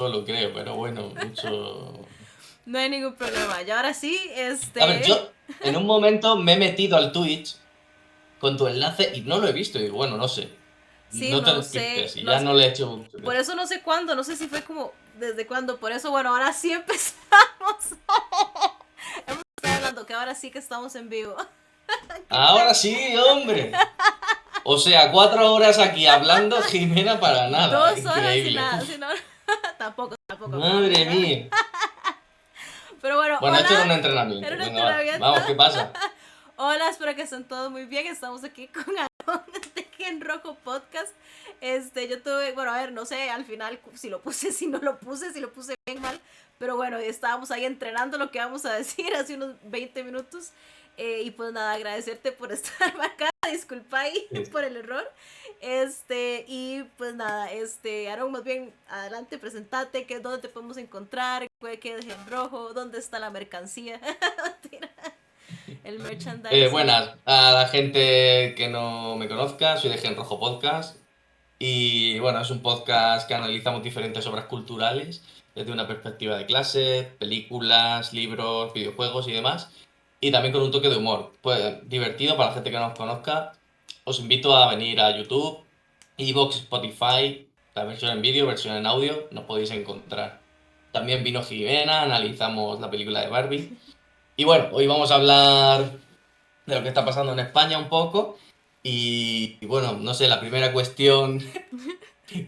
solo, creo, pero bueno, mucho... No hay ningún problema. Y ahora sí, A ver, yo en un momento me he metido al Twitch con tu enlace y no lo he visto. Y digo, bueno, no sé. sí, No te no sé, despistes y ya no le he hecho mucho por caso. eso no sé cuándo, no sé si fue como desde cuándo, por eso bueno, ahora sí empezamos. Hemos estado hablando que ahora sí que estamos en vivo. Qué Ahora pena. sí, hombre. O sea, 4 horas aquí hablando, Jimena, para nada. 2 horas y Increíble. nada, Uf, si no, tampoco, madre mira. mía. Pero bueno, Bueno, hola, esto era un era entrenamiento. un Venga, va. entrenamiento. Vamos, ¿qué pasa? Hola, espero que estén todos muy bien. Estamos aquí con Aaron de En Rojo Podcast. Yo tuve, bueno, a ver, no sé al final si lo puse, si no lo puse, si lo puse bien mal. Pero bueno, estábamos ahí entrenando lo que vamos a decir hace unos 20 minutos. Y pues nada, agradecerte por estar acá. Disculpa ahí por el error. Y pues nada, Aaron, más bien, adelante, presentate, que dónde te podemos encontrar, qué es En Rojo, dónde está la mercancía. El merchandising. Buenas a la gente que no me conozca, soy de Gen Rojo Podcast y bueno, es un podcast que analizamos diferentes obras culturales desde una perspectiva de clase, películas, libros, videojuegos y demás, y también con un toque de humor. Pues divertido para la gente que no nos conozca. Os invito a venir a YouTube, Evox, Spotify, la versión en vídeo, versión en audio, nos podéis encontrar. También vino Jimena, analizamos la película de Barbie. Y bueno, hoy vamos a hablar de lo que está pasando en España un poco. Y bueno, no sé, la primera cuestión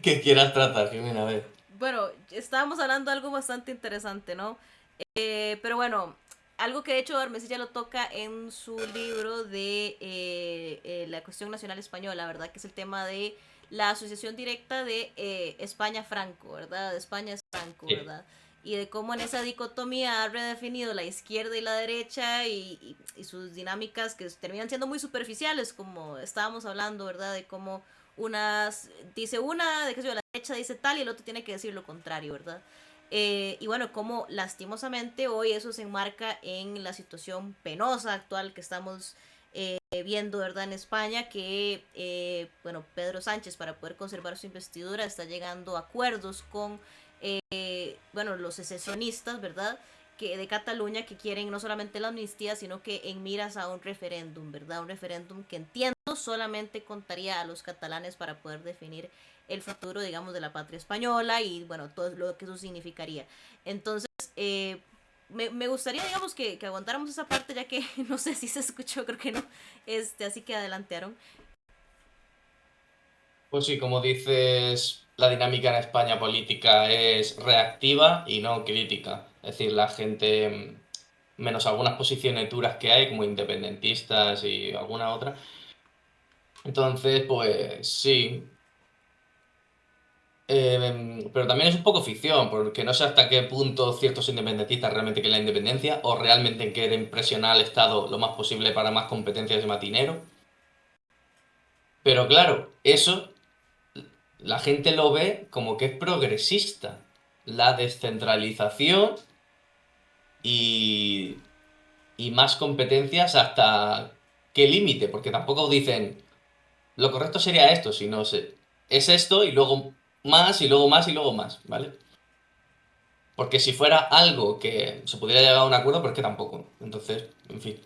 que quieras tratar, Jimena, a ver. Bueno, estábamos hablando de algo bastante interesante, ¿no? Pero bueno, algo que de hecho Armesilla lo toca en su libro de la cuestión nacional española, ¿verdad? Que es el tema de la asociación directa de España-Franco, ¿verdad? De España es Franco, Sí. ¿verdad? Y de cómo en esa dicotomía ha redefinido la izquierda y la derecha y sus dinámicas que terminan siendo muy superficiales, como estábamos hablando, ¿verdad? De cómo unas dice una, de que la derecha dice tal y el otro tiene que decir lo contrario, ¿verdad? Y bueno, como lastimosamente hoy eso se enmarca en la situación penosa actual que estamos viendo, ¿verdad? En España, que, bueno, Pedro Sánchez para poder conservar su investidura está llegando a acuerdos con, bueno, los secesionistas, ¿verdad? Que de Cataluña que quieren no solamente la amnistía, sino que en miras a un referéndum, ¿verdad? Un referéndum que entiendo solamente contaría a los catalanes para poder definir el futuro, digamos, de la patria española y, bueno, todo lo que eso significaría. Entonces, me gustaría, digamos, que aguantáramos esa parte, ya que no sé si se escuchó, creo que no. Así que adelantaron. Pues sí, como dices, la dinámica en España política es reactiva y no crítica. Es decir, la gente, menos algunas posiciones duras que hay, como independentistas y alguna otra. Entonces, pues sí. Pero también es un poco ficción, porque no sé hasta qué punto ciertos independentistas realmente quieren la independencia o realmente quieren presionar al Estado lo más posible para más competencias y más dinero. Pero claro, eso la gente lo ve como que es progresista. La descentralización y, y más competencias hasta qué límite, porque tampoco dicen lo correcto sería esto, sino es esto y luego más y luego más y luego más, ¿vale? Porque si fuera algo que se pudiera llegar a un acuerdo, pero es que tampoco. Entonces, en fin.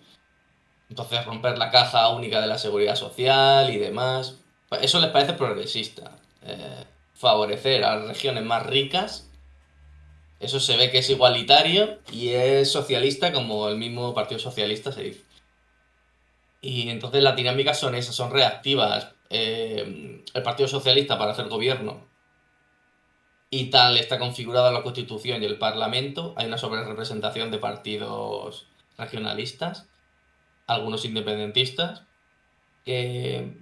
Entonces, romper la caja única de la seguridad social y demás. Pues eso les parece progresista. Favorecer a las regiones más ricas. Eso se ve que es igualitario y es socialista como el mismo Partido Socialista se dice. Y entonces las dinámicas son esas, son reactivas. El Partido Socialista para hacer gobierno y tal está configurada la Constitución y el Parlamento, hay una sobrerepresentación de partidos regionalistas, algunos independentistas, que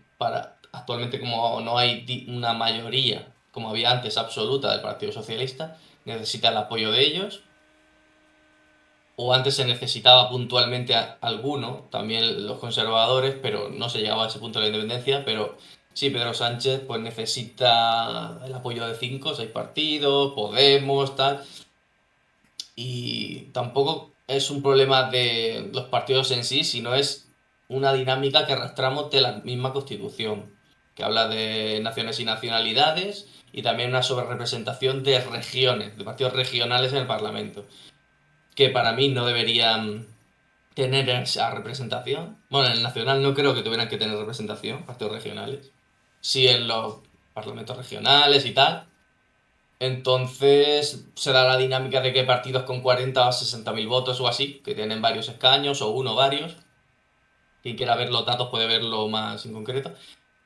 actualmente como no hay una mayoría, como había antes, absoluta del Partido Socialista, necesita el apoyo de ellos, o antes se necesitaba puntualmente alguno, también los conservadores, pero no se llegaba a ese punto de la independencia, pero sí, Pedro Sánchez pues necesita el apoyo de 5 o 6 partidos, Podemos, tal. Y tampoco es un problema de los partidos en sí, sino es una dinámica que arrastramos de la misma Constitución, que habla de naciones y nacionalidades y también una sobrerepresentación de regiones, de partidos regionales en el Parlamento, que para mí no deberían tener esa representación. Bueno, en el nacional no creo que tuvieran que tener representación, partidos regionales. Sí en los parlamentos regionales y tal. Entonces será la dinámica de que partidos con 40 o 60.000 votos o así, que tienen varios escaños o uno o varios, quien quiera ver los datos puede verlo más en concreto,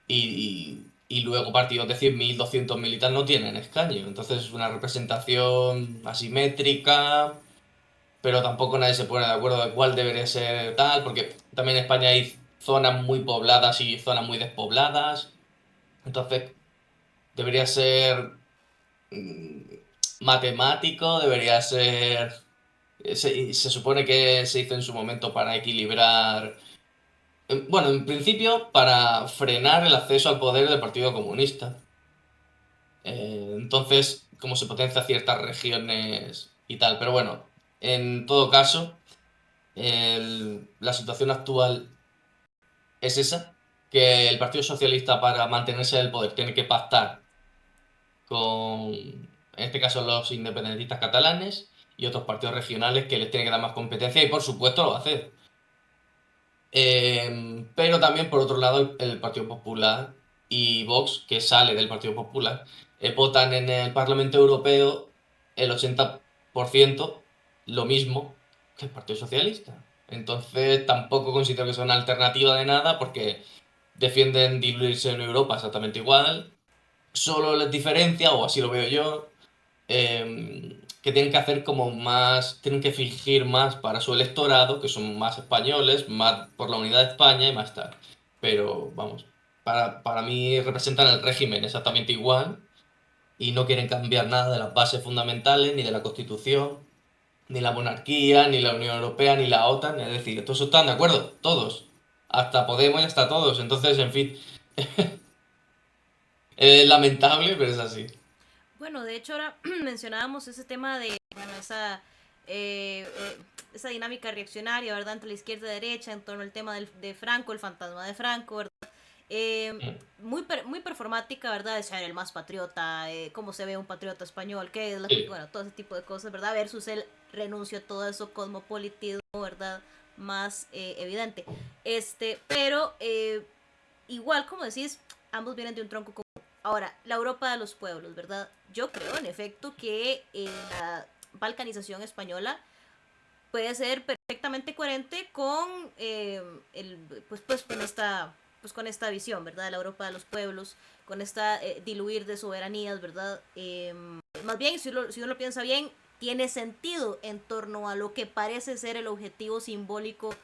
y luego partidos de 100.000, 200.000 y tal no tienen escaño. Entonces es una representación asimétrica, pero tampoco nadie se pone de acuerdo de cuál debería ser tal, porque también en España hay zonas muy pobladas y zonas muy despobladas. Entonces debería ser mm, matemático, debería ser... se supone que se hizo en su momento para equilibrar... Bueno, en principio para frenar el acceso al poder del Partido Comunista. Entonces, como se potencia ciertas regiones y tal. Pero bueno, en todo caso, la situación actual es esa, que el Partido Socialista para mantenerse en el poder tiene que pactar con, en este caso, los independentistas catalanes y otros partidos regionales que les tienen que dar más competencia y por supuesto lo va a hacer. Pero también, por otro lado, el Partido Popular y Vox, que sale del Partido Popular, votan en el Parlamento Europeo el 80% lo mismo que el Partido Socialista. Entonces tampoco considero que sea una alternativa de nada porque defienden diluirse en Europa exactamente igual. Solo les diferencia, o así lo veo yo, que tienen que hacer como más, tienen que fingir más para su electorado, que son más españoles, más por la unidad de España y más tal. Pero vamos, para mí representan el régimen exactamente igual y no quieren cambiar nada de las bases fundamentales, ni de la Constitución, ni la monarquía, ni la Unión Europea, ni la OTAN. Es decir, todos están de acuerdo, todos. Hasta Podemos y hasta todos. Entonces, en fin, es lamentable, pero es así. Bueno, de hecho ahora mencionábamos ese tema de, bueno, esa dinámica reaccionaria, ¿verdad? Entre la izquierda y la derecha, en torno al tema de Franco, el fantasma de Franco, ¿verdad? Muy performática, ¿verdad? De ser el más patriota, cómo se ve un patriota español, qué es Sí. bueno, todo ese tipo de cosas, ¿verdad? Versus el renuncio a todo eso cosmopolitismo, ¿verdad? Más evidente. Pero igual, como decís, ambos vienen de un tronco común. Ahora, la Europa de los pueblos, ¿verdad? Yo creo, en efecto, que la balcanización española puede ser perfectamente coherente con con esta visión, ¿verdad? De la Europa de los pueblos, con esta diluir de soberanías, ¿verdad? Más bien, si uno lo piensa bien, tiene sentido en torno a lo que parece ser el objetivo simbólico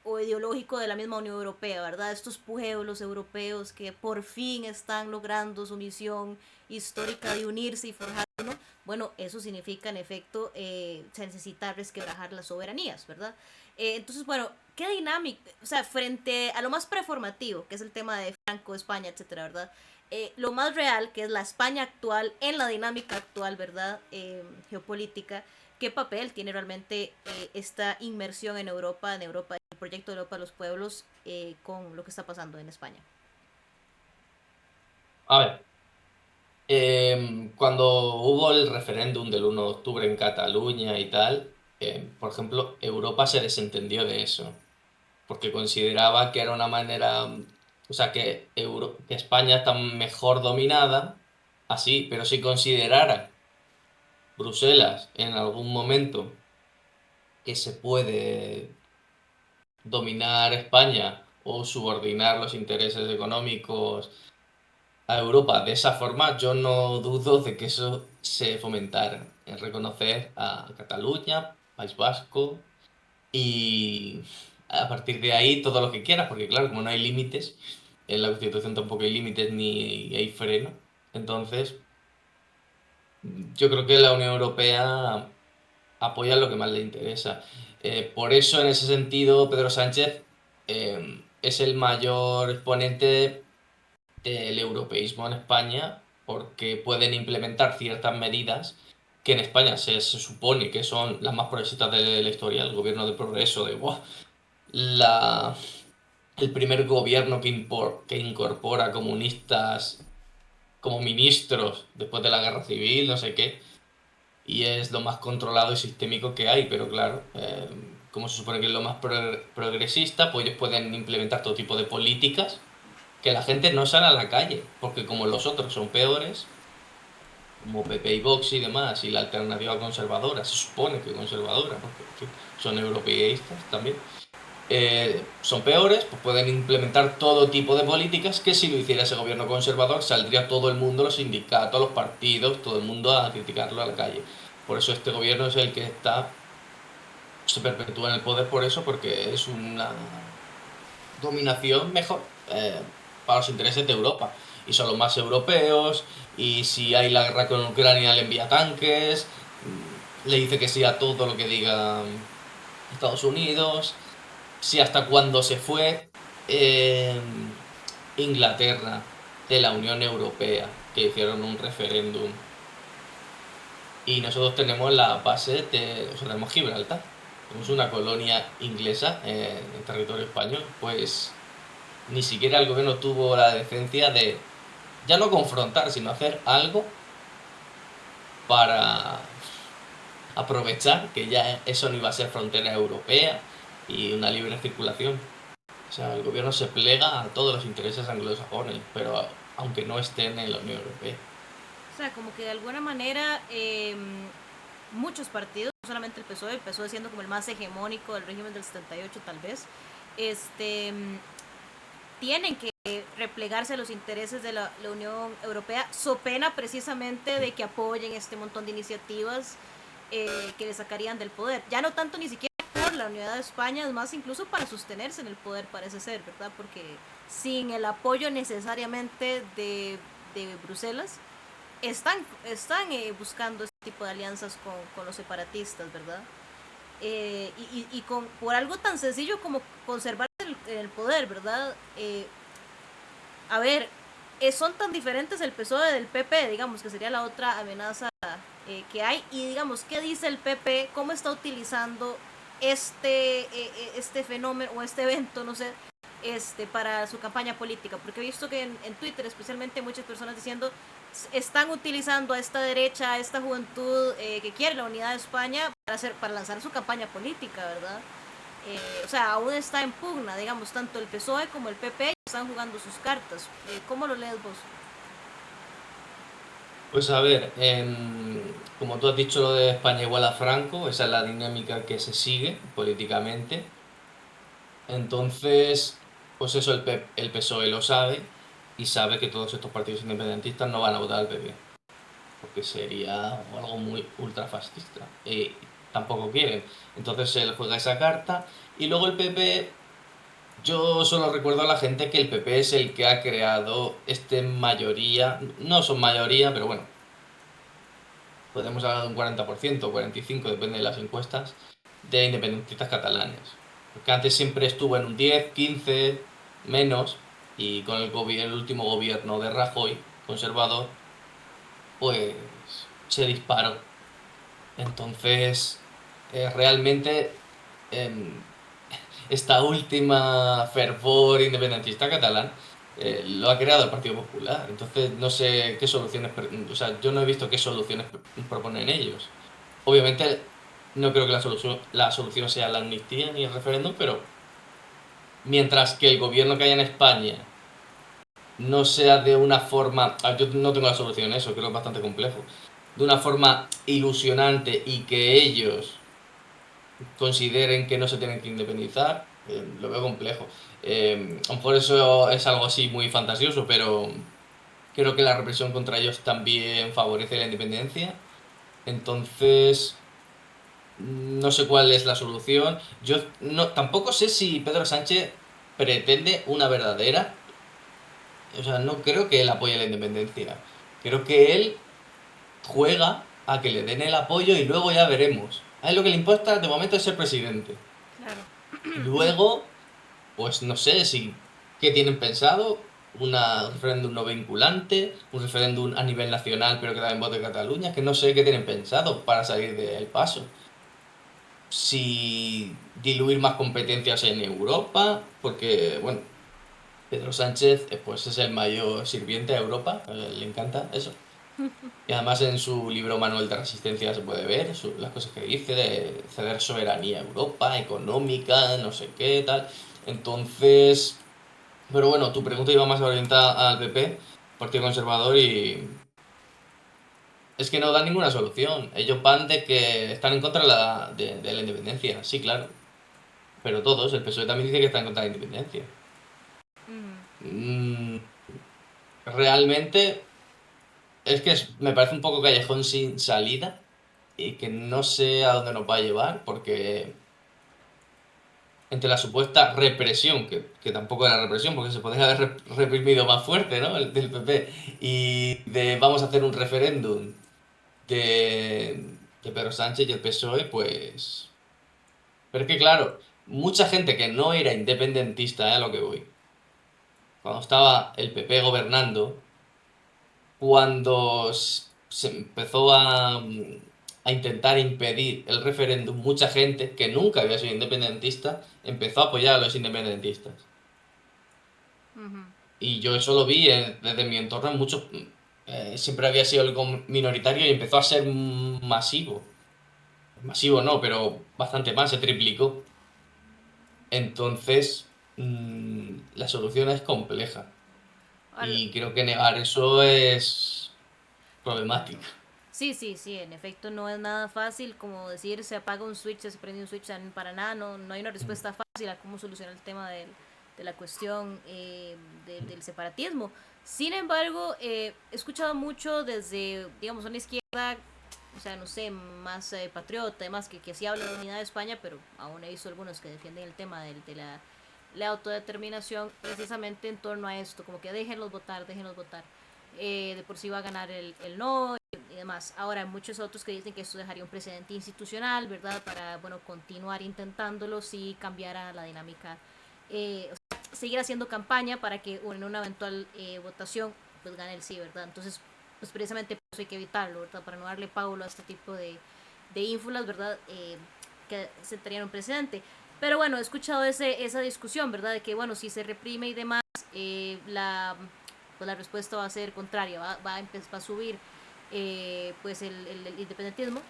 o ideológico de la misma Unión Europea, ¿verdad? Estos pueblos europeos que por fin están logrando su misión histórica de unirse y forjar uno, bueno, eso significa en efecto se necesita resquebrajar las soberanías, ¿verdad? Entonces, bueno, ¿qué dinámica? O sea, frente a lo más performativo, que es el tema de Franco, España, etcétera, ¿verdad? Lo más real, que es la España actual, en la dinámica actual, ¿verdad? Geopolítica, ¿qué papel tiene realmente esta inmersión en Europa, el proyecto de Europa de los pueblos, con lo que está pasando en España? A ver, cuando hubo el referéndum del 1 de octubre en Cataluña y tal, por ejemplo, Europa se desentendió de eso, porque consideraba que era una manera, o sea, que España está mejor dominada, así, pero si considerara Bruselas en algún momento que se puede dominar España o subordinar los intereses económicos a Europa de esa forma, yo no dudo de que eso se fomentara, en reconocer a Cataluña, País Vasco y a partir de ahí todo lo que quieras, porque claro, como no hay límites, en la Constitución tampoco hay límites ni hay freno, entonces yo creo que la Unión Europea apoya lo que más le interesa. Por eso, en ese sentido, Pedro Sánchez es el mayor exponente del europeísmo en España porque pueden implementar ciertas medidas que en España se supone que son las más progresistas de la historia, el gobierno de progreso, de ¡buah! la, el primer gobierno que incorpora comunistas como ministros después de la guerra civil, no sé qué, y es lo más controlado y sistémico que hay, pero claro, como se supone que es lo más progresista, pues ellos pueden implementar todo tipo de políticas que la gente no sale a la calle, porque como los otros son peores, como PP y Vox y demás, y la alternativa conservadora, se supone que conservadora, porque en fin, son europeístas también, son peores, pues pueden implementar todo tipo de políticas que si lo hiciera ese gobierno conservador saldría todo el mundo, los sindicatos, los partidos, todo el mundo a criticarlo a la calle. Por eso este gobierno es el que se perpetúa en el poder por eso, porque es una dominación mejor para los intereses de Europa. Y son los más europeos, y si hay la guerra con Ucrania le envía tanques, le dice que sí a todo lo que diga Estados Unidos. Si hasta cuando se fue Inglaterra de la Unión Europea, que hicieron un referéndum, y nosotros tenemos la base o sea, tenemos Gibraltar, tenemos una colonia inglesa en territorio español, pues ni siquiera el gobierno tuvo la decencia de ya no confrontar, sino hacer algo para aprovechar que ya eso no iba a ser frontera europea y una libre circulación. O sea, el gobierno se plega a todos los intereses anglosajones, pero aunque no estén en la Unión Europea. O sea, como que de alguna manera muchos partidos, no solamente el PSOE siendo como el más hegemónico del régimen del 78 tal vez, este, tienen que replegarse a los intereses de la Unión Europea, so pena precisamente de que apoyen este montón de iniciativas que le sacarían del poder. Ya no tanto ni siquiera por la unidad de España, es más incluso para sostenerse en el poder parece ser, ¿verdad? Porque sin el apoyo necesariamente de Bruselas, están buscando este tipo de alianzas con los separatistas, ¿verdad? Por algo tan sencillo como conservar el poder, ¿verdad? A ver, son tan diferentes el PSOE del PP, digamos, que sería la otra amenaza que hay, y digamos, ¿qué dice el PP? ¿Cómo está utilizando este fenómeno o este evento, no sé, para su campaña política? Porque he visto que en Twitter especialmente muchas personas diciendo están utilizando a esta derecha, a esta juventud que quiere la unidad de España para lanzar su campaña política, ¿verdad? O sea, aún está en pugna, digamos, tanto el PSOE como el PP están jugando sus cartas. ¿Cómo lo lees vos? Pues a ver, como tú has dicho lo de España igual a Franco, esa es la dinámica que se sigue políticamente. Entonces, pues eso el PSOE lo sabe y sabe que todos estos partidos independentistas no van a votar al PP, porque sería algo muy ultrafascista. Y tampoco quieren. Entonces él juega esa carta y luego el PP. Yo solo recuerdo a la gente que el PP es el que ha creado mayoría, no son mayoría, pero bueno, podemos hablar de un 40% o 45%, depende de las encuestas, de independentistas catalanes. Porque antes siempre estuvo en un 10, 15, menos, y con el último gobierno de Rajoy, conservador, pues se disparó. Entonces, realmente, em, esta última fervor independentista catalán lo ha creado el Partido Popular. Entonces no sé qué soluciones, o sea, yo no he visto qué soluciones proponen ellos. Obviamente no creo que la solución sea la amnistía ni el referéndum, pero mientras que el gobierno que haya en España no sea de una forma, yo no tengo la solución a eso, creo que es bastante complejo, de una forma ilusionante y que ellos consideren que no se tienen que independizar, lo veo complejo. A lo mejor eso es algo así muy fantasioso, pero creo que la represión contra ellos también favorece la independencia. Entonces, no sé cuál es la solución. Yo no, tampoco sé si Pedro Sánchez pretende una verdadera. O sea, no creo que él apoye la independencia. Creo que él juega a que le den el apoyo y luego ya veremos. A él lo que le importa de momento es ser presidente. Claro. Y luego, pues no sé si qué tienen pensado, un referéndum no vinculante, un referéndum a nivel nacional pero que también vote Cataluña, que no sé qué tienen pensado para salir del paso. Si diluir más competencias en Europa, porque bueno, Pedro Sánchez, pues es el mayor sirviente a Europa, le encanta eso. Y además en su libro Manual de Resistencia se puede ver las cosas que dice de ceder soberanía a Europa, económica, no sé qué, tal. Entonces, pero bueno, tu pregunta iba más orientada al PP, Partido Conservador, y es que no dan ninguna solución. Ellos van de que están en contra de la independencia, sí, claro. Pero todos, el PSOE también dice que está en contra de la independencia. Ujú. Mm, realmente es que me parece un poco callejón sin salida y que no sé a dónde nos va a llevar porque entre la supuesta represión, que tampoco era represión porque se podría haber reprimido más fuerte, ¿no? El del PP, y de vamos a hacer un referéndum de Pedro Sánchez y el PSOE, pues... Pero es que claro, mucha gente que no era independentista, a lo que voy, cuando estaba el PP gobernando, cuando se empezó a intentar impedir el referéndum, mucha gente que nunca había sido independentista empezó a apoyar a los independentistas. Ujú. Y yo eso lo vi desde mi entorno en muchos... siempre había sido algo minoritario y empezó a ser masivo. Masivo no, pero bastante más, se triplicó. Entonces, la solución es compleja. Al- Y creo que negar eso es problemático. Sí, sí, sí, en efecto no es nada fácil como decir se apaga un switch, se prende un switch, para nada, no hay una respuesta fácil a cómo solucionar el tema de la cuestión del separatismo. Sin embargo, he escuchado mucho desde, digamos, una izquierda, o sea, no sé, más patriota, además que sí habla de unidad de España, pero aún he visto algunos que defienden el tema de la autodeterminación precisamente en torno a esto, como que déjenlos votar, déjenlos votar. De por sí va a ganar el no y demás. Ahora, hay muchos otros que dicen que esto dejaría un precedente institucional, ¿verdad? Para, bueno, continuar intentándolo si cambiara la dinámica. O sea, seguir haciendo campaña para que en una eventual votación, pues gane el sí, ¿verdad? Entonces, pues precisamente por eso hay que evitarlo, ¿verdad? Para no darle paulo a este tipo de ínfulas, ¿verdad? Que sentarían un precedente. Pero bueno, he escuchado esa discusión, ¿verdad? De que, bueno, si se reprime y demás, pues la respuesta va a ser contraria, va a subir pues el independentismo.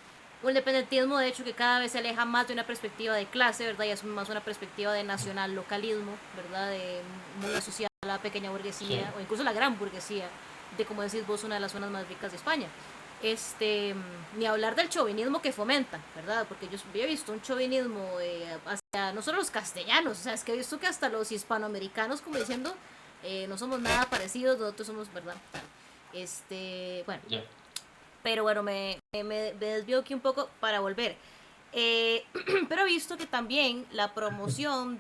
Un independentismo, de hecho, que cada vez se aleja más de una perspectiva de clase, ¿verdad? Y es más una perspectiva de nacional localismo, ¿verdad? De muy asociada a la pequeña burguesía Sí. o incluso la gran burguesía, de como decís vos, una de las zonas más ricas de España. Ni hablar del chauvinismo que fomenta, ¿verdad? Porque yo he visto un chauvinismo hacia no solo los castellanos, o sea, es que he visto que hasta los hispanoamericanos, como diciendo, no somos nada parecidos, nosotros somos, ¿verdad? Bueno, Ya. pero bueno, me desvío aquí un poco para volver. Eh, pero he visto que también la promoción,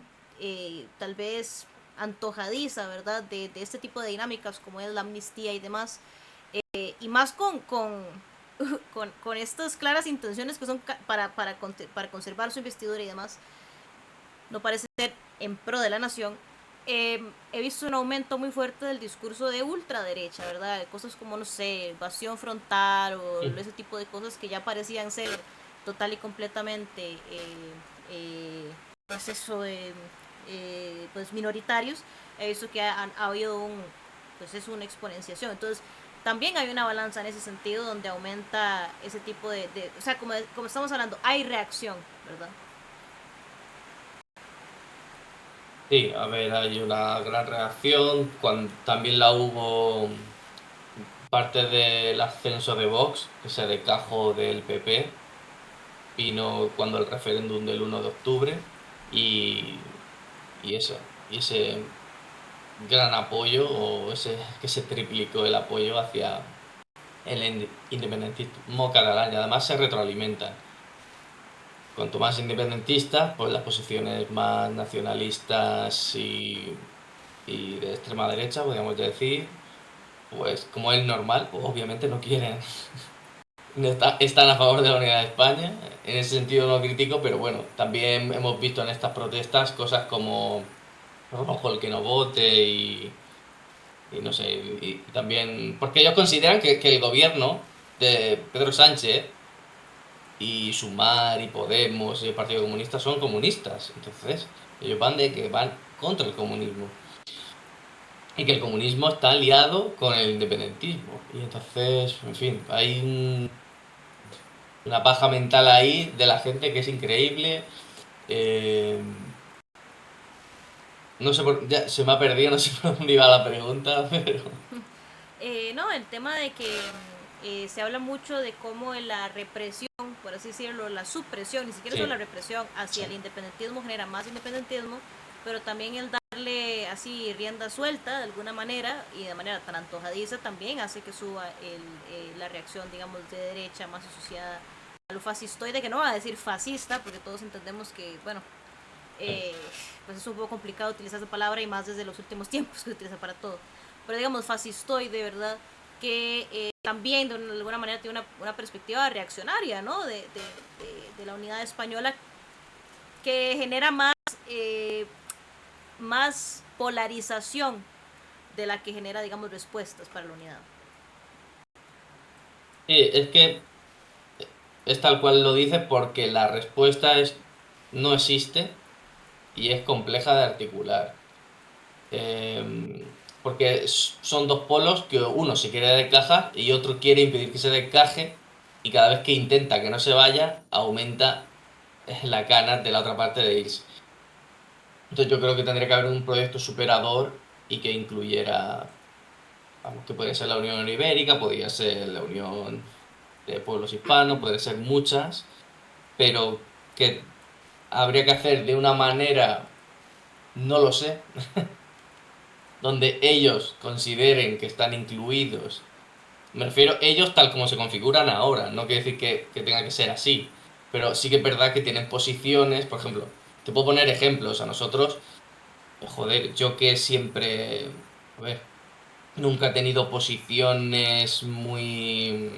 tal vez antojadiza, ¿verdad? De este tipo de dinámicas como es la amnistía y demás, y más con estas claras intenciones que son para conservar su investidura y demás, no parece ser en pro de la nación. He visto un aumento muy fuerte del discurso de ultraderecha, ¿verdad? Cosas como, no sé, evasión frontal o ese tipo de cosas que ya parecían ser total y completamente pues eso, pues minoritarios. He visto que ha habido pues es una exponenciación. Entonces, también hay una balanza en ese sentido donde aumenta ese tipo o sea, como estamos hablando, hay reacción, ¿verdad? Sí, a ver, hay una gran reacción. Cuando también la hubo parte del ascenso de Vox, que se decajó del PP, vino cuando el referéndum del 1 de octubre y, y eso, y ese gran apoyo, o ese que se triplicó el apoyo hacia el independentismo catalán, y además se retroalimentan. Cuanto más independentistas, pues las posiciones más nacionalistas y de extrema derecha, podríamos decir, pues como es normal, pues obviamente no quieren, no están a favor de la unidad de España. En ese sentido no critico, pero bueno, también hemos visto en estas protestas cosas como rojo el que no vote y no sé, y también, porque ellos consideran que el gobierno de Pedro Sánchez y Sumar y Podemos y el Partido Comunista son comunistas. Entonces, ellos van de que van contra el comunismo. y que el comunismo está aliado con el independentismo. Y entonces, en fin, hay una paja mental ahí de la gente que es increíble. Eh, no sé ya se me ha perdido, no sé por dónde iba la pregunta, pero... No, el tema de que se habla mucho de cómo la represión, por así decirlo, la supresión, ni siquiera solo la Sí, represión hacia sí. el independentismo genera más independentismo, pero también el darle así rienda suelta de alguna manera y de manera tan antojadiza también hace que suba la reacción, digamos, de derecha más asociada a lo fascistoide, que no va a decir fascista, porque todos entendemos que, bueno, Sí. eh, pues es un poco complicado utilizar esa palabra y más desde los últimos tiempos que se utiliza para todo. Pero digamos, fascistoide, ¿verdad? Que también de alguna manera tiene una perspectiva reaccionaria, ¿no? De la unidad española que genera eh, más polarización de la que genera, digamos, respuestas para la unidad. Sí, es que es tal cual lo dice porque la respuesta no existe y es compleja de articular. Porque son dos polos que uno se quiere descajar y otro quiere impedir que se descaje, y cada vez que intenta que no se vaya, aumenta la gana de la otra parte de irse. Entonces yo creo que tendría que haber un proyecto superador y que incluyera, vamos, que podría ser la Unión Ibérica, podría ser la Unión de Pueblos Hispanos, podría ser muchas, pero que habría que hacer de una manera, no lo sé, donde ellos consideren que están incluidos. Me refiero a ellos tal como se configuran ahora, no quiere decir que tenga que ser así, pero sí que es verdad que tienen posiciones, por ejemplo, te puedo poner ejemplos a nosotros, joder, yo que siempre, a ver, nunca he tenido posiciones muy,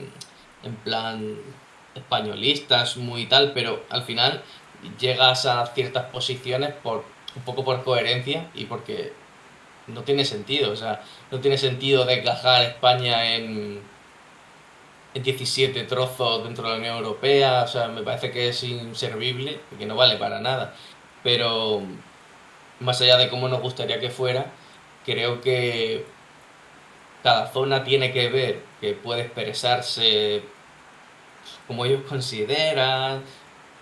en plan, españolistas, muy tal, pero al final llegas a ciertas posiciones un poco por coherencia y porque no tiene sentido, o sea, no tiene sentido desgajar a España en 17 trozos dentro de la Unión Europea, o sea, me parece que es inservible y que no vale para nada. Pero más allá de cómo nos gustaría que fuera, creo que cada zona tiene que ver que puede expresarse como ellos consideran,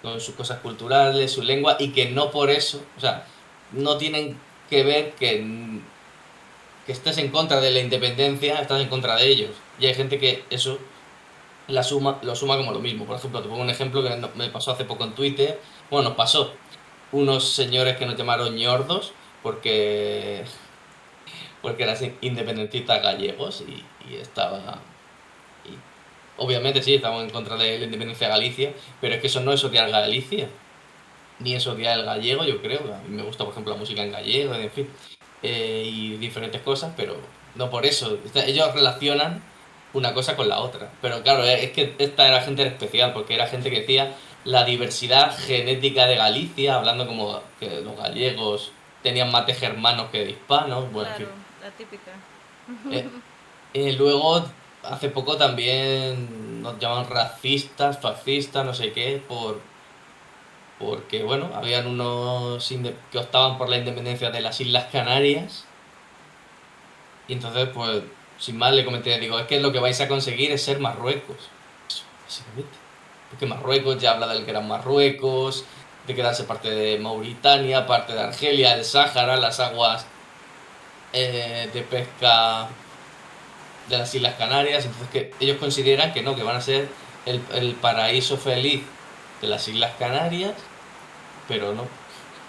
con sus cosas culturales, su lengua, y que no por eso, o sea, no tienen que ver que estés en contra de la independencia, estás en contra de ellos. Y hay gente que eso lo suma como lo mismo. Por ejemplo, te pongo un ejemplo que me pasó hace poco en Twitter. Bueno, nos pasó unos señores que nos llamaron ñordos porque eran independentistas gallegos y estaba... Y obviamente sí, estamos en contra de la independencia de Galicia, pero es que eso no es odiar Galicia, ni es odiar el gallego, yo creo. A mí me gusta, por ejemplo, la música en gallego, en fin, y diferentes cosas, pero no por eso. Ellos relacionan una cosa con la otra. Pero claro, es que esta era gente especial, porque era gente que decía la diversidad genética de Galicia, hablando como que los gallegos tenían más de germanos que de hispanos, bueno, en Claro, fin. la típica. Eh, luego, hace poco también nos llaman racistas, fascistas, no sé qué, porque, bueno, habían unos que optaban por la independencia de las Islas Canarias, y entonces, pues, sin más le comenté, digo, es que lo que vais a conseguir es ser Marruecos, básicamente. Porque Marruecos ya habla del que era Marruecos, de quedarse parte de Mauritania, parte de Argelia, el Sáhara, las aguas de pesca de las Islas Canarias. Entonces que ellos consideran que no, que van a ser el paraíso feliz de las Islas Canarias, pero no.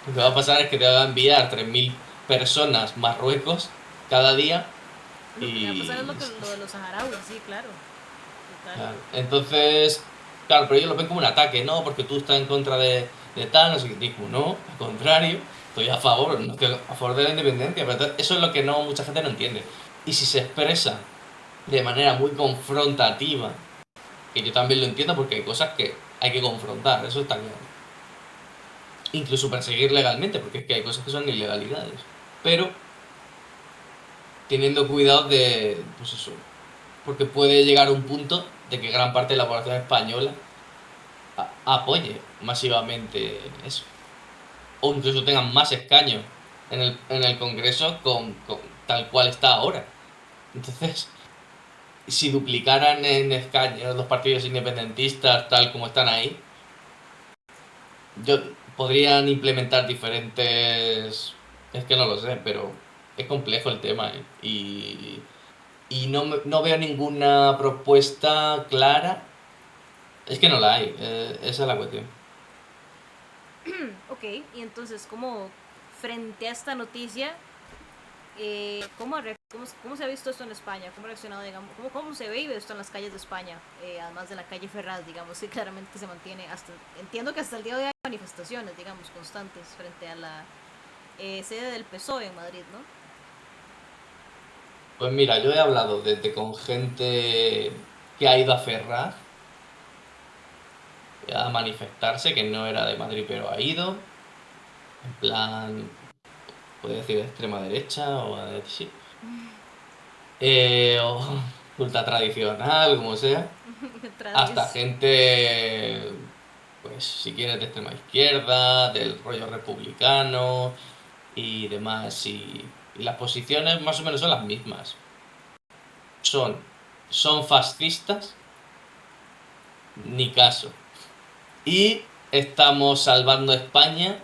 Lo que va a pasar es que te va a enviar 3.000 personas Marruecos cada día Lo que va a pasar es y... lo de los saharauis, sí, claro. Total. Claro. Entonces, claro, pero ellos lo ven como un ataque, ¿no? Porque tú estás en contra de tal, no sé qué. Digo, no, al contrario, estoy a favor, no estoy a favor de la independencia. Pero entonces, eso es lo que no mucha gente no entiende. Y si se expresa de manera muy confrontativa, que yo también lo entiendo porque hay cosas que hay que confrontar, eso está claro. Incluso perseguir legalmente, porque es que hay cosas que son ilegalidades. Pero teniendo cuidado de, pues eso, porque puede llegar a un punto de que gran parte de la población española apoye masivamente eso. O incluso tengan más escaños en el Congreso tal cual está ahora. Entonces, si duplicaran en escaños los partidos independentistas tal como están ahí, podrían implementar diferentes... Es que no lo sé, pero es complejo el tema, ¿eh? Y no veo ninguna propuesta clara. Es que no la hay, esa es la cuestión. Ok, y entonces, como frente a esta noticia, ¿cómo se ha visto esto en España? ¿Cómo ha reaccionado, digamos, cómo se vive esto en las calles de España? Además de la calle Ferraz, digamos, que claramente se mantiene entiendo que hasta el día de hoy hay manifestaciones, digamos, constantes frente a la sede del PSOE en Madrid, ¿no? Pues mira, yo he hablado desde con gente que ha ido a Ferraz a manifestarse, que no era de Madrid, pero ha ido, en plan, puede decir de extrema derecha o sí, o ultra tradicional, como sea, hasta Tradis. gente, pues si quieres de extrema izquierda, del rollo republicano y demás, y las posiciones más o menos son las mismas. Son, son fascistas, ni caso. Y estamos salvando España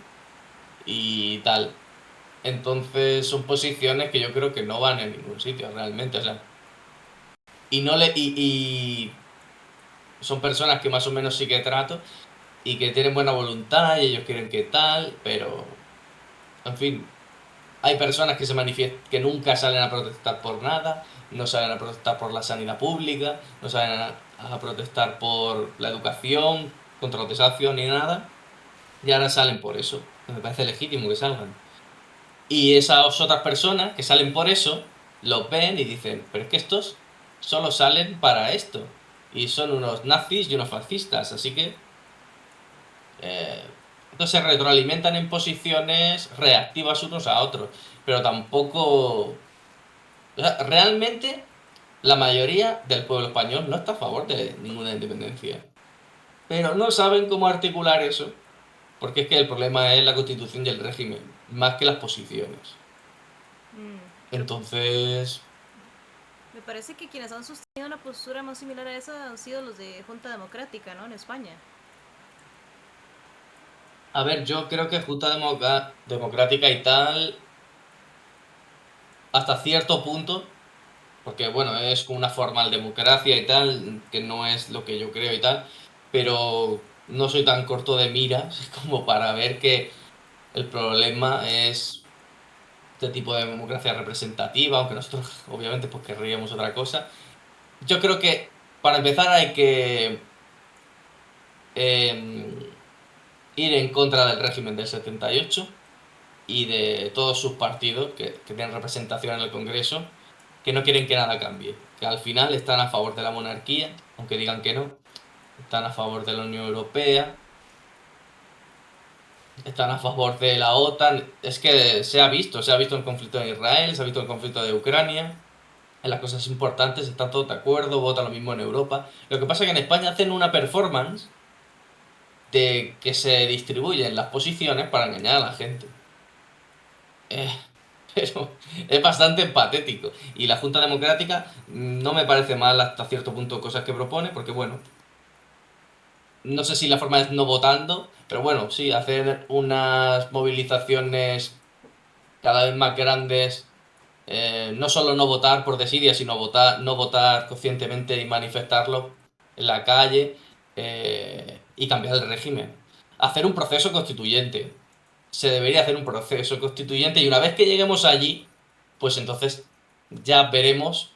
y tal. Entonces son posiciones que yo creo que no van a ningún sitio realmente. O sea, y no le. Y son personas que más o menos sí que trato y que tienen buena voluntad y ellos quieren que tal, pero. En fin. Hay personas que se manifiestan, que nunca salen a protestar por nada, no salen a protestar por la sanidad pública, no salen a protestar por la educación, contra los desahucios ni nada, y ahora salen por eso. Me parece legítimo que salgan. Y esas otras personas que salen por eso, los ven y dicen, pero es que estos solo salen para esto. Y son unos nazis y unos fascistas, así que entonces se retroalimentan en posiciones reactivas unos a otros. Pero tampoco... O sea, realmente la mayoría del pueblo español no está a favor de ninguna independencia. Pero no saben cómo articular eso, porque es que el problema es la constitución y el régimen, más que las posiciones. Pero Entonces... me parece que quienes han sostenido una postura más similar a esa han sido los de Junta Democrática, ¿no? En España. A ver, yo creo que Junta Democrática y tal, hasta cierto punto, porque bueno, es como una formal democracia y tal, que no es lo que yo creo y tal, pero no soy tan corto de miras como para ver que el problema es este tipo de democracia representativa, aunque nosotros obviamente pues querríamos otra cosa. Yo creo que para empezar hay que em, ir en contra del régimen del 78 y de todos sus partidos que tienen representación en el Congreso, que no quieren que nada cambie, que al final están a favor de la monarquía, aunque digan que no, están a favor de la Unión Europea, están a favor de la OTAN. Es que se ha visto el conflicto en Israel, se ha visto el conflicto de Ucrania, en las cosas importantes están todos de acuerdo, votan lo mismo en Europa. Lo que pasa es que en España hacen una performance de que se distribuyen las posiciones para engañar a la gente. Eh, pero es bastante patético. Y la Junta Democrática no me parece mal hasta cierto punto cosas que propone, porque bueno, no sé si la forma es no votando, pero bueno, sí, hacer unas movilizaciones cada vez más grandes, no solo no votar por desidia, sino votar, no votar conscientemente y manifestarlo en la calle, y cambiar el régimen. Hacer un proceso constituyente. Se debería hacer un proceso constituyente y una vez que lleguemos allí, pues entonces ya veremos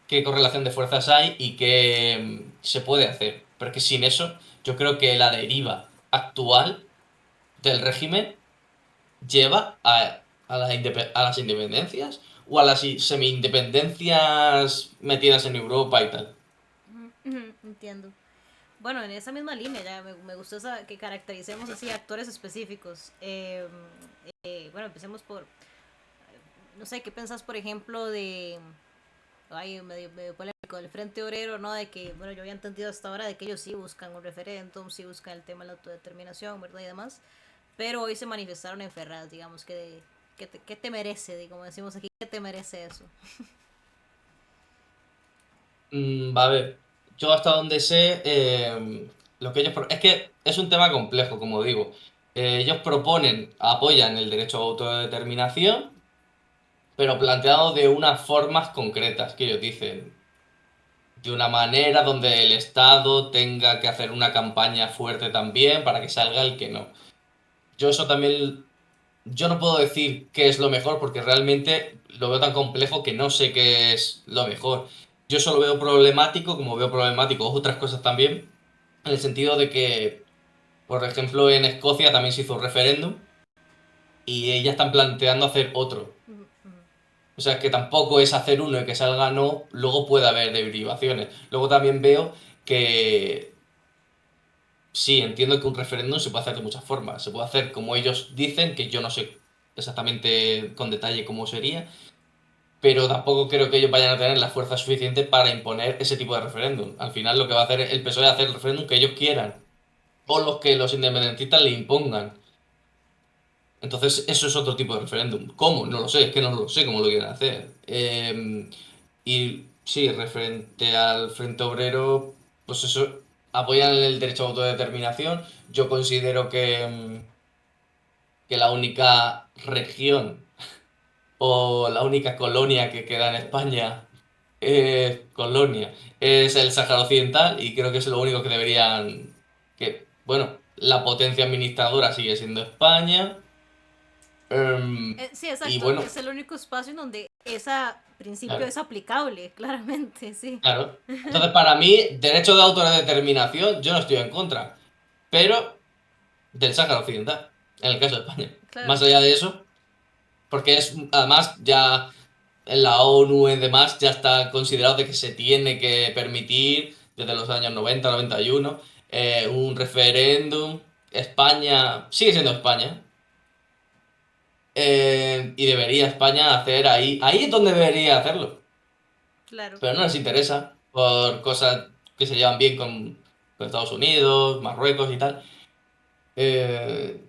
qué correlación de fuerzas hay y qué se puede hacer. Pero es que sin eso, yo creo que la deriva actual del régimen lleva a las independencias o a las semi-independencias metidas en Europa y tal. Entiendo. Bueno, en esa misma línea, ya me gustó que caractericemos así actores específicos. Bueno, empecemos por, no sé, ¿qué pensás, por ejemplo, de, ay, medio polémico, del Frente Obrero, ¿no? De que, bueno, yo había entendido hasta ahora de que ellos sí buscan un referéndum, sí buscan el tema de la autodeterminación, ¿verdad? Y demás. Pero hoy se manifestaron en Ferraz, digamos que qué te merece, como decimos aquí, qué te merece eso? A ver, yo hasta donde sé, lo que es que es un tema complejo, como digo. Ellos proponen, apoyan el derecho a autodeterminación, pero planteado de unas formas concretas, que ellos dicen, de una manera donde el Estado tenga que hacer una campaña fuerte también para que salga el que no. Yo eso también, yo no puedo decir qué es lo mejor porque realmente lo veo tan complejo que no sé qué es lo mejor. Yo solo veo problemático, como veo problemático otras cosas también, en el sentido de que, por ejemplo, en Escocia también se hizo un referéndum y ya están planteando hacer otro. Ujú, ujú. O sea, que tampoco es hacer uno y que salga no, luego puede haber derivaciones. Luego también veo que sí, entiendo que un referéndum se puede hacer de muchas formas. Se puede hacer como ellos dicen, que yo no sé exactamente con detalle cómo sería, pero tampoco creo que ellos vayan a tener la fuerza suficiente para imponer ese tipo de referéndum. Al final lo que va a hacer el PSOE es hacer el referéndum que ellos quieran, o los que los independentistas le impongan. Entonces, eso es otro tipo de referéndum. ¿Cómo? No lo sé, es que no lo sé cómo lo quieren hacer. Y sí, referente al Frente Obrero, pues eso, apoyan el derecho a autodeterminación. Yo considero que la única región o la única colonia que queda en España, colonia, es el Sáhara Occidental y creo que es lo único que deberían, que, bueno, la potencia administradora sigue siendo España. Sí, Y exacto, bueno, es el único espacio en donde ese principio claro, es aplicable, claramente, sí. claro. Entonces, para mí, derecho de autodeterminación, yo no estoy en contra, pero del Sáhara Occidental, en el caso de España. Claro, Más allá de eso, porque es, además, ya en la ONU y demás, ya está considerado de que se tiene que permitir, desde los años 90, 91, un referéndum. España sigue siendo España, y debería España hacer ahí es donde debería hacerlo. claro. Pero no les interesa por cosas que se llevan bien con Estados Unidos, Marruecos y tal. Eh,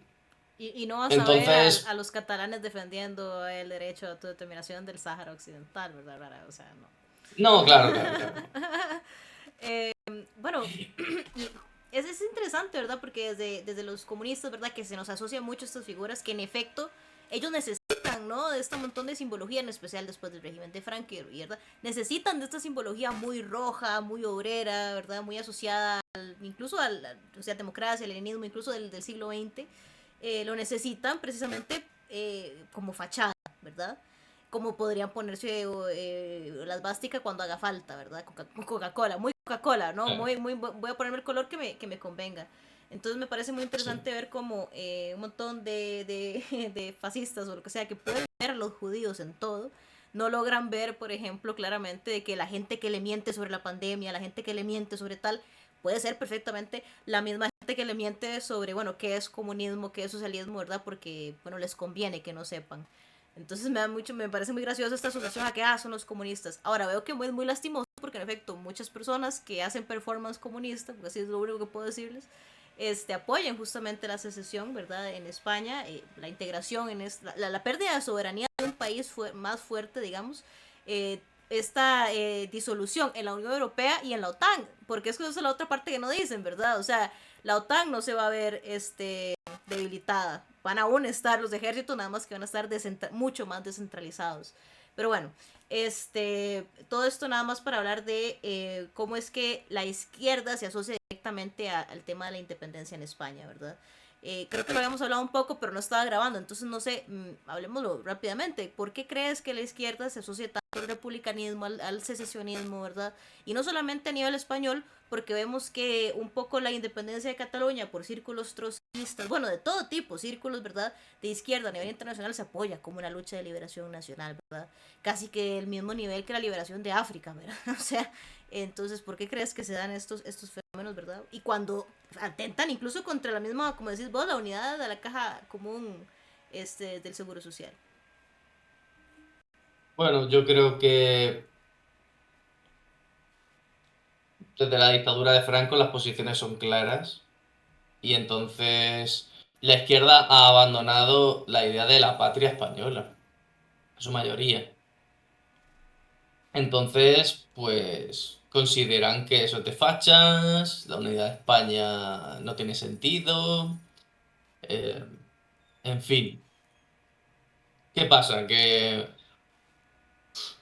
Y no vas a ver a entonces, los catalanes defendiendo el derecho a autodeterminación del Sáhara Occidental, ¿verdad? Rara? O sea, no. no, claro, claro, claro. Bueno, y es interesante, ¿verdad? Porque desde los comunistas, ¿verdad? Que se nos asocia mucho estas figuras que en efecto ellos necesitan, ¿no? De este montón de simbología, en especial después del régimen de Franco, ¿verdad? Necesitan de esta simbología muy roja, muy obrera, ¿verdad? Muy asociada incluso o sea, democracia, al leninismo, incluso del siglo XX. Lo necesitan precisamente como fachada, ¿verdad? Como podrían ponerse las básicas cuando haga falta, ¿verdad? Coca-Cola, muy Coca-Cola, ¿no? Claro. Voy a ponerme el color que me convenga. Entonces me parece muy Sí. interesante ver como un montón de fascistas o lo que sea que pueden ver a los judíos en todo, no logran ver, por ejemplo, claramente de que la gente que le miente sobre la pandemia, la gente que le miente sobre tal, puede ser perfectamente la misma gente que le miente sobre, bueno, qué es comunismo, qué es socialismo, ¿verdad? Porque, bueno, les conviene que no sepan. Entonces me parece muy gracioso esta asociación a que son los comunistas. Ahora veo que es muy lastimoso porque en efecto muchas personas que hacen performance comunista, porque así es lo único que puedo decirles, apoyan justamente la secesión, ¿verdad? En España, la integración, la pérdida de soberanía de un país más fuerte, digamos, esta disolución en la Unión Europea y en la OTAN, porque eso es la otra parte que no dicen, ¿verdad? O sea, la OTAN no se va a ver debilitada. Van a aún estar los ejércitos, nada más que van a estar mucho más descentralizados. Pero bueno, todo esto nada más para hablar de cómo es que la izquierda se asocia directamente al tema de la independencia en España, ¿verdad? Creo que lo habíamos hablado un poco, pero no estaba grabando, entonces no sé, hablemoslo rápidamente. ¿Por qué crees que la izquierda se asocia tanto al republicanismo, al secesionismo, ¿verdad? Y no solamente a nivel español, porque vemos que un poco la independencia de Cataluña por círculos trotskistas, bueno, de todo tipo, círculos, ¿verdad? De izquierda a nivel internacional se apoya como una lucha de liberación nacional, ¿verdad? Casi que el mismo nivel que la liberación de África, ¿verdad? O sea, entonces, ¿por qué crees que se dan estos fenómenos, verdad? Y cuando atentan incluso contra la misma, como decís vos, la unidad de la caja común del Seguro Social. Bueno, yo creo que desde la dictadura de Franco las posiciones son claras y entonces la izquierda ha abandonado la idea de la patria española, en su mayoría. Entonces, pues consideran que eso es de fachas, la unidad de España no tiene sentido, eh, en fin. ¿Qué pasa? Que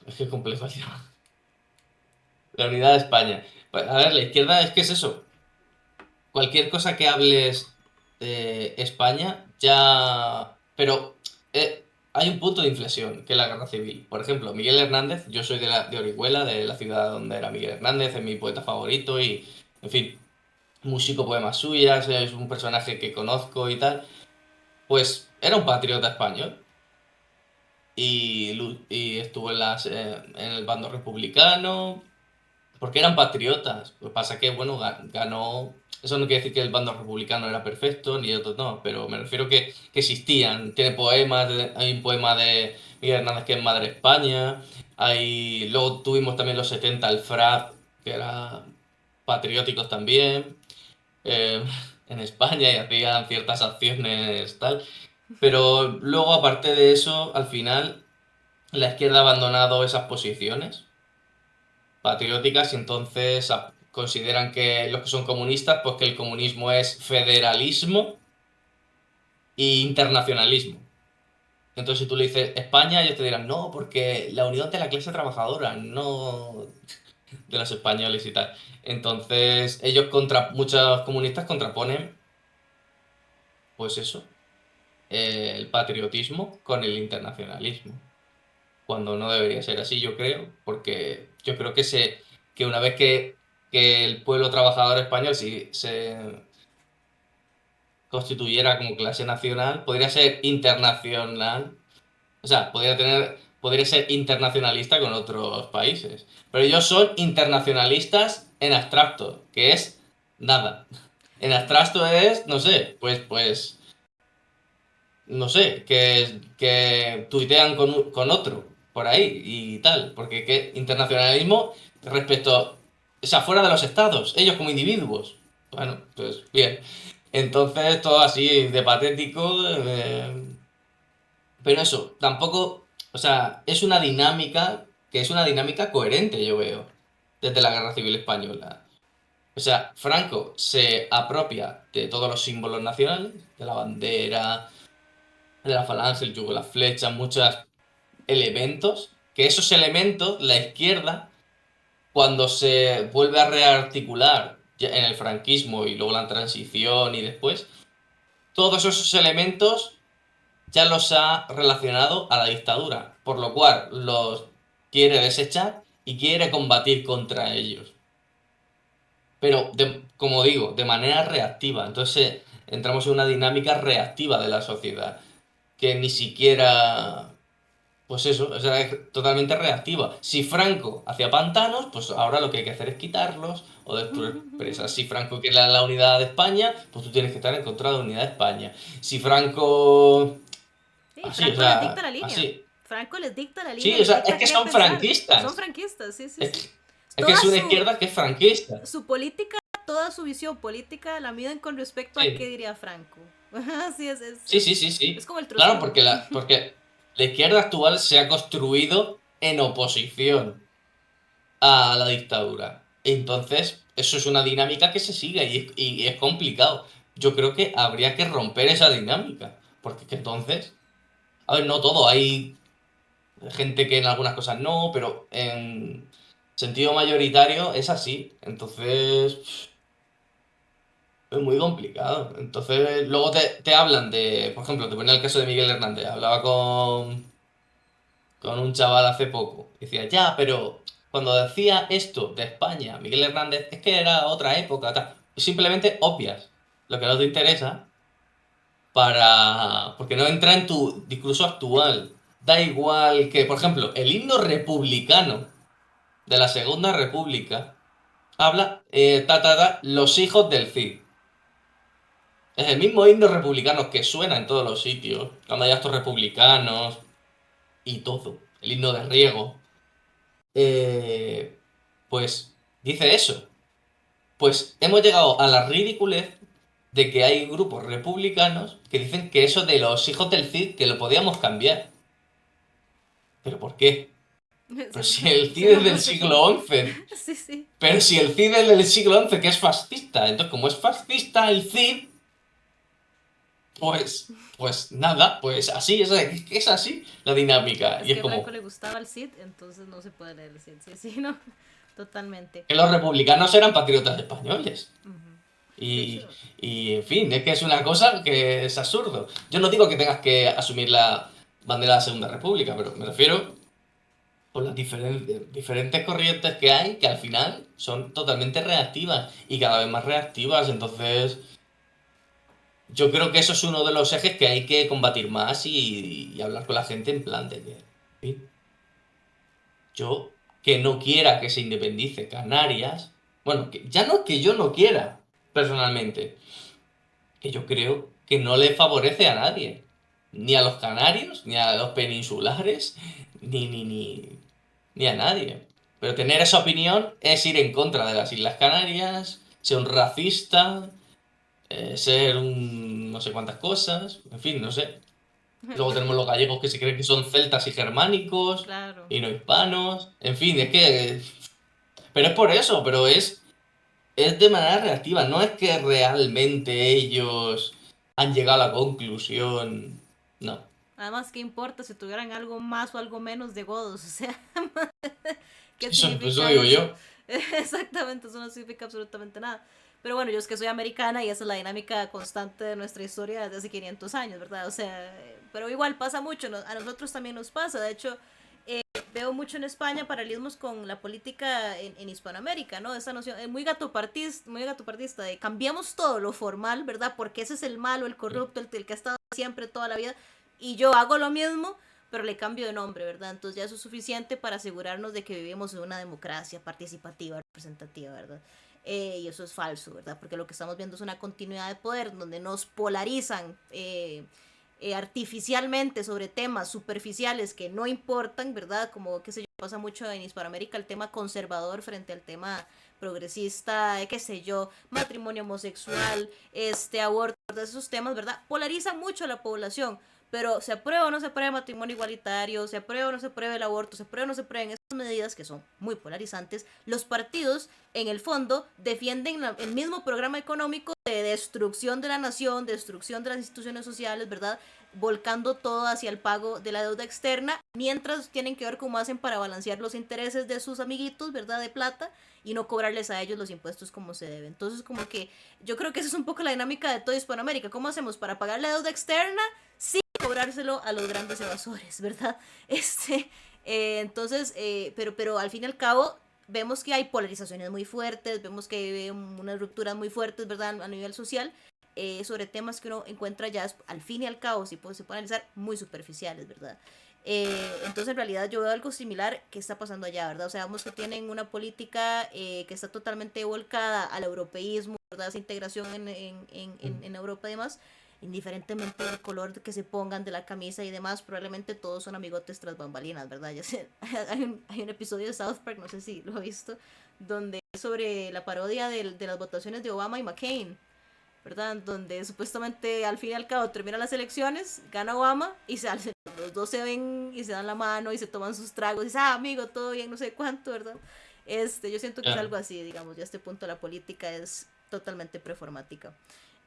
es que es complejo el tema. La unidad de España. Pues, a ver, la izquierda es que es eso. Cualquier cosa que hables de España, ya... Pero hay un punto de inflexión, que es la guerra civil. Por ejemplo, Miguel Hernández, yo soy de Orihuela, de la ciudad donde era Miguel Hernández, es mi poeta favorito y, en fin, músico, poemas suyas, es un personaje que conozco y tal. Pues era un patriota español y estuvo en el bando republicano, porque eran patriotas. Lo que pasa que, bueno, ganó. Eso no quiere decir que el bando republicano era perfecto, ni otros no, pero me refiero que existían. Tiene poemas, hay un poema de Miguel Hernández que es Madre España. Luego tuvimos también los 70 el FRAP, que era patrióticos también, eh, en España y hacían ciertas acciones tal. Pero luego, aparte de eso, al final, la izquierda ha abandonado esas posiciones patrióticas y entonces consideran que los que son comunistas, pues que el comunismo es federalismo e internacionalismo. Entonces, si tú le dices España, ellos te dirán, no, porque la unión de la clase trabajadora, no de los españoles y tal. Entonces, muchos comunistas contraponen, pues eso, el patriotismo con el internacionalismo. Cuando no debería ser así, yo creo, porque yo creo que una vez que el pueblo trabajador español se constituyera como clase nacional, podría ser internacional, o sea, podría ser internacionalista con otros países. Pero ellos son internacionalistas en abstracto, que es nada. En abstracto es, no sé, no sé, que tuitean con otro por ahí y tal, porque que internacionalismo respecto, o sea, fuera de los estados, ellos como individuos. Bueno, pues bien. Entonces, todo así de patético, pero eso, tampoco, o sea, es una dinámica coherente, yo veo, desde la Guerra Civil Española. O sea, Franco se apropia de todos los símbolos nacionales, de la bandera, de la falange, el yugo, las flechas, muchos elementos, que esos elementos, la izquierda, cuando se vuelve a rearticular ya en el franquismo y luego la transición y después, todos esos elementos ya los ha relacionado a la dictadura, por lo cual los quiere desechar y quiere combatir contra ellos. Pero, como digo, de manera reactiva. Entonces entramos en una dinámica reactiva de la sociedad, que ni siquiera. Pues eso, o sea, es totalmente reactiva. Si Franco hacía pantanos, pues ahora lo que hay que hacer es quitarlos o destruir presas. Si Franco quiere la unidad de España, pues tú tienes que estar en contra de la unidad de España. Si Franco... Sí, Así, o Franco les dicta sea, la línea. así. Franco les dicta la línea, Sí, o les sea, es dicta que qué son pensar. Son franquistas. franquistas, sí, sí, Es sí. que, es que Toda es una izquierda que es franquista. su política, toda su visión política la miden con respecto a qué Sí, diría Franco. Así sí, sí, sí, es sí. como el Claro, trotskismo. porque la izquierda actual se ha construido en oposición a la dictadura. Entonces, eso es una dinámica que se sigue y es complicado. Yo creo que habría que romper esa dinámica, porque es que entonces, a ver, no todo, hay gente que en algunas cosas no, pero en sentido mayoritario es así. Entonces, es muy complicado. Entonces, luego te hablan de, por ejemplo, te ponía el caso de Miguel Hernández, hablaba con un chaval hace poco. Decía, ya, pero cuando decía esto de España, Miguel Hernández, es que era otra época, tal. Simplemente obvias lo que no te interesa porque no entra en tu discurso actual. Da igual que, por ejemplo, el himno republicano de la Segunda República habla, los hijos del Cid. Es el mismo himno republicano que suena en todos los sitios, cuando hay actos republicanos y todo. El himno de Riego. Pues dice eso. Pues hemos llegado a la ridiculez de que hay grupos republicanos que dicen que eso de los hijos del Cid, que lo podíamos cambiar. ¿Pero por qué? Pero si el Cid Siendo es del siglo protegido. XI. Sí, sí. Pero si el Cid es del siglo XI, que es fascista. Entonces, como es fascista el Cid, pues nada, pues así, es así la dinámica. Es Y es que a Franco como le gustaba el Cid, entonces no se puede leer el Cid. Sí, sí, no. Totalmente. que los republicanos eran patriotas españoles. Ujú. De Y, hecho, y, en fin, es que es una cosa que es absurdo. Yo no digo que tengas que asumir la bandera de la Segunda República, pero me refiero por las diferentes corrientes que hay que al final son totalmente reactivas y cada vez más reactivas. Entonces, yo creo que eso es uno de los ejes que hay que combatir más y hablar con la gente en plan de que, en fin, yo que no quiera que se independice Canarias, bueno, que ya no es que yo no quiera, personalmente, que yo creo que no le favorece a nadie, ni a los canarios, ni a los peninsulares, ni a nadie. Pero tener esa opinión es ir en contra de las Islas Canarias, ser un racista, ser un no sé cuántas cosas, en fin, no sé. Luego tenemos los gallegos que se creen que son celtas y germánicos claro. y no hispanos, en fin, es que... Pero es por eso, pero es de manera reactiva, no es que realmente ellos han llegado a la conclusión, no. Además, ¿qué importa si tuvieran algo más o algo menos de godos? O sea, ¿qué Eso significa digo eso? yo. Exactamente, eso no significa absolutamente nada. Pero bueno, yo es que soy americana y esa es la dinámica constante de nuestra historia desde hace 500 años, ¿verdad? O sea, pero igual pasa mucho, a nosotros también nos pasa. De hecho, veo mucho en España paralelismos con la política en Hispanoamérica, ¿no? Esa noción muy gatopartista de cambiamos todo lo formal, ¿verdad? Porque ese es el malo, el corrupto, el que ha estado siempre toda la vida, y yo hago lo mismo, pero le cambio de nombre, ¿verdad? Entonces ya eso es suficiente para asegurarnos de que vivimos en una democracia participativa, representativa, ¿verdad? Y eso es falso, ¿verdad? Porque lo que estamos viendo es una continuidad de poder donde nos polarizan artificialmente sobre temas superficiales que no importan, ¿verdad? Como, qué sé yo, pasa mucho en Hispanoamérica el tema conservador frente al tema progresista, qué sé yo, matrimonio homosexual, aborto, esos temas, ¿verdad? Polarizan mucho a la población, pero se aprueba o no se aprueba el matrimonio igualitario, se aprueba o no se aprueba el aborto, se aprueba o no se aprueben esas medidas que son muy polarizantes, los partidos en el fondo defienden el mismo programa económico de destrucción de la nación, destrucción de las instituciones sociales, ¿verdad? Volcando todo hacia el pago de la deuda externa, mientras tienen que ver cómo hacen para balancear los intereses de sus amiguitos, ¿verdad? De plata, y no cobrarles a ellos los impuestos como se debe. Entonces, como que yo creo que esa es un poco la dinámica de toda Hispanoamérica. ¿Cómo hacemos para pagar la deuda externa sin cobrárselo a los grandes evasores, ¿verdad? Pero al fin y al cabo vemos que hay polarizaciones muy fuertes, vemos que hay unas rupturas muy fuertes, ¿verdad? A nivel social, sobre temas que uno encuentra ya al fin y al cabo, si se puede analizar, muy superficiales, ¿verdad? Entonces en realidad yo veo algo similar que está pasando allá, ¿verdad? O sea, vemos que tienen una política que está totalmente volcada al europeísmo, ¿verdad? Esa integración en Europa y demás, indiferentemente del color que se pongan de la camisa y demás, probablemente todos son amigotes tras bambalinas, ¿verdad? Ya sé, hay un episodio de South Park, no sé si lo he visto, donde es sobre la parodia de las votaciones de Obama y McCain, ¿verdad? Donde supuestamente al fin y al cabo terminan las elecciones, gana Obama y los dos se ven y se dan la mano y se toman sus tragos y dicen, ah, amigo, todo bien, no sé cuánto, ¿verdad? Yo siento que es Ya. algo así, digamos, ya a este punto la política es totalmente performática.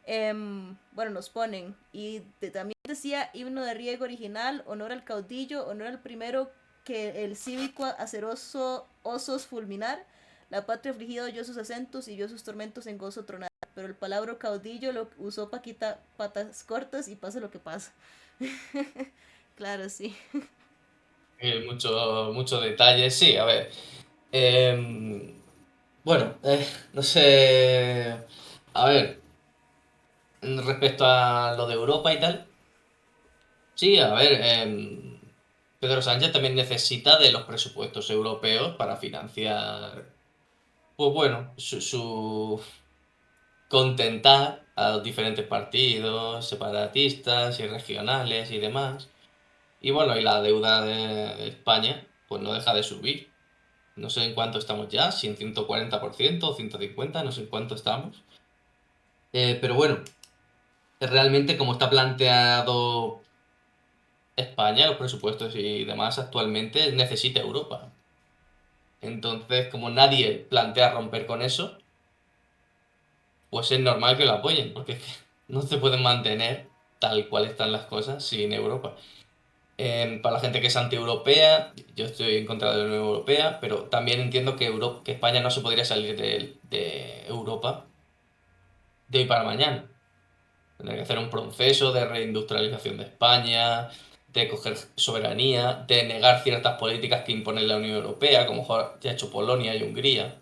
Bueno, nos ponen, y también decía himno de riego original, honor al caudillo, honor al primero que el cívico aceroso osos fulminar, la patria afligido oyó sus acentos y vio sus tormentos en gozo tronar, pero el palabra caudillo lo usó Paquita patas cortas y pasa lo que pasa. Claro, sí. Mucho detalle, sí, a ver. Bueno, no sé. A ver, respecto a lo de Europa y tal. Sí, a ver, Pedro Sánchez también necesita de los presupuestos europeos para financiar, pues bueno, su contentar a los diferentes partidos separatistas y regionales y demás. Y bueno, y la deuda de España, pues no deja de subir. No sé en cuánto estamos ya, si en 140% o 150, no sé en cuánto estamos. Pero bueno, realmente como está planteado España, los presupuestos y demás actualmente, necesita Europa. Entonces, como nadie plantea romper con eso, pues es normal que lo apoyen, porque es que no se pueden mantener tal cual están las cosas sin Europa. Para la gente que es anti-europea, yo estoy en contra de la Unión Europea, pero también entiendo que, que España no se podría salir de Europa de hoy para mañana. Tendría que hacer un proceso de reindustrialización de España, de coger soberanía, de negar ciertas políticas que impone la Unión Europea, como ya ha hecho Polonia y Hungría.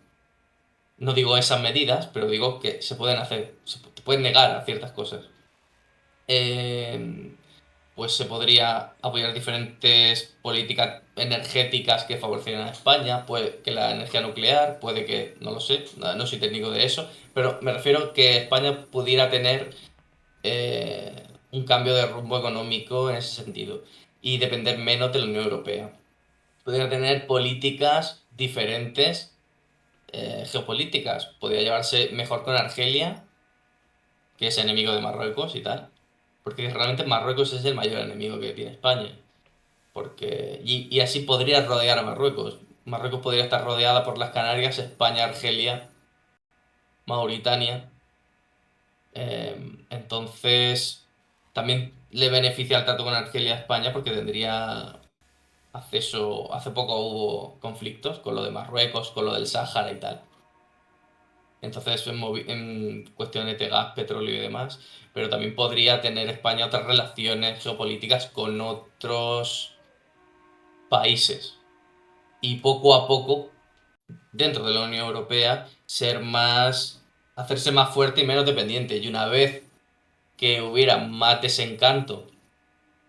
No digo esas medidas, pero digo que se pueden hacer, te pueden negar a ciertas cosas. Eh, pues se podría apoyar diferentes políticas energéticas que favorecieran a España, puede que la energía nuclear, puede que, no lo sé, no soy técnico de eso, pero me refiero que España pudiera tener un cambio de rumbo económico en ese sentido y depender menos de la Unión Europea. Podría tener políticas diferentes, geopolíticas. Podría llevarse mejor con Argelia, que es enemigo de Marruecos y tal. Porque realmente Marruecos es el mayor enemigo que tiene España. Y así podría rodear a Marruecos. Marruecos podría estar rodeada por las Canarias, España, Argelia, Mauritania. Entonces, también le beneficia el trato con Argelia a España porque tendría acceso. Hace poco hubo conflictos con lo de Marruecos, con lo del Sáhara y tal. Entonces, en cuestiones de gas, petróleo y demás. Pero también podría tener España otras relaciones geopolíticas con otros países. Y poco a poco, dentro de la Unión Europea, hacerse más fuerte y menos dependiente. Y una vez que hubiera más desencanto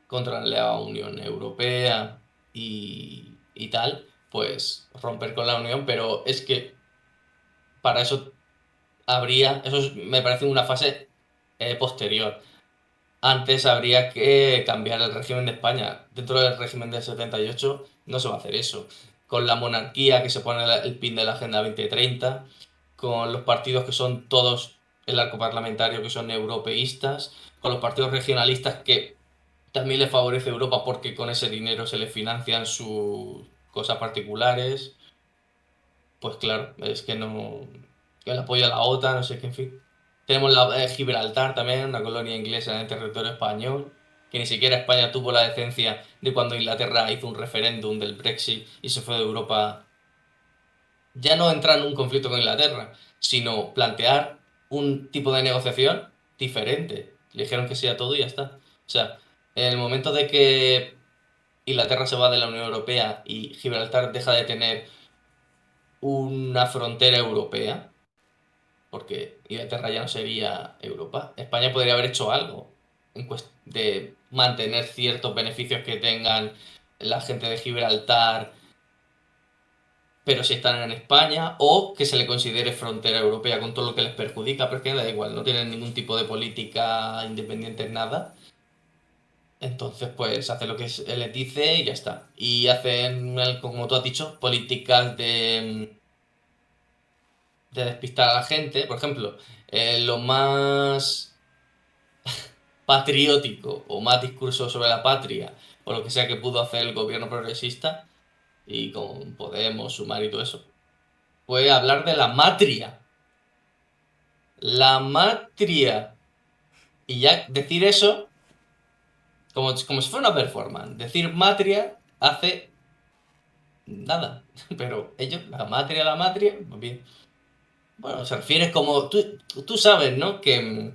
contra la Unión Europea y tal, pues romper con la Unión, pero es que para eso me parece una fase posterior. Antes habría que cambiar el régimen de España. Dentro del régimen del 78 no se va a hacer eso. Con la monarquía que se pone el pin de la Agenda 2030, con los partidos que son todos el arco parlamentario que son europeístas, con los partidos regionalistas que también les favorece Europa porque con ese dinero se les financian sus cosas particulares. Pues claro, es que no. Que el apoyo a la OTAN, no sé qué, en fin. Tenemos Gibraltar también, una colonia inglesa en el territorio español, que ni siquiera España tuvo la decencia de cuando Inglaterra hizo un referéndum del Brexit y se fue de Europa, ya no entrar en un conflicto con Inglaterra, sino plantear un tipo de negociación diferente. Le dijeron que sí a todo y ya está. O sea, en el momento de que Inglaterra se va de la Unión Europea y Gibraltar deja de tener una frontera europea, porque Inglaterra ya no sería Europa, España podría haber hecho algo de mantener ciertos beneficios que tengan la gente de Gibraltar, pero si están en España, o que se le considere frontera europea con todo lo que les perjudica, pero es que da igual, no tienen ningún tipo de política independiente en nada. Entonces, pues hace lo que les dice y ya está. Y hacen, como tú has dicho, políticas de despistar a la gente. Por ejemplo, lo más patriótico o más discurso sobre la patria o lo que sea que pudo hacer el gobierno progresista y con Podemos, Sumar y todo eso, fue hablar de la matria. La matria. Y ya decir eso, como si fuera una performance, decir matria hace nada. Pero ellos, la matria, pues bien. Bueno, se refiere como. Tú sabes, ¿no? Que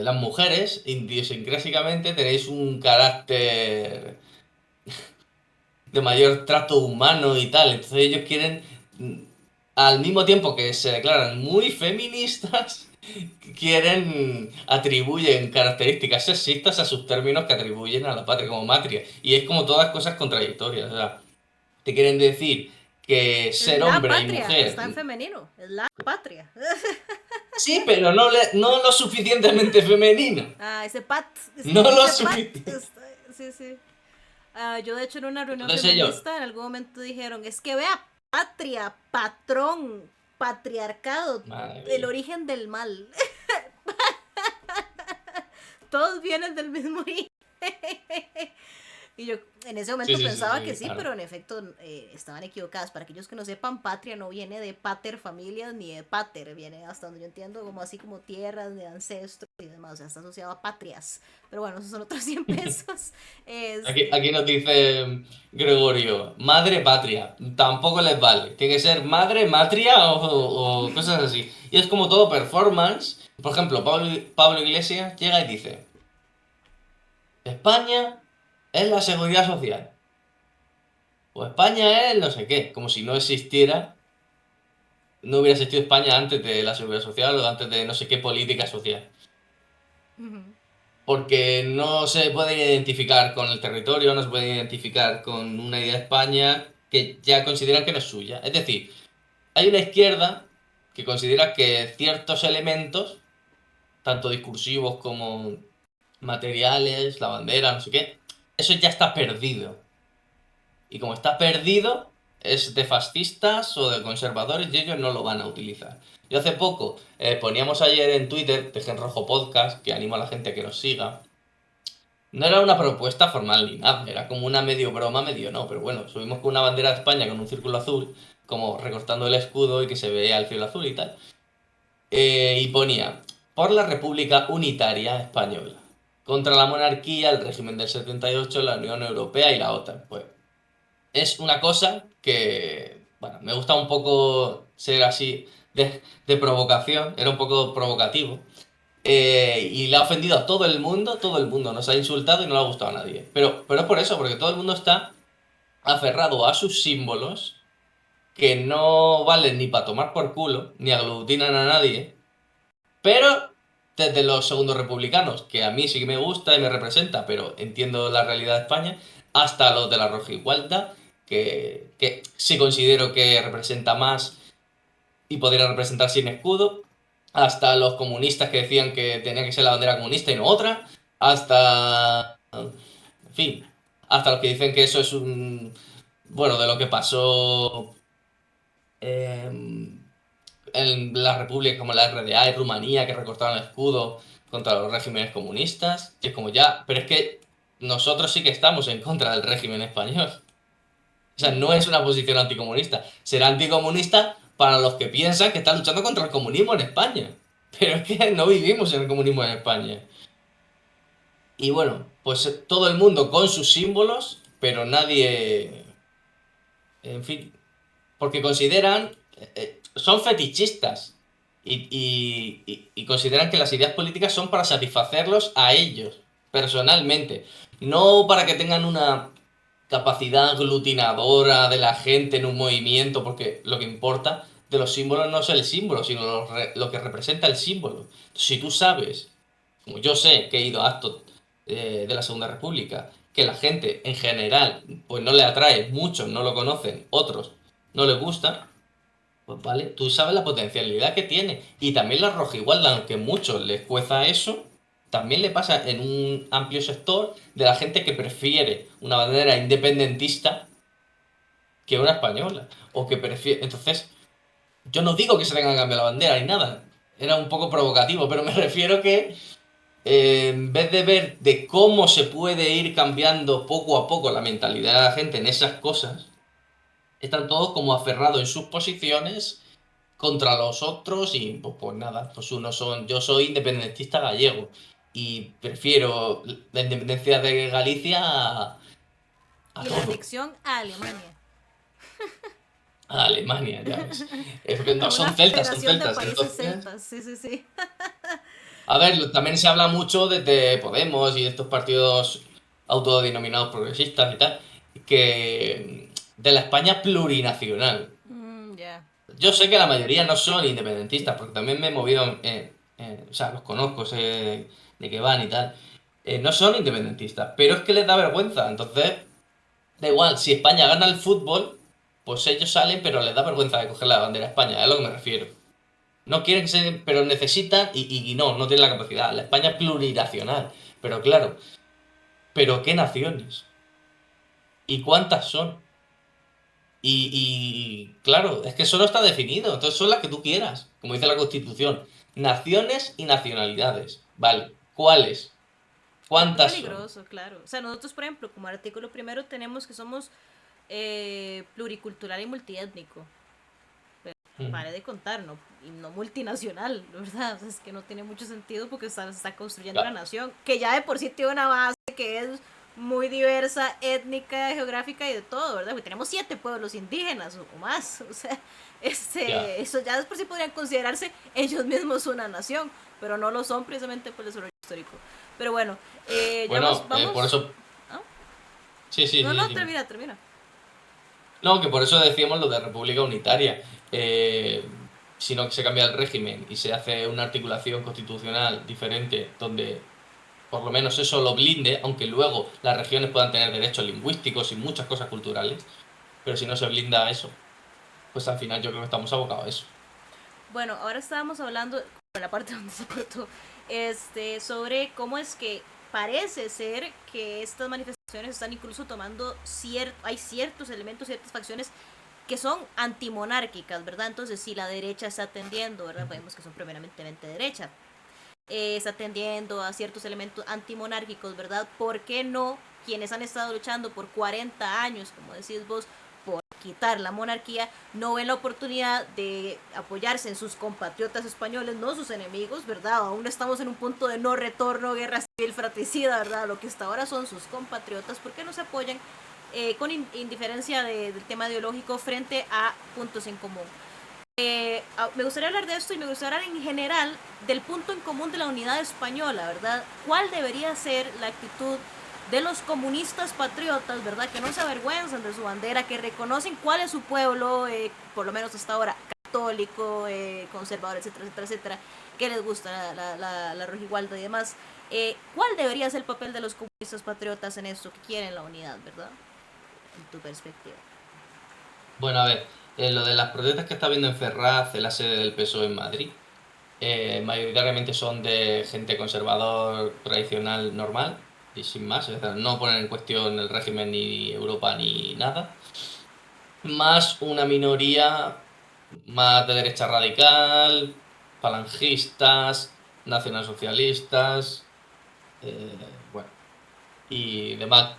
las mujeres, idiosincrásicamente, tenéis un carácter de mayor trato humano y tal. Entonces ellos quieren, mm, al mismo tiempo que se declaran muy feministas, atribuyen características sexistas a sus términos que atribuyen a la patria como matria. Y es como todas cosas contradictorias. O sea, te quieren decir que Es ser la hombre y patria, mujer. está en femenino, es la patria. Sí, pero no lo suficientemente femenino. Ah, ese pat, es No que lo dice pat, suficiente. sí, sí. Yo de hecho en una reunión Entonces ellos, feminista en algún momento dijeron, es que vea, patria, patrón. patriarcado, Madre el mía. origen del mal. Todos vienen del mismo origen. Y yo en ese Sí, momento sí, sí, pensaba que sí, sí, claro. pero en efecto estaban equivocadas. Para aquellos que no sepan, patria no viene de pater familias ni de pater, viene hasta donde yo entiendo como así como tierras de ancestros y demás, o sea, está asociado a patrias. Pero bueno, esos son otros 100 pesos. Este, Aquí nos dice Gregorio, madre patria, tampoco les vale. Tiene que ser madre, matria o cosas así. Y es como todo performance. Por ejemplo, Pablo Iglesias llega y dice, España es la seguridad social. O España es no sé qué, como si no existiera, no hubiera existido España antes de la seguridad social o antes de no sé qué política social. ujú, Porque no se puede identificar con el territorio, no se puede identificar con una idea de España que ya consideran que no es suya. Es decir, hay una izquierda que considera que ciertos elementos, tanto discursivos como materiales, la bandera, no sé qué, eso ya está perdido. Y como está perdido, es de fascistas o de conservadores y ellos no lo van a utilizar. Yo hace poco poníamos ayer en Twitter, Tejen Rojo Podcast, que animo a la gente a que nos siga. No era una propuesta formal ni nada, era como una medio broma, medio no, pero bueno, subimos con una bandera de España con un círculo azul, como recortando el escudo y que se veía el cielo azul y tal. Y ponía, por la República Unitaria Española, contra la monarquía, el régimen del 78, la Unión Europea y la OTAN. Pues es una cosa que, bueno, me gusta un poco ser así de provocación, era un poco provocativo. Y le ha ofendido a todo el mundo nos ha insultado y no le ha gustado a nadie. Pero es por eso, porque todo el mundo está aferrado a sus símbolos que no valen ni para tomar por culo, ni aglutinan a nadie, pero desde los segundos republicanos, que a mí sí que me gusta y me representa, pero entiendo la realidad de España, hasta los de la Roja Igualdad, que sí considero que representa más y podría representar sin escudo, hasta los comunistas que decían que tenía que ser la bandera comunista y no otra, hasta, en fin, hasta los que dicen que eso es un, bueno, de lo que pasó en las repúblicas como la RDA y Rumanía, que recortaron el escudo contra los regímenes comunistas, y es como ya, pero es que nosotros sí que estamos en contra del régimen español. O sea, no es una posición anticomunista. Será anticomunista para los que piensan que están luchando contra el comunismo en España. Pero es que no vivimos en el comunismo en España. Y bueno, pues todo el mundo con sus símbolos, pero nadie... En fin, porque consideran... son fetichistas. Y consideran que las ideas políticas son para satisfacerlos a ellos, personalmente. No para que tengan una capacidad aglutinadora de la gente en un movimiento, porque lo que importa de los símbolos no es el símbolo, sino lo que representa el símbolo. Si tú sabes, como yo sé que he ido a actos de la Segunda República, que la gente en general pues no le atrae, muchos no lo conocen, otros no les gusta, pues vale, tú sabes la potencialidad que tiene. Y también la roja igualdad, aunque a muchos les cueza eso, también le pasa en un amplio sector de la gente que prefiere una bandera independentista que una española. O que prefiere. Entonces, yo no digo que se tenga que cambiar la bandera ni nada. Era un poco provocativo, pero me refiero que en vez de ver de cómo se puede ir cambiando poco a poco la mentalidad de la gente en esas cosas, están todos como aferrados en sus posiciones contra los otros y pues nada, pues unos son, yo soy independentista gallego y prefiero la independencia de Galicia a y la todo, anexión a Alemania. a Alemania, ya ves. Es que no, A una son federación de celtas, países entonces... celtas. Sí, sí, sí. A ver, también se habla mucho desde Podemos y de estos partidos autodenominados progresistas y tal, que de la España plurinacional. Ya. Yo sé que la mayoría no son independentistas, porque también me he movido, o sea, los conozco, sé de qué van y tal. No son independentistas, pero es que les da vergüenza. Entonces, da igual, si España gana el fútbol, pues ellos salen, pero les da vergüenza de coger la bandera de España, es a lo que me refiero. No quieren que se, pero necesitan y no tienen la capacidad. La España es plurinacional, pero claro, ¿pero qué naciones? ¿Y cuántas son? Claro, es que eso no está definido, entonces son las que tú quieras, como dice la Constitución. Naciones y nacionalidades, ¿vale? ¿Cuáles? Es muy ¿Cuántas son? peligroso, claro. O sea, nosotros, por ejemplo, como artículo primero tenemos que somos pluricultural y multiétnico. Pero Mm. pare de contar, ¿no? Y no multinacional, ¿verdad? O sea, es que no tiene mucho sentido porque se está construyendo una Claro, nación que ya de por sí tiene una base que es muy diversa, étnica, geográfica y de todo, ¿verdad? Porque tenemos 7 pueblos indígenas o más. O sea, ya. eso ya de por sí podrían considerarse ellos mismos una nación, pero no lo son precisamente por el desarrollo histórico. Pero bueno, ya Bueno, por vamos. eso... ¿Ah? Sí, sí, No, sí, no, dime. termina, termina. No, que por eso decíamos lo de República Unitaria. Eh, sino que se cambia el régimen y se hace una articulación constitucional diferente donde por lo menos eso lo blinde, aunque luego las regiones puedan tener derechos lingüísticos y muchas cosas culturales, pero si no se blinda eso, pues al final yo creo que estamos abocados a eso. Bueno, ahora estábamos hablando, en la parte donde se cortó, sobre cómo es que parece ser que estas manifestaciones están incluso tomando hay ciertos elementos, ciertas facciones que son antimonárquicas, ¿verdad? Entonces, si la derecha está atendiendo, ¿verdad? Vemos que son predominantemente derecha, está atendiendo a ciertos elementos antimonárquicos, ¿verdad? ¿Por qué no quienes han estado luchando por 40 años, como decís vos, por quitar la monarquía, no ven la oportunidad de apoyarse en sus compatriotas españoles, no sus enemigos, ¿verdad? Aún estamos en un punto de no retorno, guerra civil fratricida, ¿verdad? Lo que hasta ahora son sus compatriotas, ¿por qué no se apoyan con indiferencia del tema ideológico frente a puntos en común? Me gustaría hablar de esto y me gustaría hablar en general del punto en común de la unidad española, ¿verdad? ¿Cuál debería ser la actitud de los comunistas patriotas, ¿verdad? Que no se avergüenzan de su bandera, que reconocen cuál es su pueblo, por lo menos hasta ahora, católico, conservador, etcétera, etcétera, etcétera, que les gusta la rojigualda y demás. ¿Cuál debería ser el papel de los comunistas patriotas en esto que quieren la unidad, ¿verdad? En tu perspectiva. Bueno, a ver, lo de las protestas que está viendo en Ferraz, en la sede del PSOE en Madrid, mayoritariamente son de gente conservador, tradicional, normal, y sin más, es decir, no ponen en cuestión el régimen ni Europa ni nada, más una minoría más de derecha radical, falangistas, nacionalsocialistas, bueno, y demás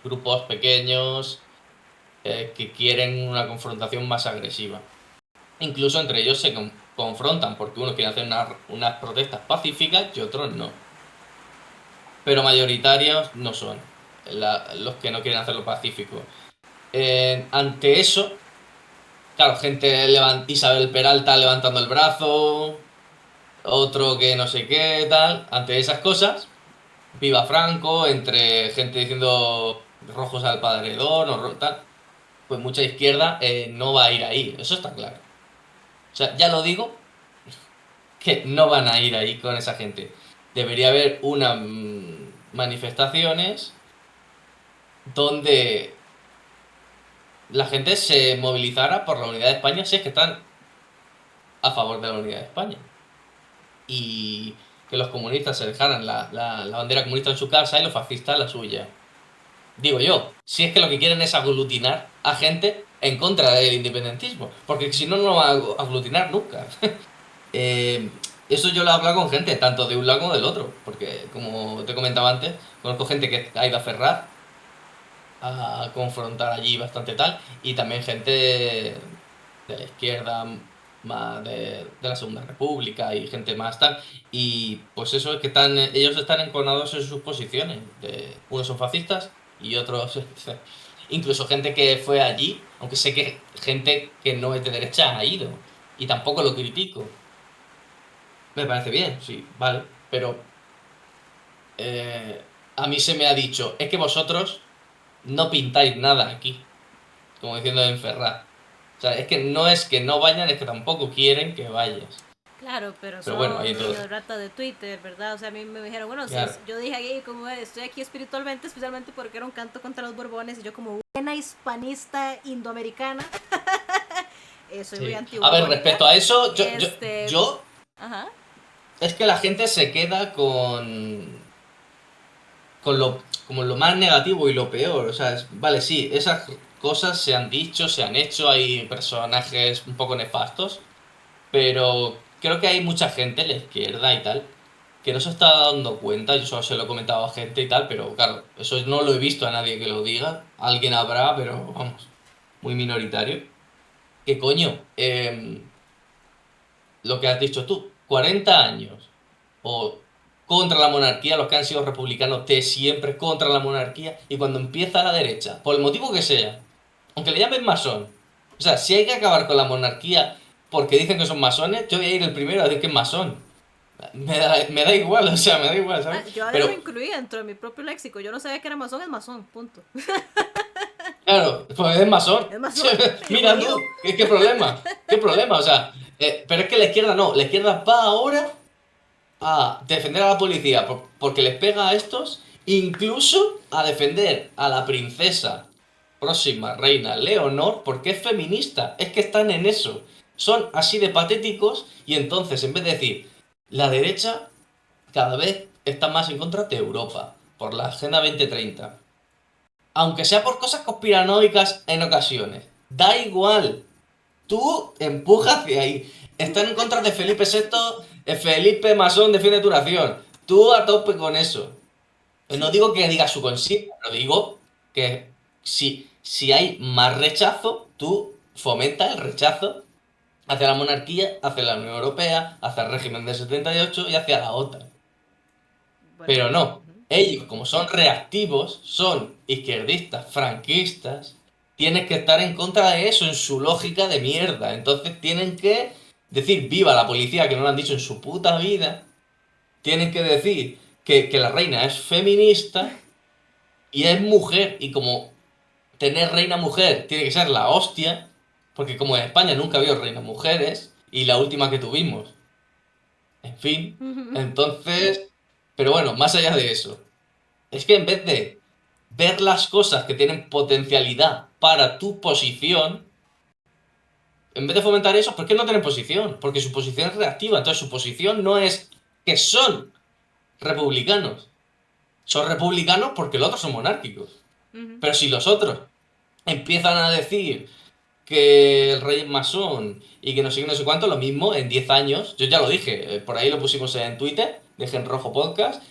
grupos pequeños que quieren una confrontación más agresiva. Incluso entre ellos se confrontan porque unos quieren hacer unas protestas pacíficas y otros no. Pero mayoritarios no son los que no quieren hacerlo pacífico. Ante eso, claro, gente Isabel Peralta levantando el brazo, otro que no sé qué, tal. Ante esas cosas, viva Franco, entre gente diciendo rojos al paredón o tal, pues mucha izquierda no va a ir ahí, eso está claro. O sea, ya lo digo, que no van a ir ahí con esa gente. Debería haber unas manifestaciones donde la gente se movilizara por la unidad de España si es que están a favor de la unidad de España. Y que los comunistas se dejaran la bandera comunista en su casa y los fascistas la suya. Digo yo, si es que lo que quieren es aglutinar a gente en contra del independentismo, porque si no, no van a aglutinar nunca. Eso yo lo he hablado con gente, tanto de un lado como del otro, porque como te comentaba antes, conozco gente que ha ido a Ferraz a confrontar allí bastante tal, y también gente de la izquierda, más de la Segunda República y gente más tal, y pues eso es que ellos están enconados en sus posiciones, unos son fascistas y otros, incluso gente que fue allí, aunque sé que gente que no es de derecha ha ido, y tampoco lo critico. Me parece bien, sí, vale. Pero a mí se me ha dicho, es que vosotros no pintáis nada aquí, como diciendo en Ferraz. O sea, es que no vayan, es que tampoco quieren que vayas. Claro, pero Pero bueno, hay son todo. niños rata de Twitter, ¿verdad? O sea, a mí me dijeron, bueno, si Claro, yo dije ahí como estoy aquí espiritualmente, especialmente porque era un canto contra los Borbones y yo como buena hispanista indoamericana, soy muy sí. A ver, antiborbónica. respecto a eso, Este, yo, ajá. es que la gente se queda con lo, como lo más negativo y lo peor. O sea, vale, sí, esas. cosas se han dicho, se han hecho, hay personajes un poco nefastos, pero creo que hay mucha gente en la izquierda y tal que no se está dando cuenta, yo solo se lo he comentado a gente y tal, pero claro, eso no lo he visto a nadie que lo diga, alguien habrá, pero vamos, muy minoritario. ¿Qué coño? Lo que has dicho tú, 40 años o contra la monarquía, los que han sido republicanos de siempre contra la monarquía, y cuando empieza la derecha, por el motivo que sea, aunque le llamen masón, o sea, si hay que acabar con la monarquía porque dicen que son masones, yo voy a ir el primero a decir que es masón. Me da igual, o sea, me da igual, ¿sabes? Ah, yo ahora lo Pero, incluí dentro de mi propio léxico. Yo no sabía que era masón, es masón, punto. claro, pues es masón. Es masón, y Mira judío. tú, ¿qué problema? ¿Qué problema? O sea, pero es que la izquierda no, la izquierda va ahora a defender a la policía porque les pega a estos, incluso a defender a la princesa próxima reina Leonor porque es feminista. Es que están en eso. Son así de patéticos y entonces en vez de decir la derecha cada vez está más en contra de Europa por la Agenda 2030. Aunque sea por cosas conspiranoicas en ocasiones. Da igual. Tú empujas hacia ahí. Están en contra de Felipe VI. Felipe Masón defiende tu nación. Tú a tope con eso. No digo que digas su consigna, pero digo que si hay más rechazo, tú fomentas el rechazo hacia la monarquía, hacia la Unión Europea, hacia el régimen del 78 y hacia la OTAN. Bueno, Pero no, ujú. ellos como son reactivos, son izquierdistas, franquistas, tienen que estar en contra de eso en su lógica de mierda. Entonces tienen que decir viva la policía, que no lo han dicho en su puta vida. Tienen que decir que la reina es feminista y es mujer. Y como tener reina mujer tiene que ser la hostia, porque como en España nunca había reinas mujeres, y la última que tuvimos, en fin. Entonces, pero bueno, más allá de eso. Es que en vez de ver las cosas que tienen potencialidad para tu posición, en vez de fomentar eso, ¿por qué no tienen posición? Porque su posición es reactiva. Entonces su posición no es que son republicanos. Son republicanos porque los otros son monárquicos. Ujú. Pero si los otros empiezan a decir que el rey es masón y que no sé qué, no sé cuánto, lo mismo en 10 años, yo ya lo dije, por ahí lo pusimos en Twitter, dejen rojo podcast,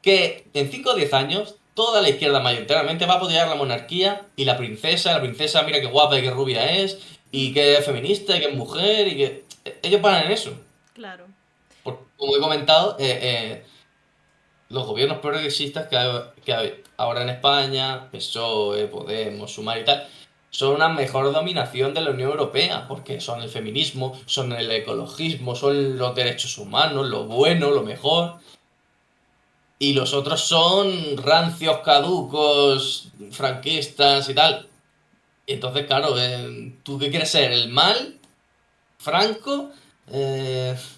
que en 5 o 10 años toda la izquierda mayoritariamente va a apoyar la monarquía y la princesa mira qué guapa y qué rubia es, y que es feminista y que es mujer y que... Ellos paran en eso. Claro. Como he comentado, los gobiernos progresistas que hay ahora en España, PSOE, Podemos, Sumar y tal, son una mejor dominación de la Unión Europea, porque son el feminismo, son el ecologismo, son los derechos humanos, lo bueno, lo mejor. Y los otros son rancios, caducos, franquistas y tal. Y entonces, claro, ¿tú qué quieres ser? ¿El mal? ¿Franco?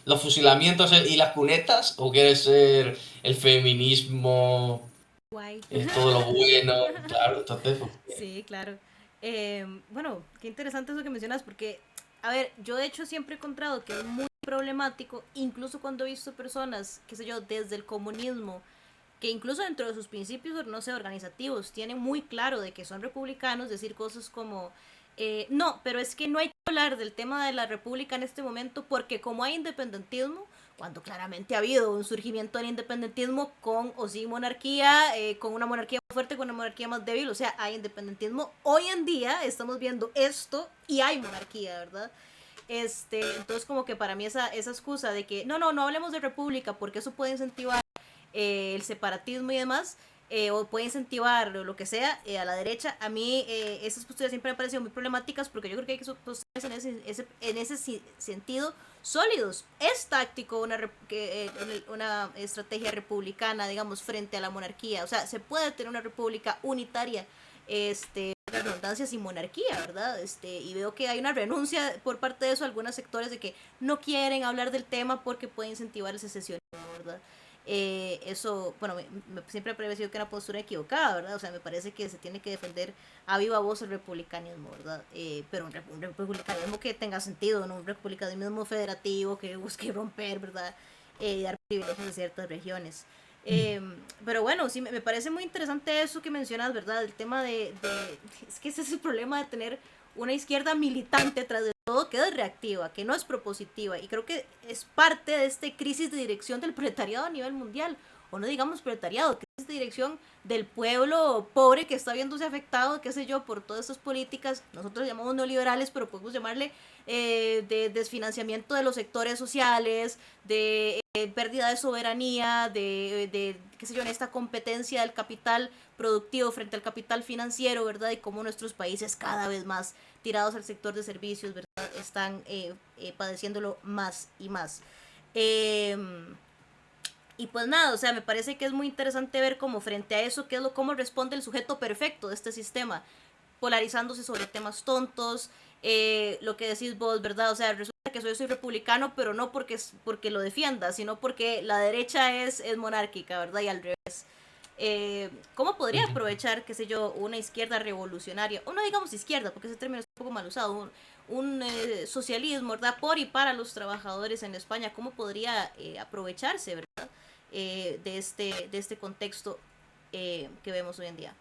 ¿Los fusilamientos y las cunetas? ¿O quieres ser el feminismo? Guay. Todo lo bueno? Claro, entonces, pues, Sí, claro. Bueno, qué interesante eso que mencionas, porque, a ver, yo de hecho siempre he encontrado que es muy problemático, incluso cuando he visto personas, qué sé yo, desde el comunismo, que incluso dentro de sus principios, no sé, organizativos, tienen muy claro de que son republicanos, decir cosas como, no, pero es que no hay que hablar del tema de la república en este momento porque como hay independentismo, cuando claramente ha habido un surgimiento del independentismo con o sin monarquía, con una monarquía más fuerte, con una monarquía más débil, o sea, hay independentismo. Hoy en día estamos viendo esto y hay monarquía, ¿verdad? Entonces como que para mí esa excusa de que no hablemos de república porque eso puede incentivar el separatismo y demás, o puede incentivar lo que sea a la derecha. A mí esas posturas siempre me han parecido muy problemáticas porque yo creo que hay que posturas en ese sentido sólidos. Es táctico una estrategia republicana, digamos, frente a la monarquía. O sea, se puede tener una república unitaria, redundancia sin monarquía, ¿verdad? Y veo que hay una renuncia por parte de eso, algunos sectores de que no quieren hablar del tema porque puede incentivar el secesionismo, ¿verdad? Eso, bueno, siempre he parecido que era una postura equivocada, ¿verdad? O sea, me parece que se tiene que defender a viva voz el republicanismo, ¿verdad? Pero un republicanismo que tenga sentido, no un republicanismo federativo que busque romper, ¿verdad? Dar privilegios a ciertas regiones. Pero bueno, sí, me parece muy interesante eso que mencionas, ¿verdad? El tema es que ese es el problema de tener una izquierda militante tras de todo, que es reactiva, que no es propositiva. Y creo que es parte de esta crisis de dirección del proletariado a nivel mundial. O no digamos proletariado, crisis de dirección del pueblo pobre que está viéndose afectado, qué sé yo, por todas estas políticas. Nosotros llamamos neoliberales, pero podemos llamarle de desfinanciamiento de los sectores sociales, de pérdida de soberanía, qué sé yo, en esta competencia del capital productivo frente al capital financiero, ¿verdad? Y cómo nuestros países cada vez más tirados al sector de servicios, ¿verdad? Están padeciéndolo más y más. Eh, y pues nada, o sea, me parece que es muy interesante ver cómo frente a eso, cómo responde el sujeto perfecto de este sistema, polarizándose sobre temas tontos, lo que decís vos, ¿verdad? O sea, resulta que soy republicano, pero no porque lo defienda, sino porque la derecha es monárquica, ¿verdad? Y al revés. ¿Cómo podría aprovechar, qué sé yo, una izquierda revolucionaria, o no digamos izquierda, porque ese término es un poco mal usado, socialismo, ¿verdad? Por y para los trabajadores en España, ¿cómo podría aprovecharse, ¿verdad? De este contexto que vemos hoy en día.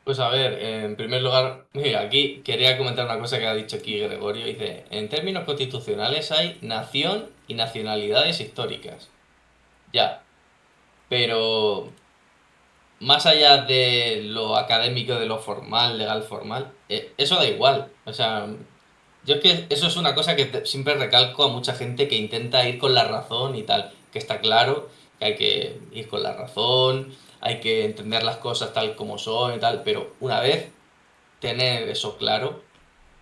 Pues a ver, en primer lugar, mira, aquí quería comentar una cosa que ha dicho aquí Gregorio. Dice, en términos constitucionales hay nación y nacionalidades históricas. Ya, pero más allá de lo académico, de lo formal, legal formal, eso da igual. O sea, yo es que eso es una cosa que siempre recalco a mucha gente que intenta ir con la razón y tal, que está claro que hay que ir con la razón, hay que entender las cosas tal como son y tal, pero una vez tener eso claro,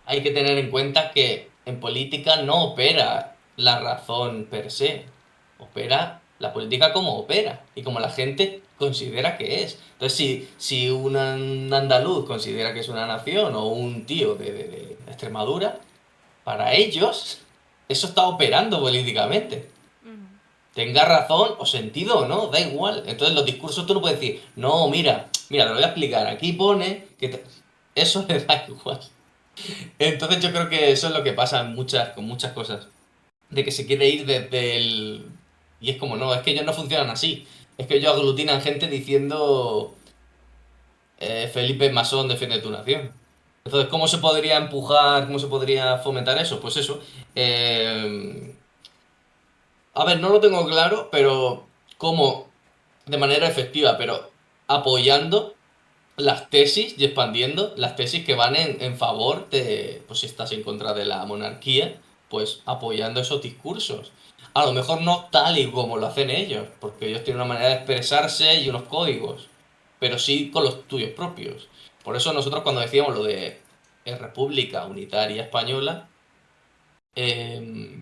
hay que tener en cuenta que en política no opera la razón per se, opera la política como opera y como la gente considera que es. Entonces, si un andaluz considera que es una nación o un tío de Extremadura, para ellos eso está operando políticamente. Ujú. Tenga razón o sentido o no, da igual. Entonces los discursos tú no puedes decir, no, mira, te lo voy a explicar. Aquí pone que eso le da igual. Entonces yo creo que eso es lo que pasa con muchas cosas. De que se quiere ir desde el... Y es como, no, es que ellos no funcionan así. Es que ellos aglutinan gente diciendo Felipe Masón defiende tu nación. Entonces, ¿cómo se podría empujar, cómo se podría fomentar eso? Pues eso. eh, a ver, no lo tengo claro, pero cómo de manera efectiva, pero apoyando las tesis y expandiendo las tesis que van en favor de, pues si estás en contra de la monarquía, pues apoyando esos discursos. A lo mejor no tal y como lo hacen ellos, porque ellos tienen una manera de expresarse y unos códigos, pero sí con los tuyos propios. Por eso nosotros cuando decíamos lo de República Unitaria Española, eh,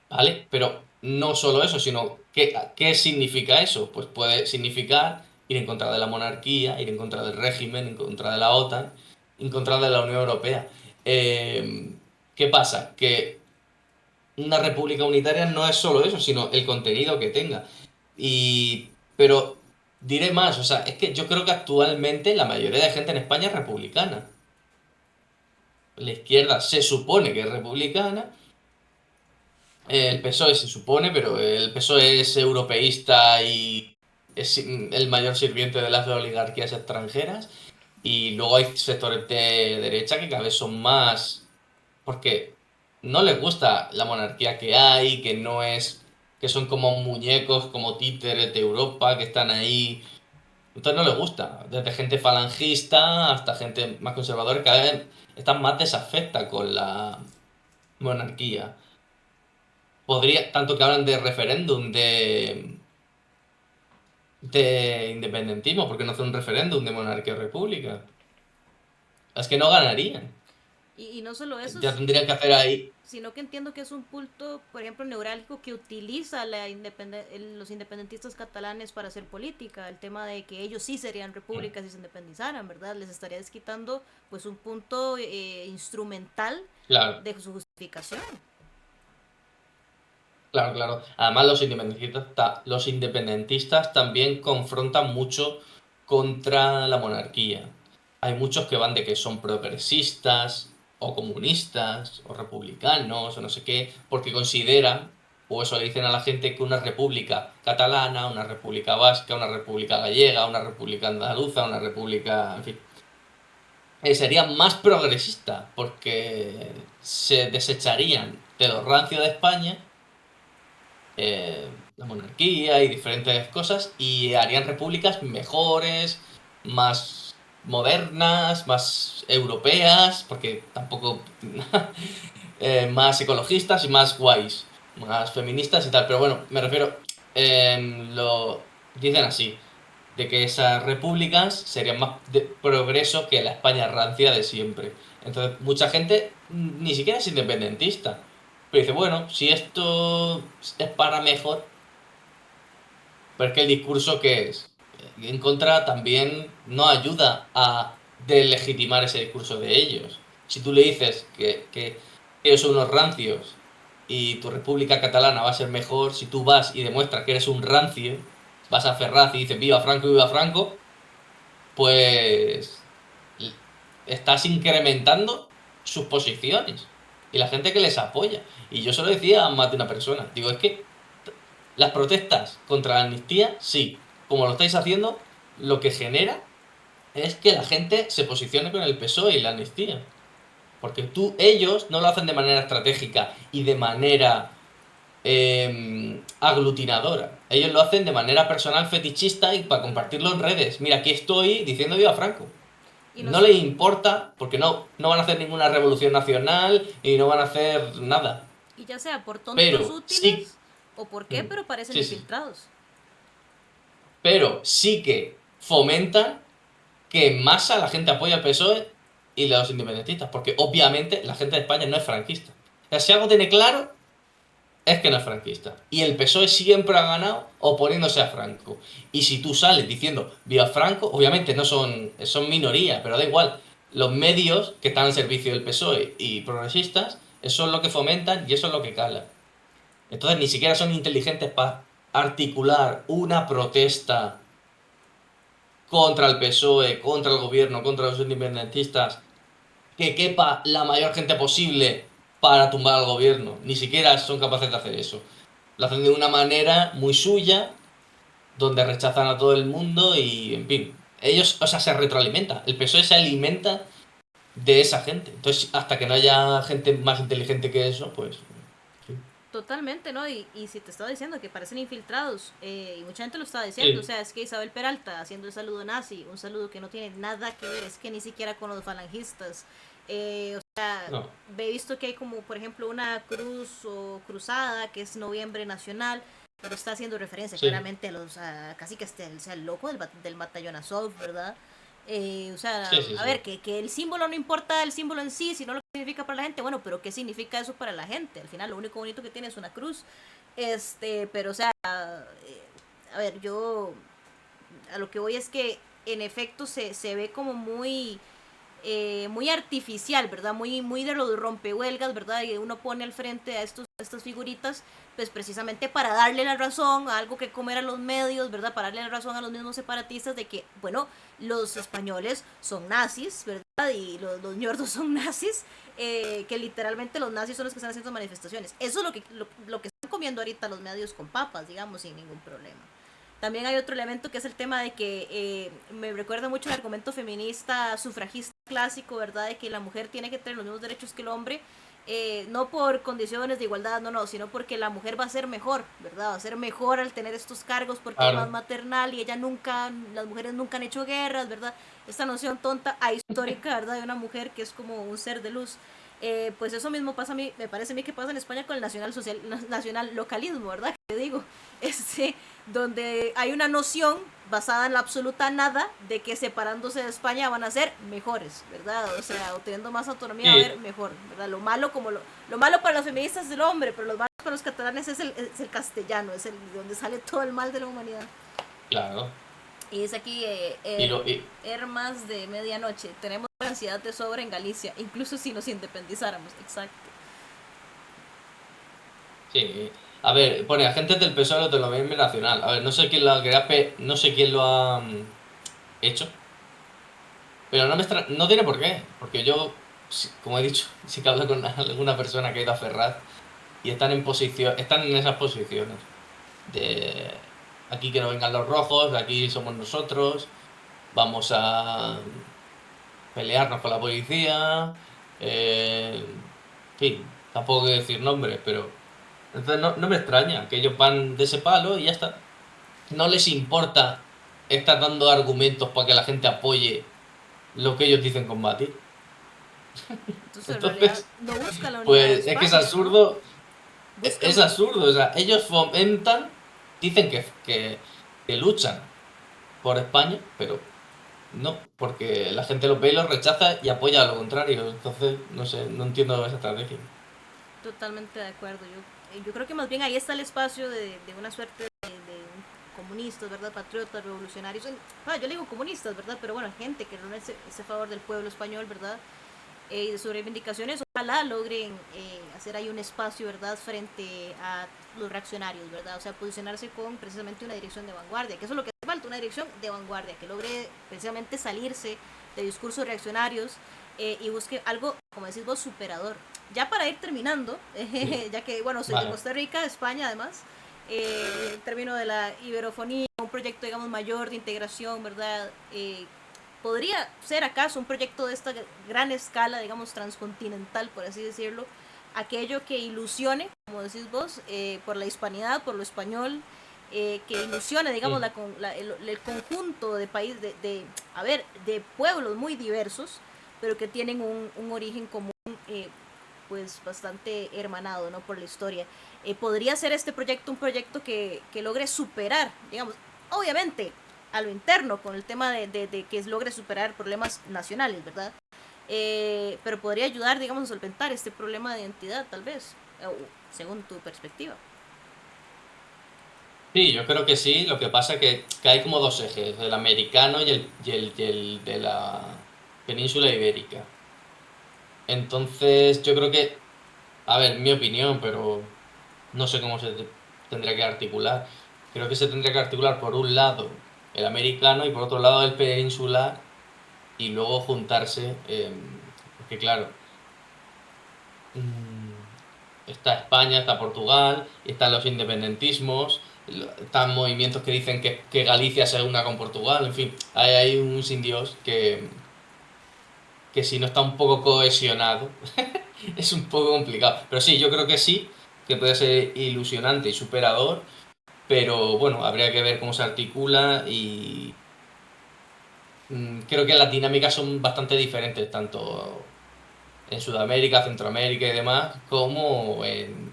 ¿vale? Pero no solo eso, sino ¿qué significa eso? Pues puede significar ir en contra de la monarquía, ir en contra del régimen, en contra de la OTAN, en contra de la Unión Europea. Eh, ¿Qué pasa? Que una república unitaria no es solo eso, sino el contenido que tenga. Pero diré más, o sea, es que yo creo que actualmente la mayoría de gente en España es republicana. La izquierda se supone que es republicana. El PSOE se supone, pero el PSOE es europeísta y es el mayor sirviente de las oligarquías extranjeras. Y luego hay sectores de derecha que cada vez son más, porque no les gusta la monarquía que hay, que no es, que son como muñecos, como títeres de Europa, que están ahí. Entonces no les gusta. Desde gente falangista hasta gente más conservadora, cada vez están más desafecta con la monarquía. Tanto que hablan de referéndum, de independentismo, porque no hace un referéndum de monarquía o república. Es que no ganarían. Y no solo eso, Ya tendrían que hacer ahí. sino que entiendo que es un punto, por ejemplo, neurálgico que utiliza los independentistas catalanes para hacer política, el tema de que ellos sí serían repúblicas si se independizaran, ¿verdad? Les estaría desquitando pues un punto instrumental Claro, de su justificación. claro, claro. Además, los independentistas también confrontan mucho contra la monarquía. Hay muchos que van de que son progresistas, o comunistas, o republicanos, o no sé qué, porque consideran o eso le dicen a la gente, que una república catalana, una república vasca, una república gallega, una república andaluza, una república, en fin, sería más progresista, porque se desecharían de lo rancio de España, la monarquía y diferentes cosas, y harían repúblicas mejores, más modernas, más europeas, porque tampoco más ecologistas y más guays, más feministas y tal. Pero bueno, me refiero, lo dicen así, de que esas repúblicas serían más de progreso que la España rancia de siempre. Entonces, mucha gente ni siquiera es independentista. Pero dice, bueno, si esto es para mejor, pero es que el discurso que es en contra también no ayuda a delegitimar ese discurso de ellos. Si tú le dices que ellos son unos rancios y tu República Catalana va a ser mejor, si tú vas y demuestras que eres un rancio, vas a Ferraz y dices viva Franco, pues estás incrementando sus posiciones y la gente que les apoya. Y yo se lo decía a más de una persona, digo, es que las protestas contra la amnistía, sí, como lo estáis haciendo, lo que genera es que la gente se posicione con el PSOE y la amnistía. Porque ellos no lo hacen de manera estratégica y de manera aglutinadora. Ellos lo hacen de manera personal, fetichista y para compartirlo en redes. Mira, aquí estoy diciendo viva Franco. Y No nos, les importa porque no van a hacer ninguna revolución nacional y no van a hacer nada. y ya sea por tontos Pero sí, útiles o por qué, pero parecen sí, sí. infiltrados. Pero sí que fomentan que en masa la gente apoya al PSOE y los independentistas, porque obviamente la gente de España no es franquista. O sea, si algo tiene claro, es que no es franquista. Y el PSOE siempre ha ganado oponiéndose a Franco. Y si tú sales diciendo viva Franco, obviamente no son minoría, pero da igual. Los medios que están al servicio del PSOE y progresistas, eso es lo que fomentan y eso es lo que cala. Entonces ni siquiera son inteligentes para articular una protesta contra el PSOE, contra el gobierno, contra los independentistas, que quepa la mayor gente posible para tumbar al gobierno. Ni siquiera son capaces de hacer eso. Lo hacen de una manera muy suya, donde rechazan a todo el mundo y, en fin, ellos, o sea, se retroalimenta. El PSOE se alimenta de esa gente. Entonces, hasta que no haya gente más inteligente que eso, pues... en fin. Totalmente, ¿no? Y si te estaba diciendo que parecen infiltrados, y mucha gente lo está diciendo, o Sí, sea, es que Isabel Peralta haciendo el saludo nazi, un saludo que no tiene nada que ver, es que ni siquiera con los falangistas. O sea, no, he visto que hay como, por ejemplo, una cruz o cruzada que es Noviembre Nacional, pero está haciendo referencia sí, claramente a los, casi que este, o sea, el loco del batallón Azov, ¿verdad? O sea, sí, sí, a ver, sí. que el símbolo no importa el símbolo en sí, sino lo que significa para la gente. Bueno, pero ¿qué significa eso para la gente? Al final lo único bonito que tiene es una cruz. Pero o sea, a ver, yo a lo que voy es que en efecto se ve como muy artificial, ¿verdad? Muy de los rompehuelgas, ¿verdad? Y uno pone al frente a estas figuritas, pues precisamente para darle la razón a algo que comer a los medios, ¿verdad? Para darle la razón a los mismos separatistas de que, bueno, los españoles son nazis, ¿verdad? Y los ñordos son nazis, que literalmente los nazis son los que están haciendo manifestaciones. Eso es lo que están comiendo ahorita los medios con papas, digamos, sin ningún problema. También hay otro elemento que es el tema de que me recuerda mucho el argumento feminista sufragista clásico, ¿verdad? De que la mujer tiene que tener los mismos derechos que el hombre, no por condiciones de igualdad, no, sino porque la mujer va a ser mejor, ¿verdad? Va a ser mejor al tener estos cargos porque es más Claro, maternal y las mujeres nunca han hecho guerras, ¿verdad? Esta noción tonta, ahistórica, ¿verdad? De una mujer que es como un ser de luz. Pues eso mismo pasa a mí, me parece a mí que pasa en España con el nacional localismo, ¿verdad? Que digo, este, donde hay una noción basada en la absoluta nada de que separándose de España van a ser mejores, ¿verdad? O sea, obteniendo más autonomía va a sí, haber mejor, ¿verdad? Lo malo para los feministas es el hombre, pero lo malo para los catalanes es el castellano, es el de donde sale todo el mal de la humanidad. claro. Y dice aquí Y lo, y, Hermas de medianoche, tenemos ansiedad de sobra en Galicia, incluso si nos independizáramos, exacto. Sí, a ver, pone agentes del PSOE de la Autonomía Nacional. A ver, no sé quién lo ha creado, no sé quién lo ha hecho, pero no tiene por qué, porque yo, como he dicho, sí que hablo con alguna persona que ha ido a Ferraz y están en esas posiciones de aquí que no vengan los rojos, aquí somos nosotros, vamos a pelearnos con la policía, en fin, tampoco quiero decir nombres, pero entonces no me extraña que ellos van de ese palo y ya está. No les importa estar dando argumentos para que la gente apoye lo que ellos dicen combatir. Entonces, en realidad, Entonces, no busca la unidad de pues es que es España, ¿no? absurdo, es Buscan, absurdo, o sea, ellos fomentan, dicen que luchan por España, pero no, porque la gente los ve y los rechaza y apoya a lo contrario, entonces, no sé, no entiendo esa estrategia. totalmente de acuerdo. Yo creo que más bien ahí está el espacio de una suerte de comunistas, ¿verdad? Patriotas, revolucionarios. Yo le digo comunistas, ¿verdad? Pero bueno, gente que no es ese favor del pueblo español, ¿verdad? De sus reivindicaciones, ojalá logren hacer ahí un espacio, ¿verdad?, frente a los reaccionarios, ¿verdad? O sea, posicionarse con precisamente una dirección de vanguardia, que eso es lo que hace falta, una dirección de vanguardia, que logre precisamente salirse de discursos reaccionarios y busque algo, como decís vos, superador. Ya para ir terminando, Sí, ya que, bueno, soy de vale. Costa Rica, España además, en términos de la iberofonía, un proyecto, digamos, mayor de integración, ¿verdad? ¿Podría ser acaso un proyecto de esta gran escala, digamos, transcontinental, por así decirlo, aquello que ilusione, como decís vos, por la hispanidad, por lo español, que ilusione, digamos, Mm. el conjunto de países, a ver, de pueblos muy diversos, pero que tienen un origen común, pues bastante hermanado, ¿no? Por la historia. ¿Podría ser este proyecto un proyecto que logre superar, digamos, obviamente, a lo interno, con el tema de que logre superar problemas nacionales, ¿verdad? Pero podría ayudar, digamos, a solventar este problema de identidad, tal vez, según tu perspectiva. Sí, yo creo que sí, lo que pasa es que hay como dos ejes, el americano y el de la península ibérica. Entonces, yo creo que, a ver, mi opinión, pero no sé cómo tendría que articular. Creo que se tendría que articular por un lado el americano y por otro lado el peninsular y luego juntarse, porque claro, mm, está España, está Portugal, y están los independentismos, están movimientos que dicen que Galicia se una con Portugal, en fin, hay un sin Dios que si no está un poco cohesionado, es un poco complicado. Pero sí, yo creo que sí, que puede ser ilusionante y superador, pero bueno, habría que ver cómo se articula y creo que las dinámicas son bastante diferentes, tanto en Sudamérica, Centroamérica y demás, como en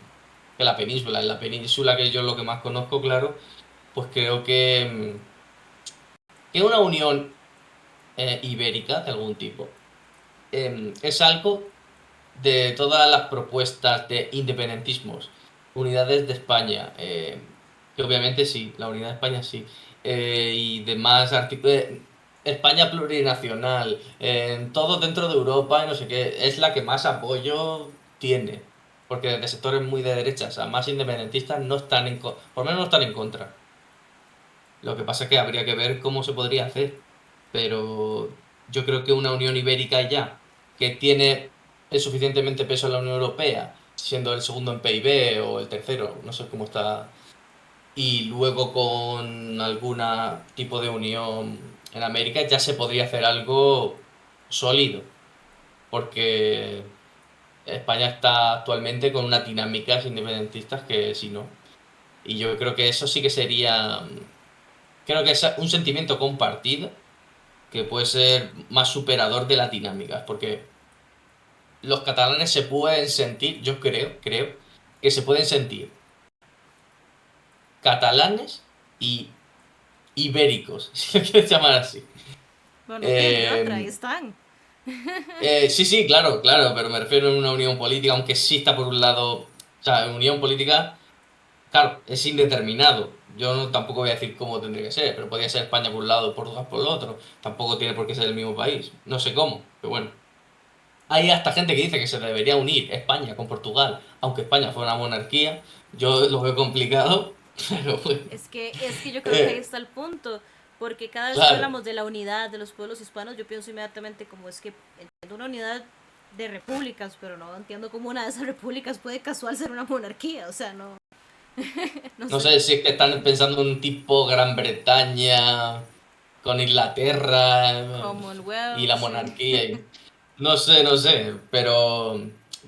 la península. En la península, que yo lo que más conozco, claro, pues creo que una unión ibérica de algún tipo es algo de todas las propuestas de independentismos, unidades de España, que obviamente sí, la unidad de España sí, y demás España plurinacional, todo dentro de Europa y no sé qué, es la que más apoyo tiene, porque desde sectores muy de derechas a más independentistas no están por lo menos no están en contra. Lo que pasa es que habría que ver cómo se podría hacer, pero yo creo que una Unión Ibérica ya, que tiene el suficientemente peso en la Unión Europea, siendo el segundo en PIB o el tercero, no sé cómo está, y luego con algún tipo de unión en América, ya se podría hacer algo sólido, porque España está actualmente con unas dinámicas independentistas que si no, y yo creo que eso sí que sería, creo que es un sentimiento compartido que puede ser más superador de las dinámicas, porque los catalanes se pueden sentir, yo creo, que se pueden sentir catalanes y ibéricos, si lo quieres llamar así. Bueno, no tienen de otra, ahí Eh, están. sí, sí, claro, claro, pero me refiero a una unión política, aunque sí está por un lado, o sea, unión política, claro, es indeterminado. Yo tampoco voy a decir cómo tendría que ser, pero podría ser España por un lado, Portugal por el otro. Tampoco tiene por qué ser el mismo país. No sé cómo, pero bueno. Hay hasta gente que dice que se debería unir España con Portugal, aunque España fuera una monarquía. Yo lo veo complicado, pero bueno. Es que yo creo que ahí Eh, está el punto, porque cada vez que claro, hablamos de la unidad de los pueblos hispanos, yo pienso inmediatamente como es que entiendo una unidad de repúblicas, pero no entiendo cómo una de esas repúblicas puede casual ser una monarquía, o sea, no, no No sé. sé si es que están pensando en un tipo Gran Bretaña con Inglaterra y Commonwealth, la sí. monarquía. No sé, pero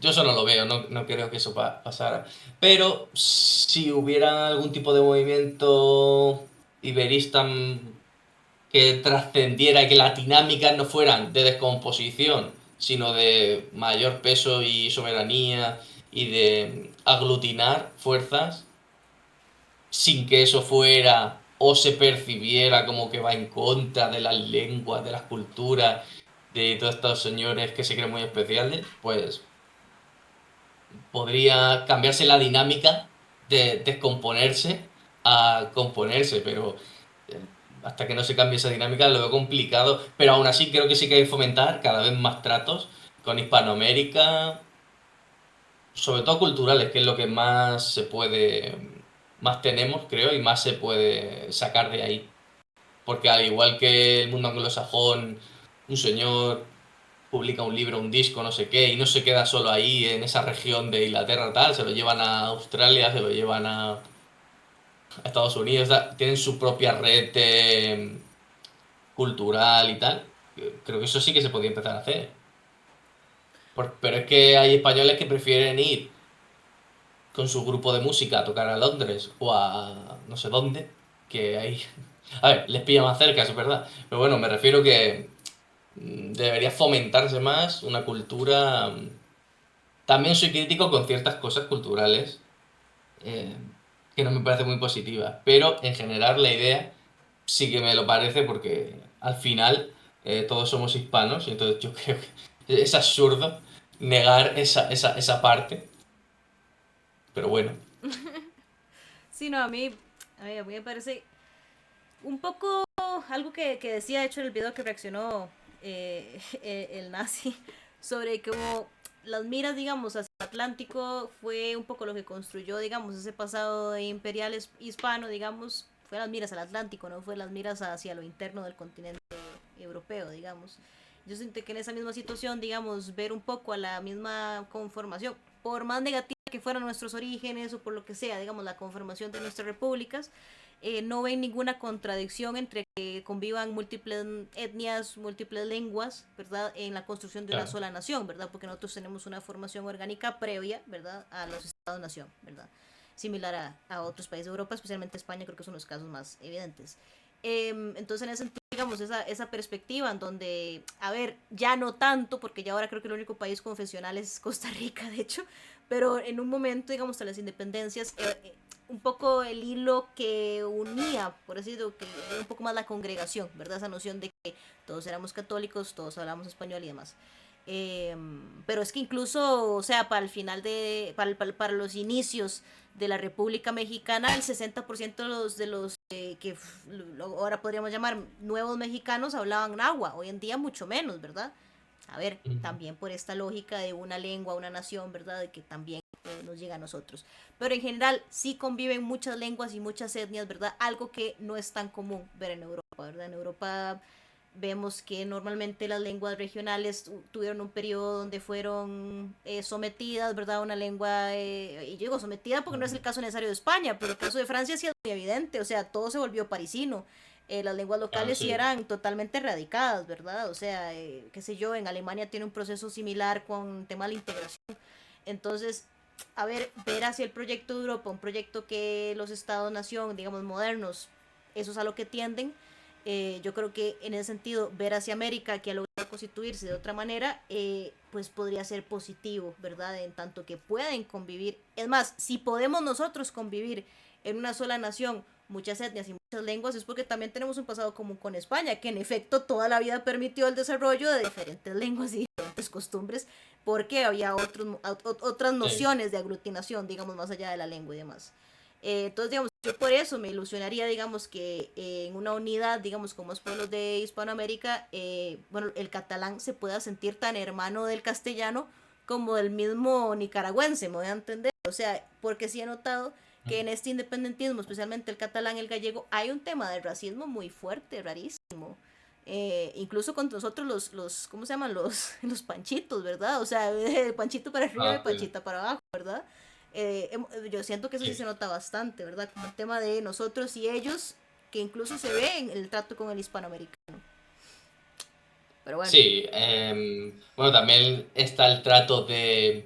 yo eso no lo veo, no creo que eso pasara. Pero si hubiera algún tipo de movimiento iberista que trascendiera y que las dinámicas no fueran de descomposición, sino de mayor peso y soberanía y de aglutinar fuerzas, sin que eso fuera o se percibiera como que va en contra de las lenguas, de las culturas, de todos estos señores que se creen muy especiales, pues podría cambiarse la dinámica de descomponerse a componerse, pero eh, hasta que no se cambie esa dinámica lo veo complicado, pero aún así creo que sí que hay que fomentar cada vez más tratos con Hispanoamérica, sobre todo culturales, que es lo que más se puede, más tenemos, creo, y más se puede sacar de ahí. Porque al igual que el mundo anglosajón, un señor publica un libro, un disco, no sé qué, y no se queda solo ahí en esa región de Inglaterra, tal, se lo llevan a Australia, se lo llevan a Estados Unidos, tienen su propia red cultural y tal. Creo que eso sí que se podía empezar a hacer. Pero es que hay españoles que prefieren ir con su grupo de música a tocar a Londres o a no sé dónde, que ahí... A ver, les pilla más cerca, eso es verdad. Pero bueno, me refiero que debería fomentarse más una cultura. También soy crítico con ciertas cosas culturales eh, que no me parece muy positivas, pero en general la idea sí que me lo parece porque al final todos somos hispanos y entonces yo creo que es absurdo negar esa parte, pero bueno. Sí, no, a mí me parece un poco algo que decía, de hecho, en el video que reaccionó el nazi, sobre cómo las miras, digamos, hacia el Atlántico fue un poco lo que construyó, digamos, ese pasado imperial hispano, digamos, fue las miras al Atlántico, no fue las miras hacia lo interno del continente europeo, digamos. Yo siento que en esa misma situación, digamos, ver un poco a la misma conformación, por más negativa que fueran nuestros orígenes o por lo que sea, digamos, la conformación de nuestras repúblicas, no ven ninguna contradicción entre que convivan múltiples etnias, múltiples lenguas, ¿verdad? En la construcción de una Claro. sola nación, ¿verdad? Porque nosotros tenemos una formación orgánica previa, ¿verdad? A los estados-nación, ¿verdad? Similar a otros países de Europa, especialmente España, creo que son los casos más evidentes. Entonces, en ese sentido, digamos, esa perspectiva en donde, a ver, ya no tanto, porque ya ahora creo que el único país confesional es Costa Rica, de hecho, pero en un momento, digamos, de las independencias, un poco el hilo que unía, por así decirlo, que era un poco más la congregación, ¿verdad? Esa noción de que todos éramos católicos, todos hablamos español y demás. Pero es que incluso, o sea, para el final para los inicios de la República Mexicana, el 60% de los que ahora podríamos llamar nuevos mexicanos hablaban náhuatl, hoy en día mucho menos, ¿verdad? A ver, Ujú. también por esta lógica de una lengua, una nación, ¿verdad? De que también nos llega a nosotros. Pero en general sí conviven muchas lenguas y muchas etnias, ¿verdad? Algo que no es tan común ver en Europa, ¿verdad? En Europa vemos que normalmente las lenguas regionales tuvieron un periodo donde fueron sometidas, ¿verdad? A una lengua, y yo digo sometida porque no es el caso necesario de España, pero el caso de Francia sí es muy evidente, o sea, todo se volvió parisino. Las lenguas Claro, locales sí sí. eran totalmente erradicadas, ¿verdad? O sea, qué sé yo, en Alemania tiene un proceso similar con el tema de la integración. Entonces, a ver, ver hacia el proyecto de Europa, un proyecto que los estados-nación, digamos, modernos, eso es a lo que tienden. Yo creo que en ese sentido, ver hacia América, que ha logrado constituirse de otra manera, pues podría ser positivo, ¿verdad? En tanto que pueden convivir. Es más, si podemos nosotros convivir en una sola nación, muchas etnias y muchas lenguas, es porque también tenemos un pasado común con España, que en efecto toda la vida permitió el desarrollo de diferentes lenguas y diferentes costumbres, porque había otras Sí. nociones de aglutinación, digamos, más allá de la lengua y demás. Entonces, digamos, yo por eso me ilusionaría, digamos, que en una unidad, digamos, como los pueblos de Hispanoamérica, bueno, el catalán se pueda sentir tan hermano del castellano como del mismo nicaragüense, me voy a entender. O sea, porque sí he notado que en este independentismo, especialmente el catalán y el gallego, hay un tema de racismo muy fuerte, rarísimo. incluso con nosotros ¿cómo se llaman? Los panchitos, ¿verdad? O sea, el panchito para arriba y Ah, sí. panchita para abajo, ¿verdad? Yo siento que eso sí se Sí. nota bastante, ¿verdad? Como el tema de nosotros y ellos, que incluso se ve en el trato con el hispanoamericano. Pero bueno. Sí, bueno, también está el trato del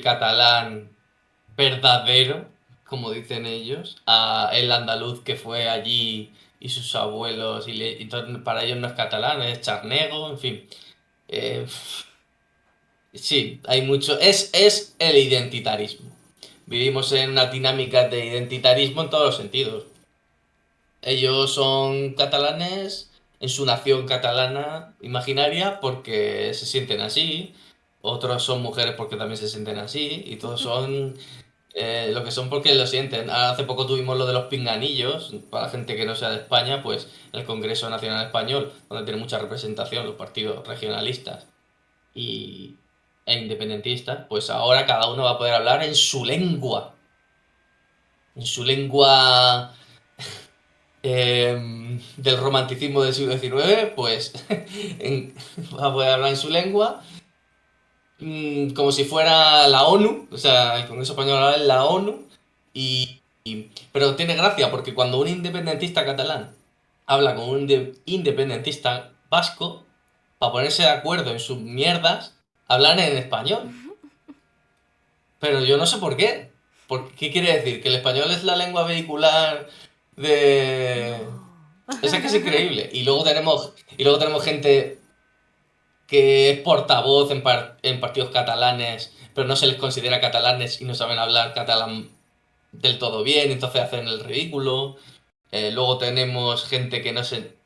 catalán verdadero, como dicen ellos, a el andaluz que fue allí y sus abuelos, y entonces para ellos no es catalán, es charnego, en fin. Eh, sí, hay mucho. Es el identitarismo. Vivimos en una dinámica de identitarismo en todos los sentidos. Ellos son catalanes en su nación catalana imaginaria porque se sienten así. Otros son mujeres porque también se sienten así. Y todos son lo que son porque lo sienten. Hace poco tuvimos lo de los pinganillos. Para la gente que no sea de España, pues el Congreso Nacional Español, donde tiene mucha representación los partidos regionalistas y, e independentistas, pues ahora cada uno va a poder hablar en su lengua. En su lengua del romanticismo del siglo XIX, pues va a poder hablar en su lengua, como si fuera la ONU, o sea, el Congreso Español ahora es la ONU, pero tiene gracia porque cuando un independentista catalán habla con un independentista vasco, para ponerse de acuerdo en sus mierdas, hablan en español. Pero yo no sé por qué. ¿Qué quiere decir? ¿Que el español es la lengua vehicular de...? No. O sea, que es increíble. Y luego tenemos gente que es portavoz en partidos catalanes, pero no se les considera catalanes y no saben hablar catalán del todo bien, entonces hacen el ridículo. Luego tenemos gente que no se...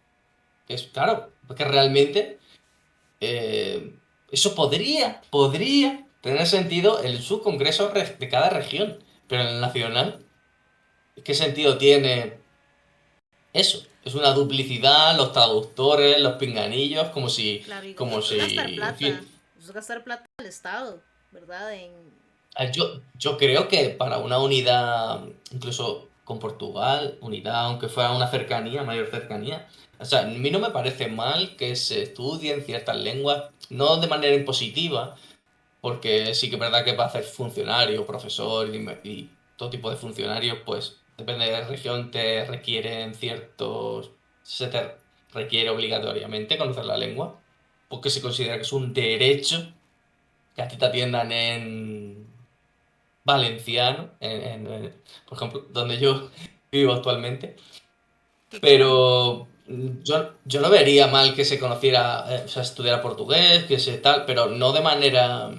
Que es claro, porque realmente eso podría tener sentido en su congreso de cada región, pero en el nacional, ¿qué sentido tiene eso? Es una duplicidad, los traductores, los pinganillos, Claro, y como eso es gastar si, en plata. fin. Eso es gastar plata al Estado, ¿verdad? Yo creo que para una unidad, incluso con Portugal, unidad, aunque fuera una cercanía, mayor cercanía, o sea, a mí no me parece mal que se estudien ciertas lenguas, no de manera impositiva, porque sí que es verdad que para hacer funcionario, profesor y todo tipo de funcionarios, pues depende de la región, se te requiere obligatoriamente conocer la lengua, porque se considera que es un derecho que a ti te atiendan en valenciano, por ejemplo, donde yo vivo actualmente. Qué extraño. Pero yo no vería mal que se conociera, o sea, estudiara portugués, que se tal, pero no de manera,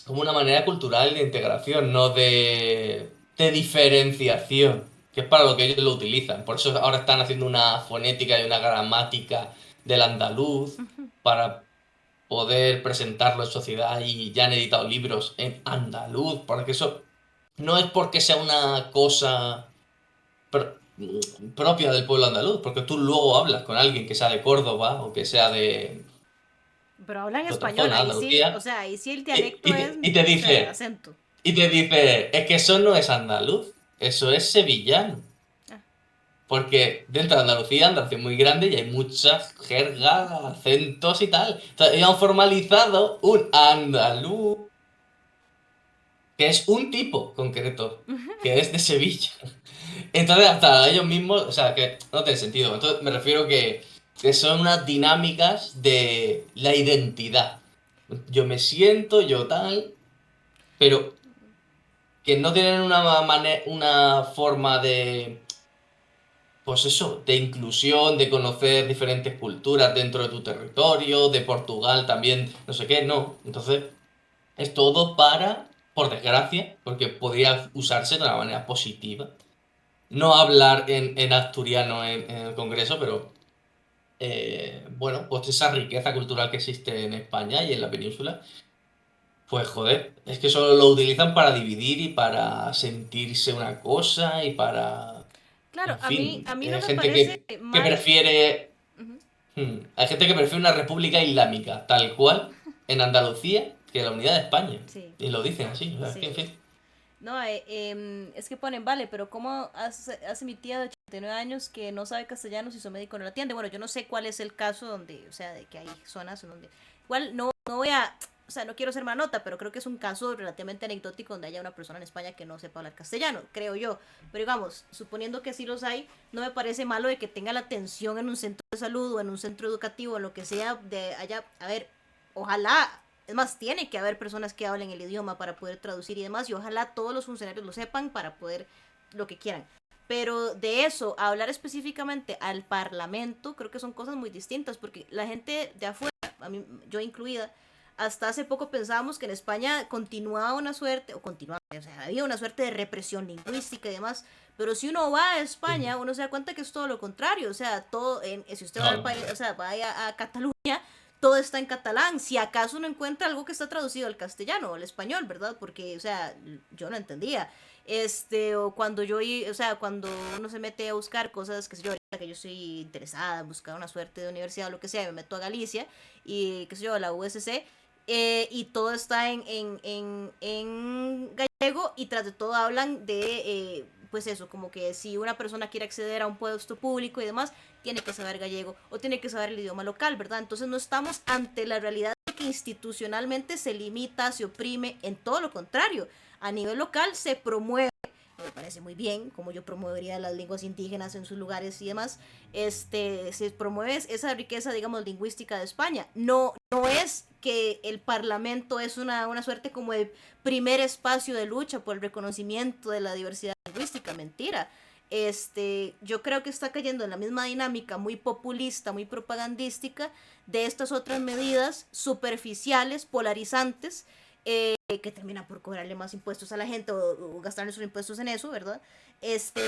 como una manera cultural de integración, no de diferenciación, que es para lo que ellos lo utilizan. Por eso ahora están haciendo una fonética y una gramática del andaluz para poder presentarlo en sociedad y ya han editado libros en andaluz, porque eso no es porque sea una cosa propia del pueblo andaluz, porque tú luego hablas con alguien que sea de Córdoba o que sea Pero hablan de otra español, zona, ahí sí, o Andalucía, sea, ahí sí el y, dialecto y es, te, y te o sea, dice, acento. es que eso no es andaluz, eso es sevillano. Ah, Porque dentro de Andalucía es muy grande y hay muchas jergas, acentos y tal. Entonces, ellos han formalizado un andaluz que es un tipo concreto, que es de Sevilla. Entonces, hasta ellos mismos, o sea, que no tiene sentido. Entonces, me refiero que son unas dinámicas de la identidad. Yo me siento, yo tal, pero que no tienen una forma de, pues eso, de inclusión, de conocer diferentes culturas dentro de tu territorio, de Portugal también, no sé qué, no. Entonces, es todo por desgracia, porque podría usarse de una manera positiva. No hablar en asturiano en el Congreso, pero bueno, pues esa riqueza cultural que existe en España y en la península, pues joder, es que solo lo utilizan para dividir y para sentirse una cosa y para, claro, en a fin, mí no hay me gente parece que mal. prefiere, Ujú. hay gente que prefiere una república islámica, tal cual, en Andalucía, que la unidad de España. Sí, Y lo dicen así, o sea, es que, en sí. fin. No, es que ponen, vale, pero ¿cómo hace mi tía de 89 años que no sabe castellano si su médico no la atiende? Bueno, yo no sé cuál es el caso donde, o sea, de que hay zonas en donde... Igual no voy a, o sea, no quiero ser manota, pero creo que es un caso relativamente anecdótico donde haya una persona en España que no sepa hablar castellano, creo yo. Pero digamos, suponiendo que sí los hay, no me parece malo de que tenga la atención en un centro de salud o en un centro educativo o lo que sea de allá, a ver, ojalá, es más, tiene que haber personas que hablen el idioma para poder traducir y demás, y ojalá todos los funcionarios lo sepan para poder lo que quieran. Pero de eso, a hablar específicamente al parlamento, creo que son cosas muy distintas, porque la gente de afuera, a mí, yo incluida, hasta hace poco pensábamos que en España continuaba una suerte, o continuaba, o sea, había una suerte de represión lingüística y demás, pero si uno va a España, uno se da cuenta que es todo lo contrario, o sea, todo, si usted va al No, país, o sea, vaya a Cataluña, todo está en catalán. Si acaso no encuentra algo que está traducido al castellano o al español, ¿verdad? Porque, o sea, yo no entendía. O cuando o sea, cuando uno se mete a buscar cosas, que sé yo, ahorita que yo estoy interesada, buscar una suerte de universidad o lo que sea, me meto a Galicia y, qué sé yo, a la USC, y todo está en gallego y tras de todo hablan de, pues eso, como que si una persona quiere acceder a un puesto público y demás, tiene que saber gallego o tiene que saber el idioma local, ¿verdad? Entonces no estamos ante la realidad de que institucionalmente se limita, se oprime, en todo lo contrario. A nivel local se promueve, me parece muy bien, como yo promovería las lenguas indígenas en sus lugares y demás, se promueve esa riqueza, digamos, lingüística de España. No es que el Parlamento es una suerte como el primer espacio de lucha por el reconocimiento de la diversidad lingüística, mentira. Yo creo que está cayendo en la misma dinámica muy populista, muy propagandística de estas otras medidas superficiales, polarizantes, que terminan por cobrarle más impuestos a la gente o gastar sus impuestos en eso, ¿verdad?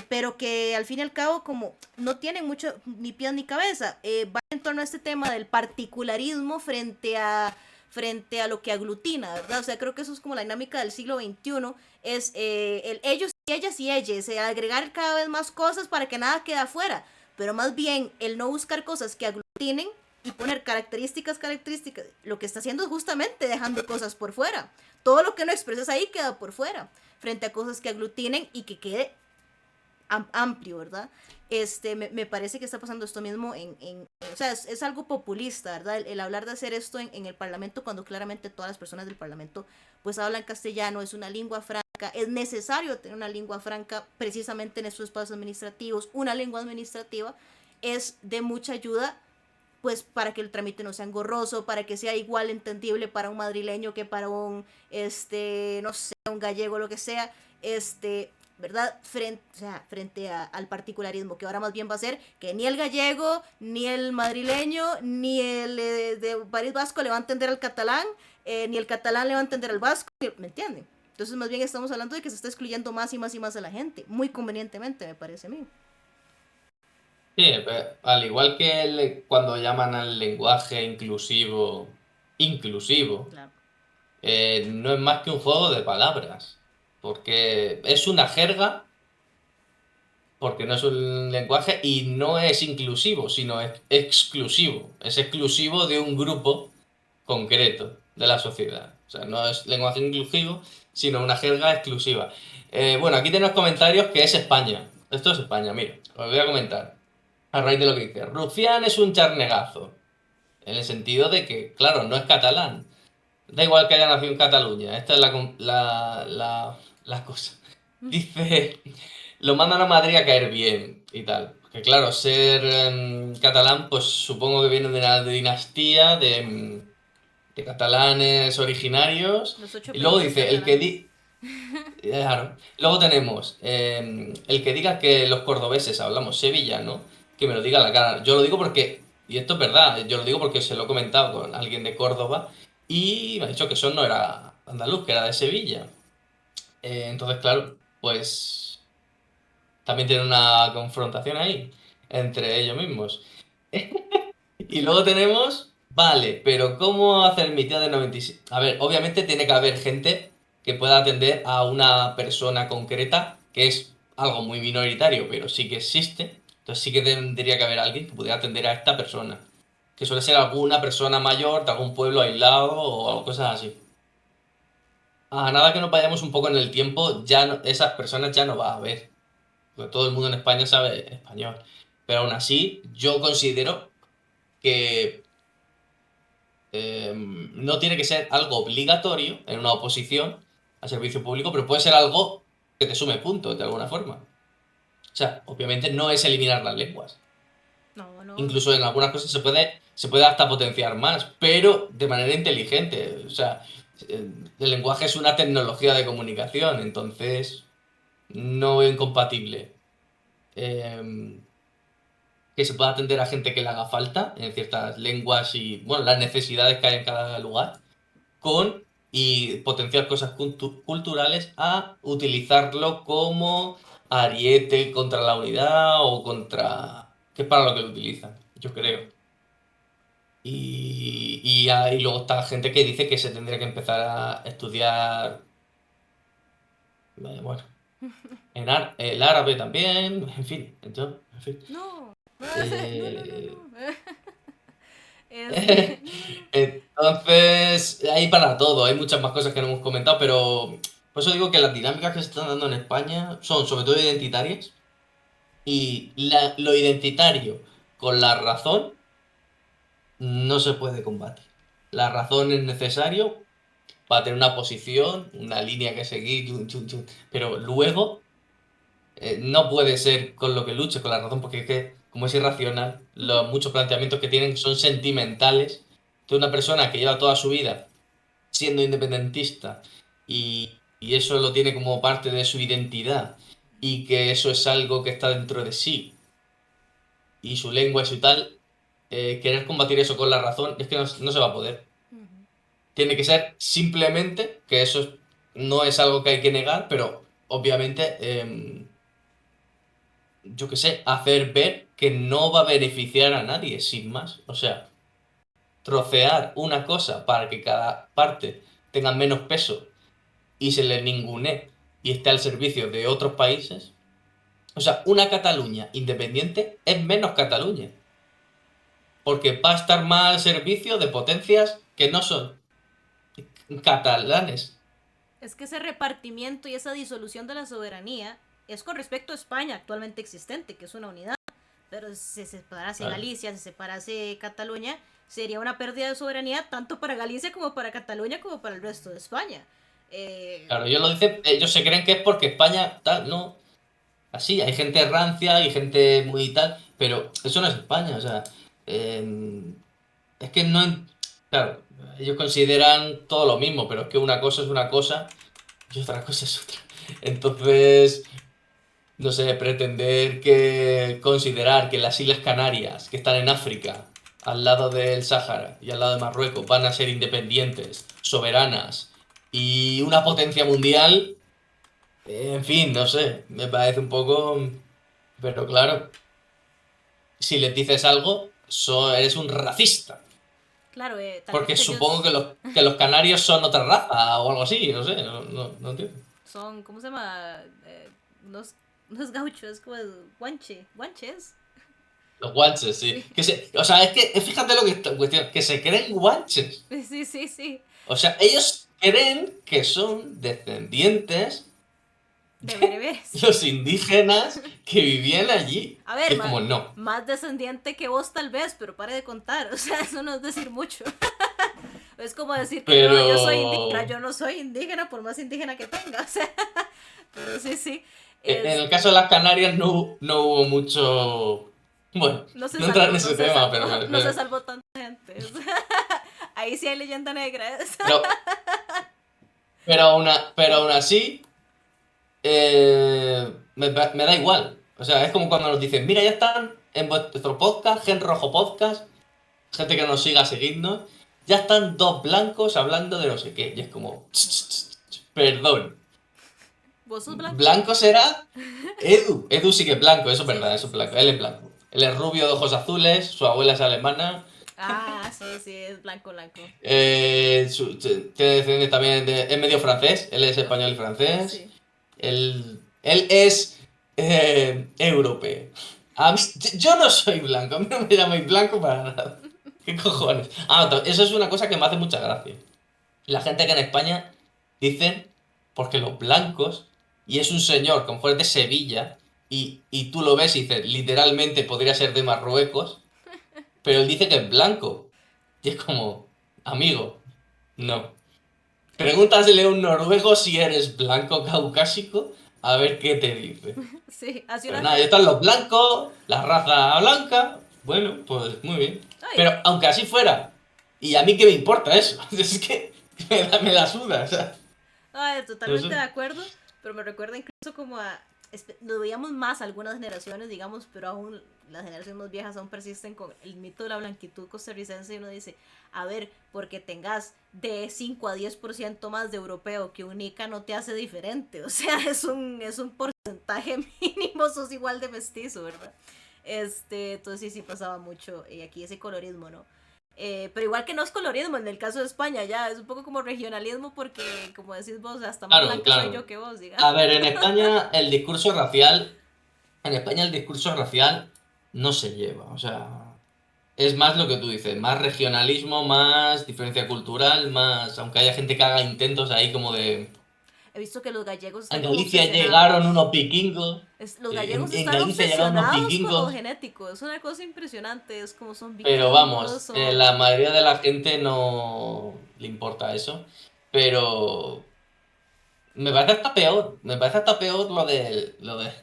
Pero que al fin y al cabo como no tienen mucho ni pies ni cabeza, va en torno a este tema del particularismo frente a lo que aglutina, ¿verdad? O sea, creo que eso es como la dinámica del siglo XXI, es el ellos y ellas y ellas, agregar cada vez más cosas para que nada quede afuera, pero más bien el no buscar cosas que aglutinen y poner características, lo que está haciendo es justamente dejando cosas por fuera. Todo lo que no expresas ahí queda por fuera, frente a cosas que aglutinen y que quede amplio, ¿verdad? Me parece que está pasando esto mismo o sea, es algo populista, ¿verdad? El hablar de hacer esto en el Parlamento cuando claramente todas las personas del Parlamento pues hablan castellano, es una lengua franca, es necesario tener una lengua franca precisamente en estos espacios administrativos, una lengua administrativa es de mucha ayuda pues para que el trámite no sea engorroso, para que sea igual entendible para un madrileño que para no sé, un gallego, lo que sea, ¿verdad? Al particularismo, que ahora más bien va a ser que ni el gallego, ni el madrileño, ni el de País Vasco le va a entender al catalán, ni el catalán le va a entender al vasco, ¿me entienden? Entonces más bien estamos hablando de que se está excluyendo más y más y más a la gente, muy convenientemente me parece a mí. sí, al igual que cuando llaman al lenguaje inclusivo, Claro. no es más que un juego de palabras, porque es una jerga, porque no es un lenguaje y no es inclusivo, sino es exclusivo. Es exclusivo de un grupo concreto de la sociedad. O sea, no es lenguaje inclusivo, sino una jerga exclusiva. Bueno, aquí tenemos comentarios que es España. Esto es España, mira, os voy a comentar. A raíz de lo que dice. Rufián es un charnegazo. En el sentido de que, claro, no es catalán. Da igual que haya nacido en Cataluña. Esta es la cosa. Dice, lo mandan a Madrid a caer bien y tal. Porque claro, ser catalán, pues supongo que viene de una dinastía de catalanes originarios. Los ocho Y luego apellidos dice, catalanes. Claro. Luego tenemos el que diga que los cordobeses hablamos sevillano, que me lo diga a la cara. Yo lo digo porque, y esto es verdad, yo lo digo porque se lo he comentado con alguien de Córdoba y me ha dicho que eso no era andaluz, que era de Sevilla. Entonces, claro, pues también tiene una confrontación ahí entre ellos mismos. Y luego tenemos, vale, pero ¿cómo hacer mi tía de 96? A ver, obviamente tiene que haber gente que pueda atender a una persona concreta, que es algo muy minoritario, pero sí que existe. Entonces sí que tendría que haber alguien que pudiera atender a esta persona. Que suele ser alguna persona mayor de algún pueblo aislado o cosas así. a nada que nos vayamos un poco en el tiempo, esas personas ya no va a haber. Porque todo el mundo en España sabe español. Pero aún así, yo considero que no tiene que ser algo obligatorio en una oposición al servicio público, pero puede ser algo que te sume puntos de alguna forma. O sea, obviamente no es eliminar las lenguas. No, no. Incluso en algunas cosas se puede hasta potenciar más, pero de manera inteligente. O sea, el lenguaje es una tecnología de comunicación, entonces no veo incompatible eh, que se pueda atender a gente que le haga falta en ciertas lenguas y, bueno, las necesidades que hay en cada lugar, con y potenciar cosas culturales a utilizarlo como ariete contra la unidad o contra... que es para lo que lo utilizan, yo creo. Y luego está gente que dice que se tendría que empezar a estudiar, bueno, el árabe también, en fin, en fin. No, no, no, no, Eh, no. Este, no, no. entonces, hay para todo, hay muchas más cosas que no hemos comentado, pero por eso digo que las dinámicas que se están dando en España son sobre todo identitarias y lo identitario con la razón no se puede combatir. La razón es necesario para tener una posición, una línea que seguir, pero luego no puede ser con lo que luches, con la razón, porque es que, como es irracional, los muchos planteamientos que tienen son sentimentales de una persona que lleva toda su vida siendo independentista y eso lo tiene como parte de su identidad y que eso es algo que está dentro de sí y su lengua y su tal, querer combatir eso con la razón es que no se va a poder. Ujú. Tiene que ser simplemente, que no es algo que hay que negar, pero obviamente, yo qué sé, hacer ver que no va a beneficiar a nadie, sin más. O sea, trocear una cosa para que cada parte tenga menos peso y se le ningunee y esté al servicio de otros países. O sea, una Cataluña independiente es menos Cataluña, porque va a estar más al servicio de potencias que no son catalanes. Es que ese repartimiento y esa disolución de la soberanía es con respecto a España actualmente existente, que es una unidad. Pero si se separase Claro. Galicia, si se separase Cataluña, sería una pérdida de soberanía tanto para Galicia como para Cataluña como para el resto de España. Eh, Claro, ellos se creen que es porque España tal, no. Así, hay gente rancia y gente muy tal, pero eso no es España, o sea, es que no, claro, ellos consideran todo lo mismo, pero es que una cosa es una cosa y otra cosa es otra. Entonces, no sé, considerar que las Islas Canarias, que están en África, al lado del Sáhara y al lado de Marruecos, van a ser independientes, soberanas y una potencia mundial, en fin, no sé, me parece un poco... Pero claro, si les dices algo, eres un racista. claro, tal Porque vez supongo ellos que los canarios son otra raza o algo así, no sé, no entiendo. son, ¿cómo se llama? Unos, unos gauchos, como guanches. Los guanches, sí. Sí, O sea, es que fíjate lo que está en cuestión, que se creen guanches. sí, sí, sí. O sea, ellos creen que son descendientes De de bereberes. los indígenas que vivían allí. A Y ver, es como, no. más descendiente que vos tal vez, pero pare de contar. O sea, eso no es decir mucho. Es como decir que yo soy indígena. Pero Yo no soy indígena por más indígena que tenga. O sea, pero sí, sí. en el caso de Este, las Canarias no hubo mucho... Bueno, no se no entrar en salvó, no ese se tema, salvó, pero, no se salvó tanta gente. O sea, ahí sí hay leyenda negra. pero, pero aún así, me da igual. O sea, es como cuando nos dicen, mira, ya están en vuestro podcast, Gen Rojo Podcast, gente que nos siga a seguirnos, ya están dos blancos hablando de no sé qué. Y es como, perdón, ¿Vos sos blanco? ¿blanco será? Edu. Edu sí que es blanco, eso es Sí, verdad, sí, eso es sí, blanco. sí. Él es blanco. Él es rubio de ojos azules, su abuela es alemana. Ah, sí, sí, es blanco, blanco. Tiene descendencia también es medio francés, él es Oh, español y francés. sí. Él es europeo. Yo no soy blanco, a mí no me llamáis blanco para nada. ¿Qué cojones? Eso es una cosa que me hace mucha gracia. La gente que en España Dicen porque los blancos, y es un señor como fuera de Sevilla, y tú lo ves y dices, literalmente podría ser de Marruecos, pero él dice que es blanco. Y es como, amigo, no. Pregúntasele a un noruego si eres blanco caucásico, a ver qué te dice. Sí, hace Pero una... nada, ya están los blancos, la raza blanca. Bueno, pues muy bien. Ay, Pero aunque así fuera, y a mí qué me importa eso, es que me la suda, o sea, ay, no totalmente de sé. acuerdo, pero me recuerda incluso como a... Lo veíamos más algunas generaciones, digamos, pero aún las generaciones más viejas aún persisten con el mito de la blanquitud costarricense y uno dice, a ver, porque tengas de 5 a 10% más de europeo que un Ica no te hace diferente, o sea, es un porcentaje mínimo, sos igual de mestizo, ¿verdad? Entonces sí, sí pasaba mucho aquí ese colorismo, ¿no? Pero igual que no es colorismo, en el caso de España ya es un poco como regionalismo porque, como decís vos, hasta más Claro, blanca soy claro. yo que vos, digamos. A ver, en España el discurso racial no se lleva, o sea, es más lo que tú dices, más regionalismo, más diferencia cultural, más, aunque haya gente que haga intentos ahí como de, He visto que los gallegos en están como Galicia llegaron obsesionados. unos vikingos, Los gallegos en están Galicia llegaron unos obsesionados con lo vikingos, genético, es una cosa impresionante, es como son pero vikingos, vamos, la son... mayoría de la gente no le importa eso, pero me parece hasta peor lo de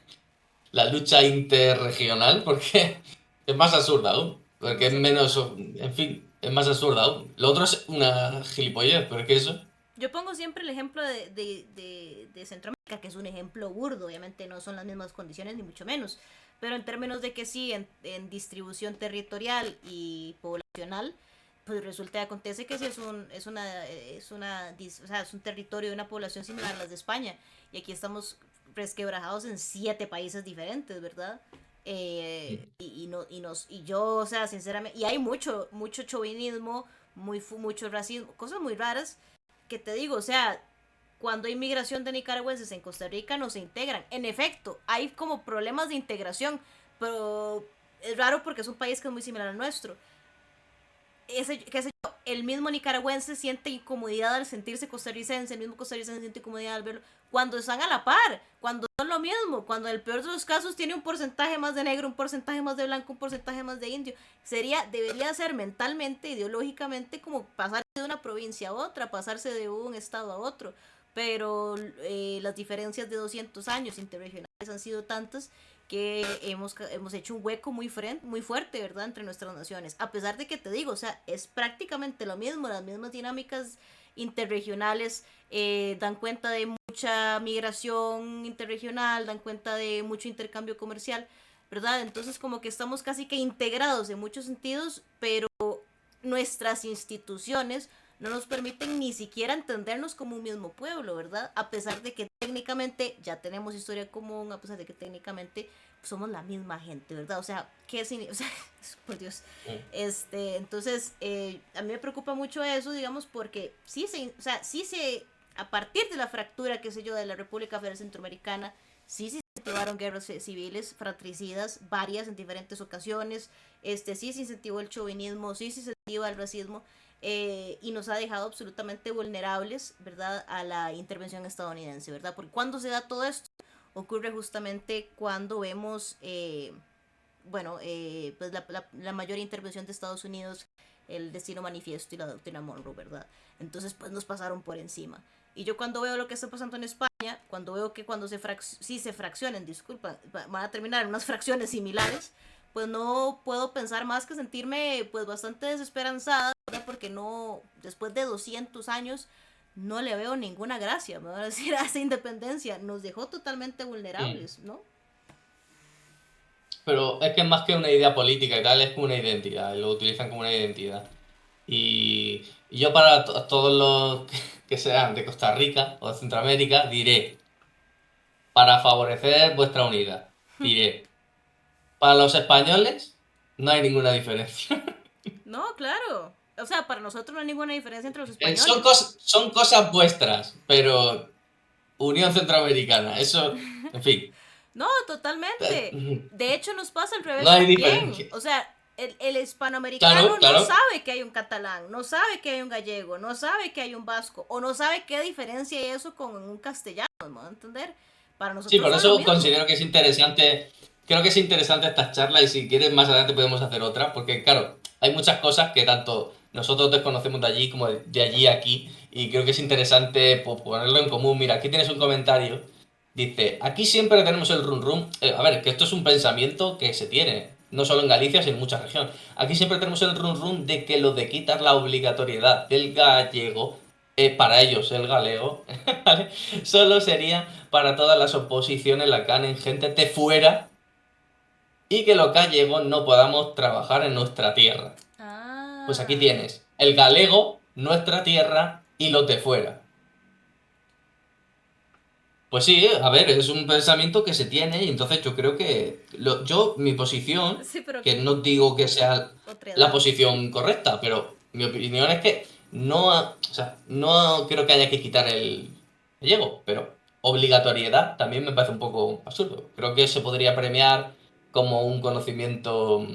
la lucha interregional, porque es más absurda aún, Es porque es más menos, absurda. en fin, es más absurda aún. Lo otro es una gilipollez, pero es que eso, Yo pongo siempre el ejemplo de Centroamérica, que es un ejemplo burdo, obviamente no son las mismas condiciones ni mucho menos, pero en términos de que sí, en distribución territorial y poblacional, pues resulta y acontece que sí o sea, es un territorio de una población similar a las de España, y aquí estamos resquebrajados en 7 países diferentes, ¿verdad? Y yo, o sea, sinceramente, y hay mucho chauvinismo, mucho racismo, cosas muy raras que te digo, o sea, cuando hay migración de nicaragüenses en Costa Rica no se integran. En efecto, hay como problemas de integración, pero es raro porque es un país que es muy similar al nuestro. Qué sé yo, el mismo nicaragüense siente incomodidad al sentirse costarricense, el mismo costarricense siente incomodidad al verlo, cuando están a la par, cuando son lo mismo, cuando en el peor de los casos tiene un porcentaje más de negro, un porcentaje más de blanco, un porcentaje más de indio. Debería ser mentalmente, ideológicamente, como pasarse de una provincia a otra, pasarse de un estado a otro. Pero las diferencias de 200 años interregionales han sido tantas que hemos hecho un hueco muy fuerte, ¿verdad?, entre nuestras naciones. A pesar de que te digo, o sea, es prácticamente lo mismo, las mismas dinámicas interregionales dan cuenta de mucha migración interregional, dan cuenta de mucho intercambio comercial, ¿verdad? Entonces como que estamos casi que integrados en muchos sentidos, pero nuestras instituciones no nos permiten ni siquiera entendernos como un mismo pueblo, ¿verdad? A pesar de que técnicamente ya tenemos historia común, a pesar de que técnicamente somos la misma gente, ¿verdad? O sea, ¿qué significa? O sea, por Dios. Entonces, a mí me preocupa mucho eso, digamos, porque o sea, a partir de la fractura, qué sé yo, de la República Federal Centroamericana, sí se incentivaron guerras civiles, fratricidas, varias en diferentes ocasiones, sí se incentivó el chauvinismo, sí se incentiva el racismo, y nos ha dejado absolutamente vulnerables, ¿verdad?, a la intervención estadounidense, ¿verdad? Porque cuando se da todo esto, ocurre justamente cuando vemos, bueno, pues la mayor intervención de Estados Unidos, el destino manifiesto y la doctrina Monroe, ¿verdad? Entonces, pues nos pasaron por encima. Y yo cuando veo lo que está pasando en España, cuando veo que cuando sí se fraccionen, disculpa, van a terminar en unas fracciones similares, pues no puedo pensar más que sentirme pues bastante desesperanzada, ¿verdad? Porque no, después de 200 años, no le veo ninguna gracia, me van a decir, a esa independencia. Nos dejó totalmente mm. vulnerables, ¿no? Pero es que es más que una idea política y tal, es como una identidad, lo utilizan como una identidad. Y yo para todos los que sean de Costa Rica o de Centroamérica diré, para favorecer vuestra unidad, diré, para los españoles no hay ninguna diferencia. No, claro. O sea, para nosotros no hay ninguna diferencia entre los Son, españoles. son cosas vuestras, pero Unión Centroamericana, eso, en fin, No, totalmente. De hecho, nos pasa al no revés hay también. diferencia. O sea, el Claro, hispanoamericano no claro. sabe que hay un catalán, no sabe que hay un gallego, no sabe que hay un vasco, o no sabe qué diferencia hay eso con un castellano, ¿me va a entender? Para Sí, nosotros por son lo eso mismo. considero que es interesante, creo que es interesante esta charla y si quieres más adelante podemos hacer otra, porque claro, hay muchas cosas que tanto nosotros desconocemos de allí como de allí a aquí y creo que es interesante pues, ponerlo en común. Mira, aquí tienes un comentario, dice, aquí siempre tenemos el run run, a ver, que esto es un pensamiento que se tiene, no solo en Galicia, sino en muchas regiones. Aquí siempre tenemos el run run de que lo de quitar la obligatoriedad del gallego, para ellos el galego, ¿vale? Solo sería para todas las oposiciones la ganen gente de fuera y que los gallegos no podamos trabajar en nuestra tierra. Pues aquí Ah, tienes el galego, nuestra tierra y los de fuera. Pues sí, a ver, es un pensamiento que se tiene y entonces yo creo que mi posición, sí, pero que no digo que sea otra la edad. posición correcta, pero mi opinión es que no, o sea, no creo que haya que quitar el gallego, pero obligatoriedad también me parece un poco absurdo. Creo que se podría premiar como un conocimiento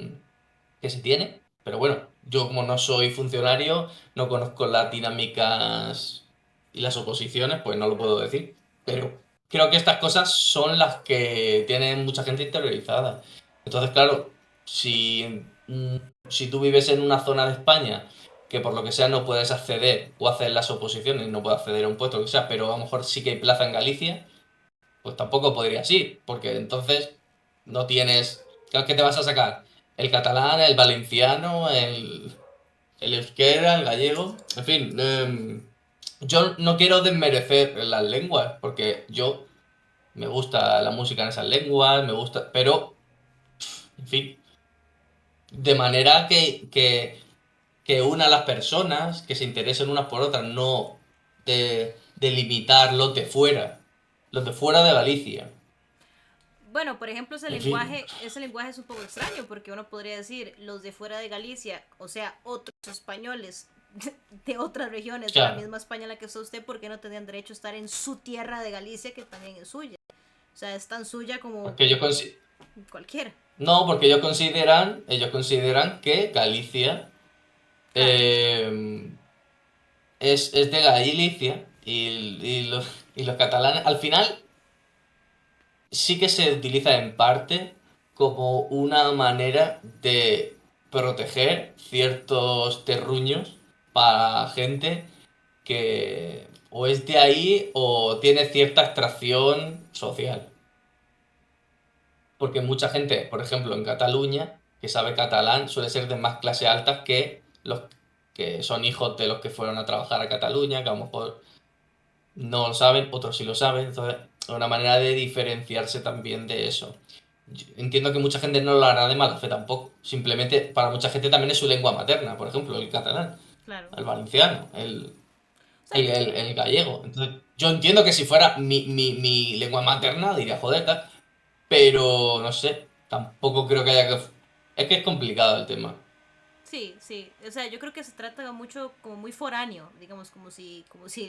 que se tiene, pero bueno, yo como no soy funcionario, no conozco las dinámicas y las oposiciones, pues no lo puedo decir. Pero creo que estas cosas son las que tienen mucha gente interiorizada. Entonces, claro, si, si tú vives en una zona de España que por lo que sea no puedes acceder o hacer las oposiciones, no puedes acceder a un puesto, lo que sea, pero a lo mejor sí que hay plaza en Galicia, pues tampoco podrías ir, porque entonces no tienes... ¿Qué te vas a sacar? El catalán, el valenciano, el euskera, el gallego, en fin, yo no quiero desmerecer las lenguas, porque yo me gusta la música en esas lenguas, me gusta, pero, en fin, de manera que una a las personas, que se interesen unas por otras, no de limitar los de fuera de Galicia. Bueno, por ejemplo, En fin, ese lenguaje es un poco extraño porque uno podría decir los de fuera de Galicia, o sea, otros españoles de otras regiones de la claro, misma España en la que está usted, ¿por qué no tendrían derecho a estar en su tierra de Galicia que también es suya? O sea, es tan suya como, porque yo cualquiera. no, porque ellos consideran que Galicia Claro. eh, es de Galicia y los catalanes, al final sí que se utiliza en parte como una manera de proteger ciertos terruños para gente que o es de ahí o tiene cierta extracción social. Porque mucha gente, por ejemplo, en Cataluña, que sabe catalán, suele ser de más clase alta que los que son hijos de los que fueron a trabajar a Cataluña, que a lo mejor no lo saben, otros sí lo saben. Entonces, es una manera de diferenciarse también de eso. Yo entiendo que mucha gente no lo hará de mala fe tampoco. Simplemente, para mucha gente también es su lengua materna, por ejemplo, el catalán, Claro. el valenciano, O sea, el gallego. Entonces, yo entiendo que si fuera mi lengua materna, diría, joder, tal, pero no sé, tampoco creo que haya que... Es que es complicado el tema. sí, sí. O sea, yo creo que se trata mucho como muy foráneo, digamos, como si Sí,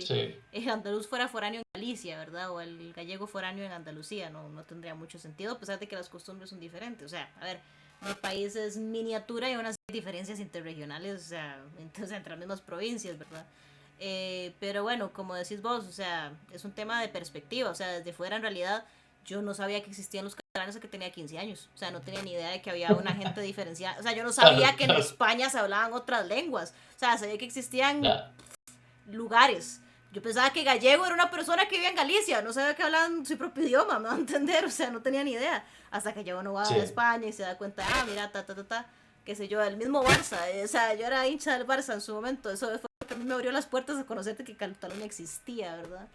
el andaluz fuera foráneo en Galicia, ¿verdad? O el gallego foráneo en Andalucía. No, no tendría mucho sentido, a pesar de que las costumbres son diferentes. O sea, a ver, mi país es miniatura y aún así hay diferencias interregionales, o sea, entonces, entre las mismas provincias, ¿verdad? Pero bueno, como decís vos, o sea, es un tema de perspectiva. O sea, desde fuera en realidad yo no sabía que existían los catalanes hasta que tenía 15 años. O sea, no tenía ni idea de que había una gente diferenciada. O sea, yo no claro, sabía que en claro. España se hablaban otras lenguas. O sea, sabía que existían Ya, lugares. Yo pensaba que gallego era una persona que vivía en Galicia, no sabía que hablaban su propio idioma, me va a entender, o sea, no tenía ni idea. Hasta que ya uno va a sí. España y se da cuenta, ah, mira, qué sé yo, el mismo Barça, o sea, yo era hincha del Barça en su momento, eso fue lo que a mí me abrió las puertas a conocerte que Cataluña existía, ¿verdad?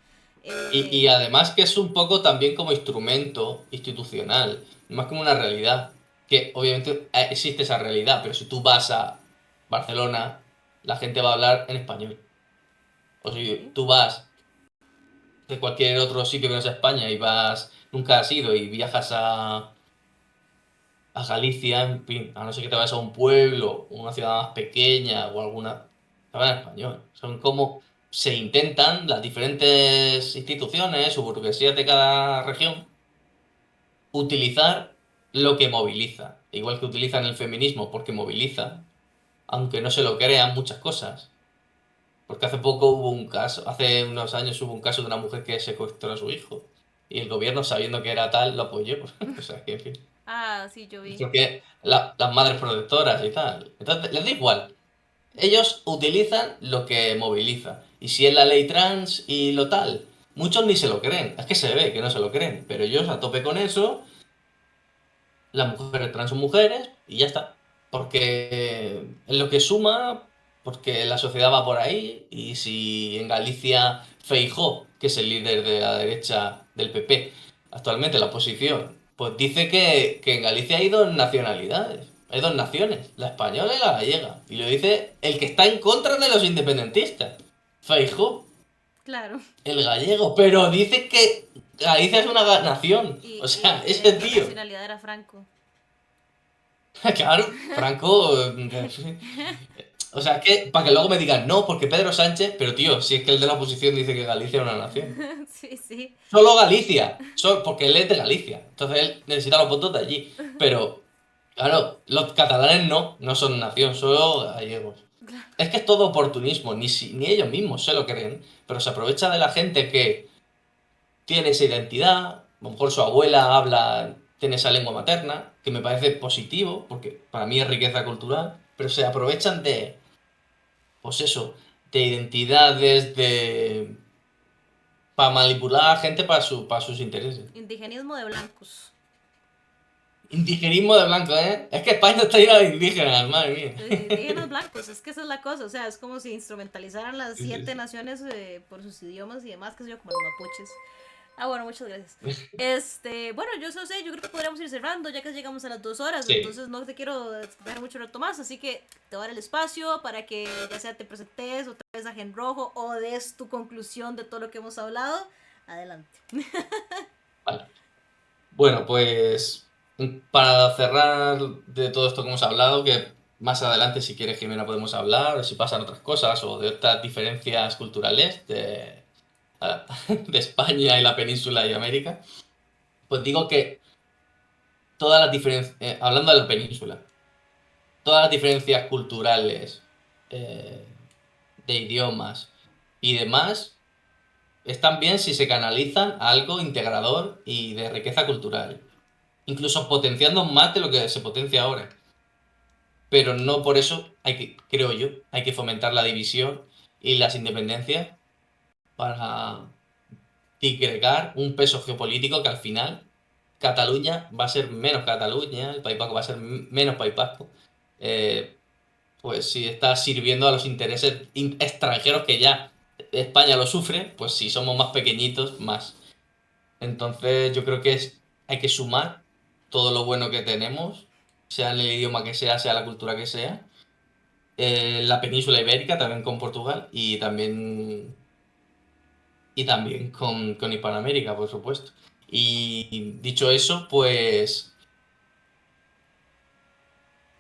Y además que es un poco también como instrumento institucional, más como una realidad, que obviamente existe esa realidad, pero si tú vas a Barcelona, la gente va a hablar en español. O si Sí, tú vas de cualquier otro sitio que no sea España y vas, nunca has ido y viajas a Galicia, en fin, a no ser que te vayas a un pueblo, una ciudad más pequeña o alguna, te hablan español. Son como se intentan las diferentes instituciones o burguesías de cada región utilizar lo que moviliza. Igual que utilizan el feminismo porque moviliza, aunque no se lo crean muchas cosas. Porque hace poco hubo un caso, hace unos años hubo un caso de una mujer que secuestró a su hijo. Y el gobierno, sabiendo que era tal, lo apoyó. O sea, que en fin. Ah, sí, yo vi. Porque las madres protectoras y tal. Entonces, les da igual. Ellos utilizan lo que moviliza. Y si es la ley trans y lo tal, muchos ni se lo creen. Es que se ve que no se lo creen. Pero ellos a tope con eso, las mujeres trans son mujeres y ya está. Porque es lo que suma, porque la sociedad va por ahí. Y si en Galicia Feijóo, que es el líder de la derecha del PP, actualmente la oposición, pues dice que en Galicia hay dos nacionalidades. Hay dos naciones, la española y la gallega. Y lo dice el que está en contra de los independentistas. Feijóo, Claro. el gallego. Pero dice que Galicia es una nación. O Y sea, que ese de qué tío. nacionalidad era Franco. Claro, Franco. O sea, que para que luego me digan, no, porque Pedro Sánchez, pero tío, si es que el de la oposición dice que Galicia es una nación. Sí, sí. Solo Galicia, porque él es de Galicia, entonces él necesita los votos de allí. Pero, claro, los catalanes no son nación, solo gallegos. Es que es todo oportunismo, ni ellos mismos se lo creen, pero se aprovecha de la gente que tiene esa identidad, a lo mejor su abuela habla, tiene esa lengua materna, que me parece positivo, porque para mí es riqueza cultural, pero se aprovechan de, pues eso, de identidades, de... para manipular a gente para sus intereses. Indigenismo de blancos. Indigenismo de blanco, ¿eh? Es que España está llena de indígenas, madre De mía. indígenas blancos, es que esa es la cosa, o sea, es como si instrumentalizaran las Sí, sí, siete sí. naciones por sus idiomas y demás, que sé yo, como los mapuches. Ah, bueno, muchas gracias. Bueno, yo eso sé, yo creo que podríamos ir cerrando ya que llegamos a las 2 horas, Sí, entonces no te quiero dejar mucho rato más, así que te voy a dar el espacio para que ya sea te presentes otra vez a Gen Rojo o des tu conclusión de todo lo que hemos hablado. Adelante. vale. Bueno, pues para cerrar de todo esto que hemos hablado, que más adelante, si quieres, Jimena, podemos hablar, o si pasan otras cosas, o de otras diferencias culturales de España y la península y América, pues digo que todas las diferencias, hablando de la península, todas las diferencias culturales, eh, de idiomas y demás, están bien si se canalizan a algo integrador y de riqueza cultural, incluso potenciando más de lo que se potencia ahora. Pero no por eso creo yo, hay que fomentar la división y las independencias para disgregar un peso geopolítico que al final Cataluña va a ser menos Cataluña, el País Vasco va a ser menos País Vasco. Eh, pues si está sirviendo a los intereses extranjeros que ya España lo sufre, pues si somos más pequeñitos, más. Entonces yo creo que hay que sumar todo lo bueno que tenemos, sea en el idioma que sea la cultura que sea, la península ibérica, también con Portugal y también con Hispanoamérica, por supuesto. Y dicho eso, pues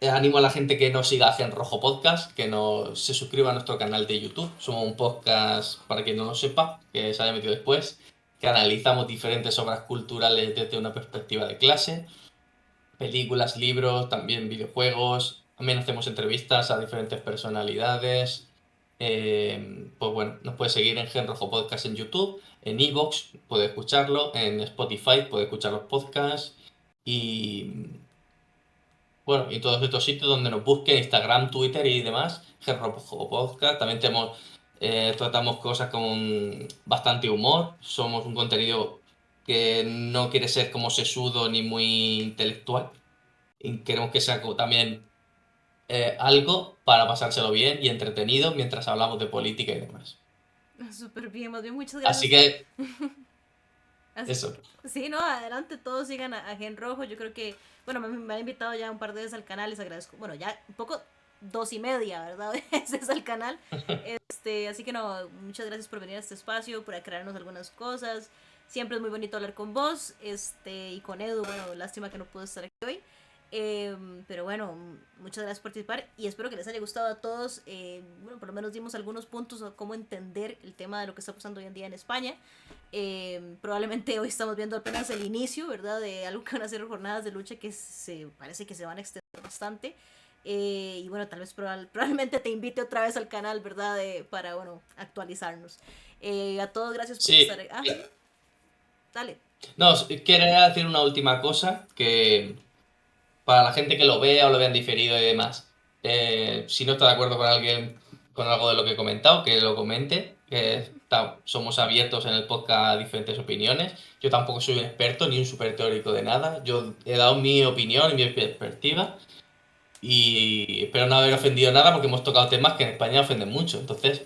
animo a la gente que nos siga a Gen Rojo Podcast, que se suscriba a nuestro canal de YouTube. Somos un podcast, para quien no lo sepa, que se haya metido después, que analizamos diferentes obras culturales desde una perspectiva de clase, películas, libros, también videojuegos. También hacemos entrevistas a diferentes personalidades. Pues bueno, nos puede seguir en Gen Rojo Podcast en YouTube, en Evox, puede escucharlo, en Spotify puede escuchar los podcasts. Y bueno, y todos estos sitios donde nos busquen, Instagram, Twitter y demás, Gen Rojo Podcast. También tratamos cosas con bastante humor. Somos un contenido que no quiere ser como sesudo ni muy intelectual. Y queremos que sea también algo para pasárselo bien y entretenido mientras hablamos de política y demás. Súper bien, más bien muchas Así gracias. que Así- eso, sí, no, adelante, todos sigan a Gen Rojo. Yo creo que, bueno, me han invitado ya un par de veces al canal, les agradezco. Bueno, ya un poco 2:30, ¿verdad? Ese es el canal. Así que no, muchas gracias por venir a este espacio, por aclararnos algunas cosas. Siempre es muy bonito hablar con vos, y con Edu, bueno, lástima que no pudo estar aquí hoy. Pero bueno, muchas gracias por participar y espero que les haya gustado a todos. Bueno, por lo menos dimos algunos puntos a cómo entender el tema de lo que está pasando hoy en día en España. Probablemente hoy estamos viendo apenas el inicio, ¿verdad? De algo que van a ser jornadas de lucha que se parece que se van a extender bastante. Y bueno, tal vez probablemente te invite otra vez al canal, ¿verdad? Para, bueno, actualizarnos. A todos, gracias por Sí, estar. Dale. no, quería decir una última cosa, que para la gente que lo vea o lo vean diferido y demás, si no está de acuerdo con alguien, con algo de lo que he comentado, que lo comente, somos abiertos en el podcast a diferentes opiniones. Yo tampoco soy un experto ni un súper teórico de nada, yo he dado mi opinión y mi perspectiva y espero no haber ofendido nada porque hemos tocado temas que en España ofenden mucho, entonces,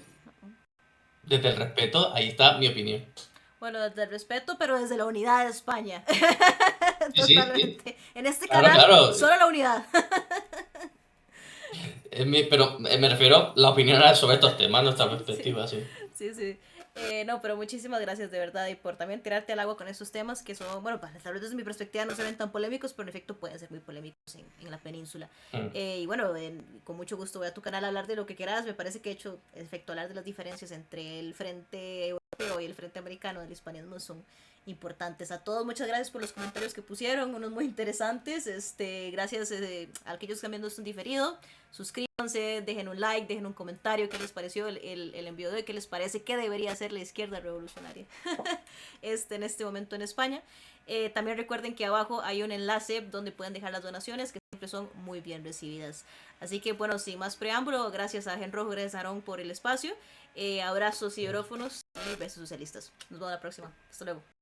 desde el respeto, ahí está mi opinión. Bueno, desde el respeto, pero desde la unidad de España. Sí, sí, sí. Totalmente. En este Claro, canal, claro. solo la unidad. Pero me refiero a la opinión sobre estos temas, nuestra Sí, sí. perspectiva, sí. Sí, sí. No, pero muchísimas gracias de verdad y por también tirarte al agua con esos temas que son, bueno, tal vez desde mi perspectiva no se ven tan polémicos, pero en efecto pueden ser muy polémicos en la península. Mm. Y bueno, con mucho gusto voy a tu canal a hablar de lo que quieras. Me parece que he hecho, en efecto, hablar de las diferencias entre el frente europeo y el frente americano del hispanismo son importantes. A todos, muchas gracias por los comentarios que pusieron, unos muy interesantes. Gracias a aquellos que están viendo esto en diferido. Suscríbanse, dejen un like, dejen un comentario qué les pareció el envío de hoy, qué les parece que debería hacer la izquierda revolucionaria en este momento en España. También recuerden que abajo hay un enlace donde pueden dejar las donaciones que siempre son muy bien recibidas. Así que bueno, sin más preámbulo, gracias a Genro, gracias a Aarón por el espacio. Abrazos y hidrófonos y besos socialistas. Nos vemos la próxima. Hasta luego.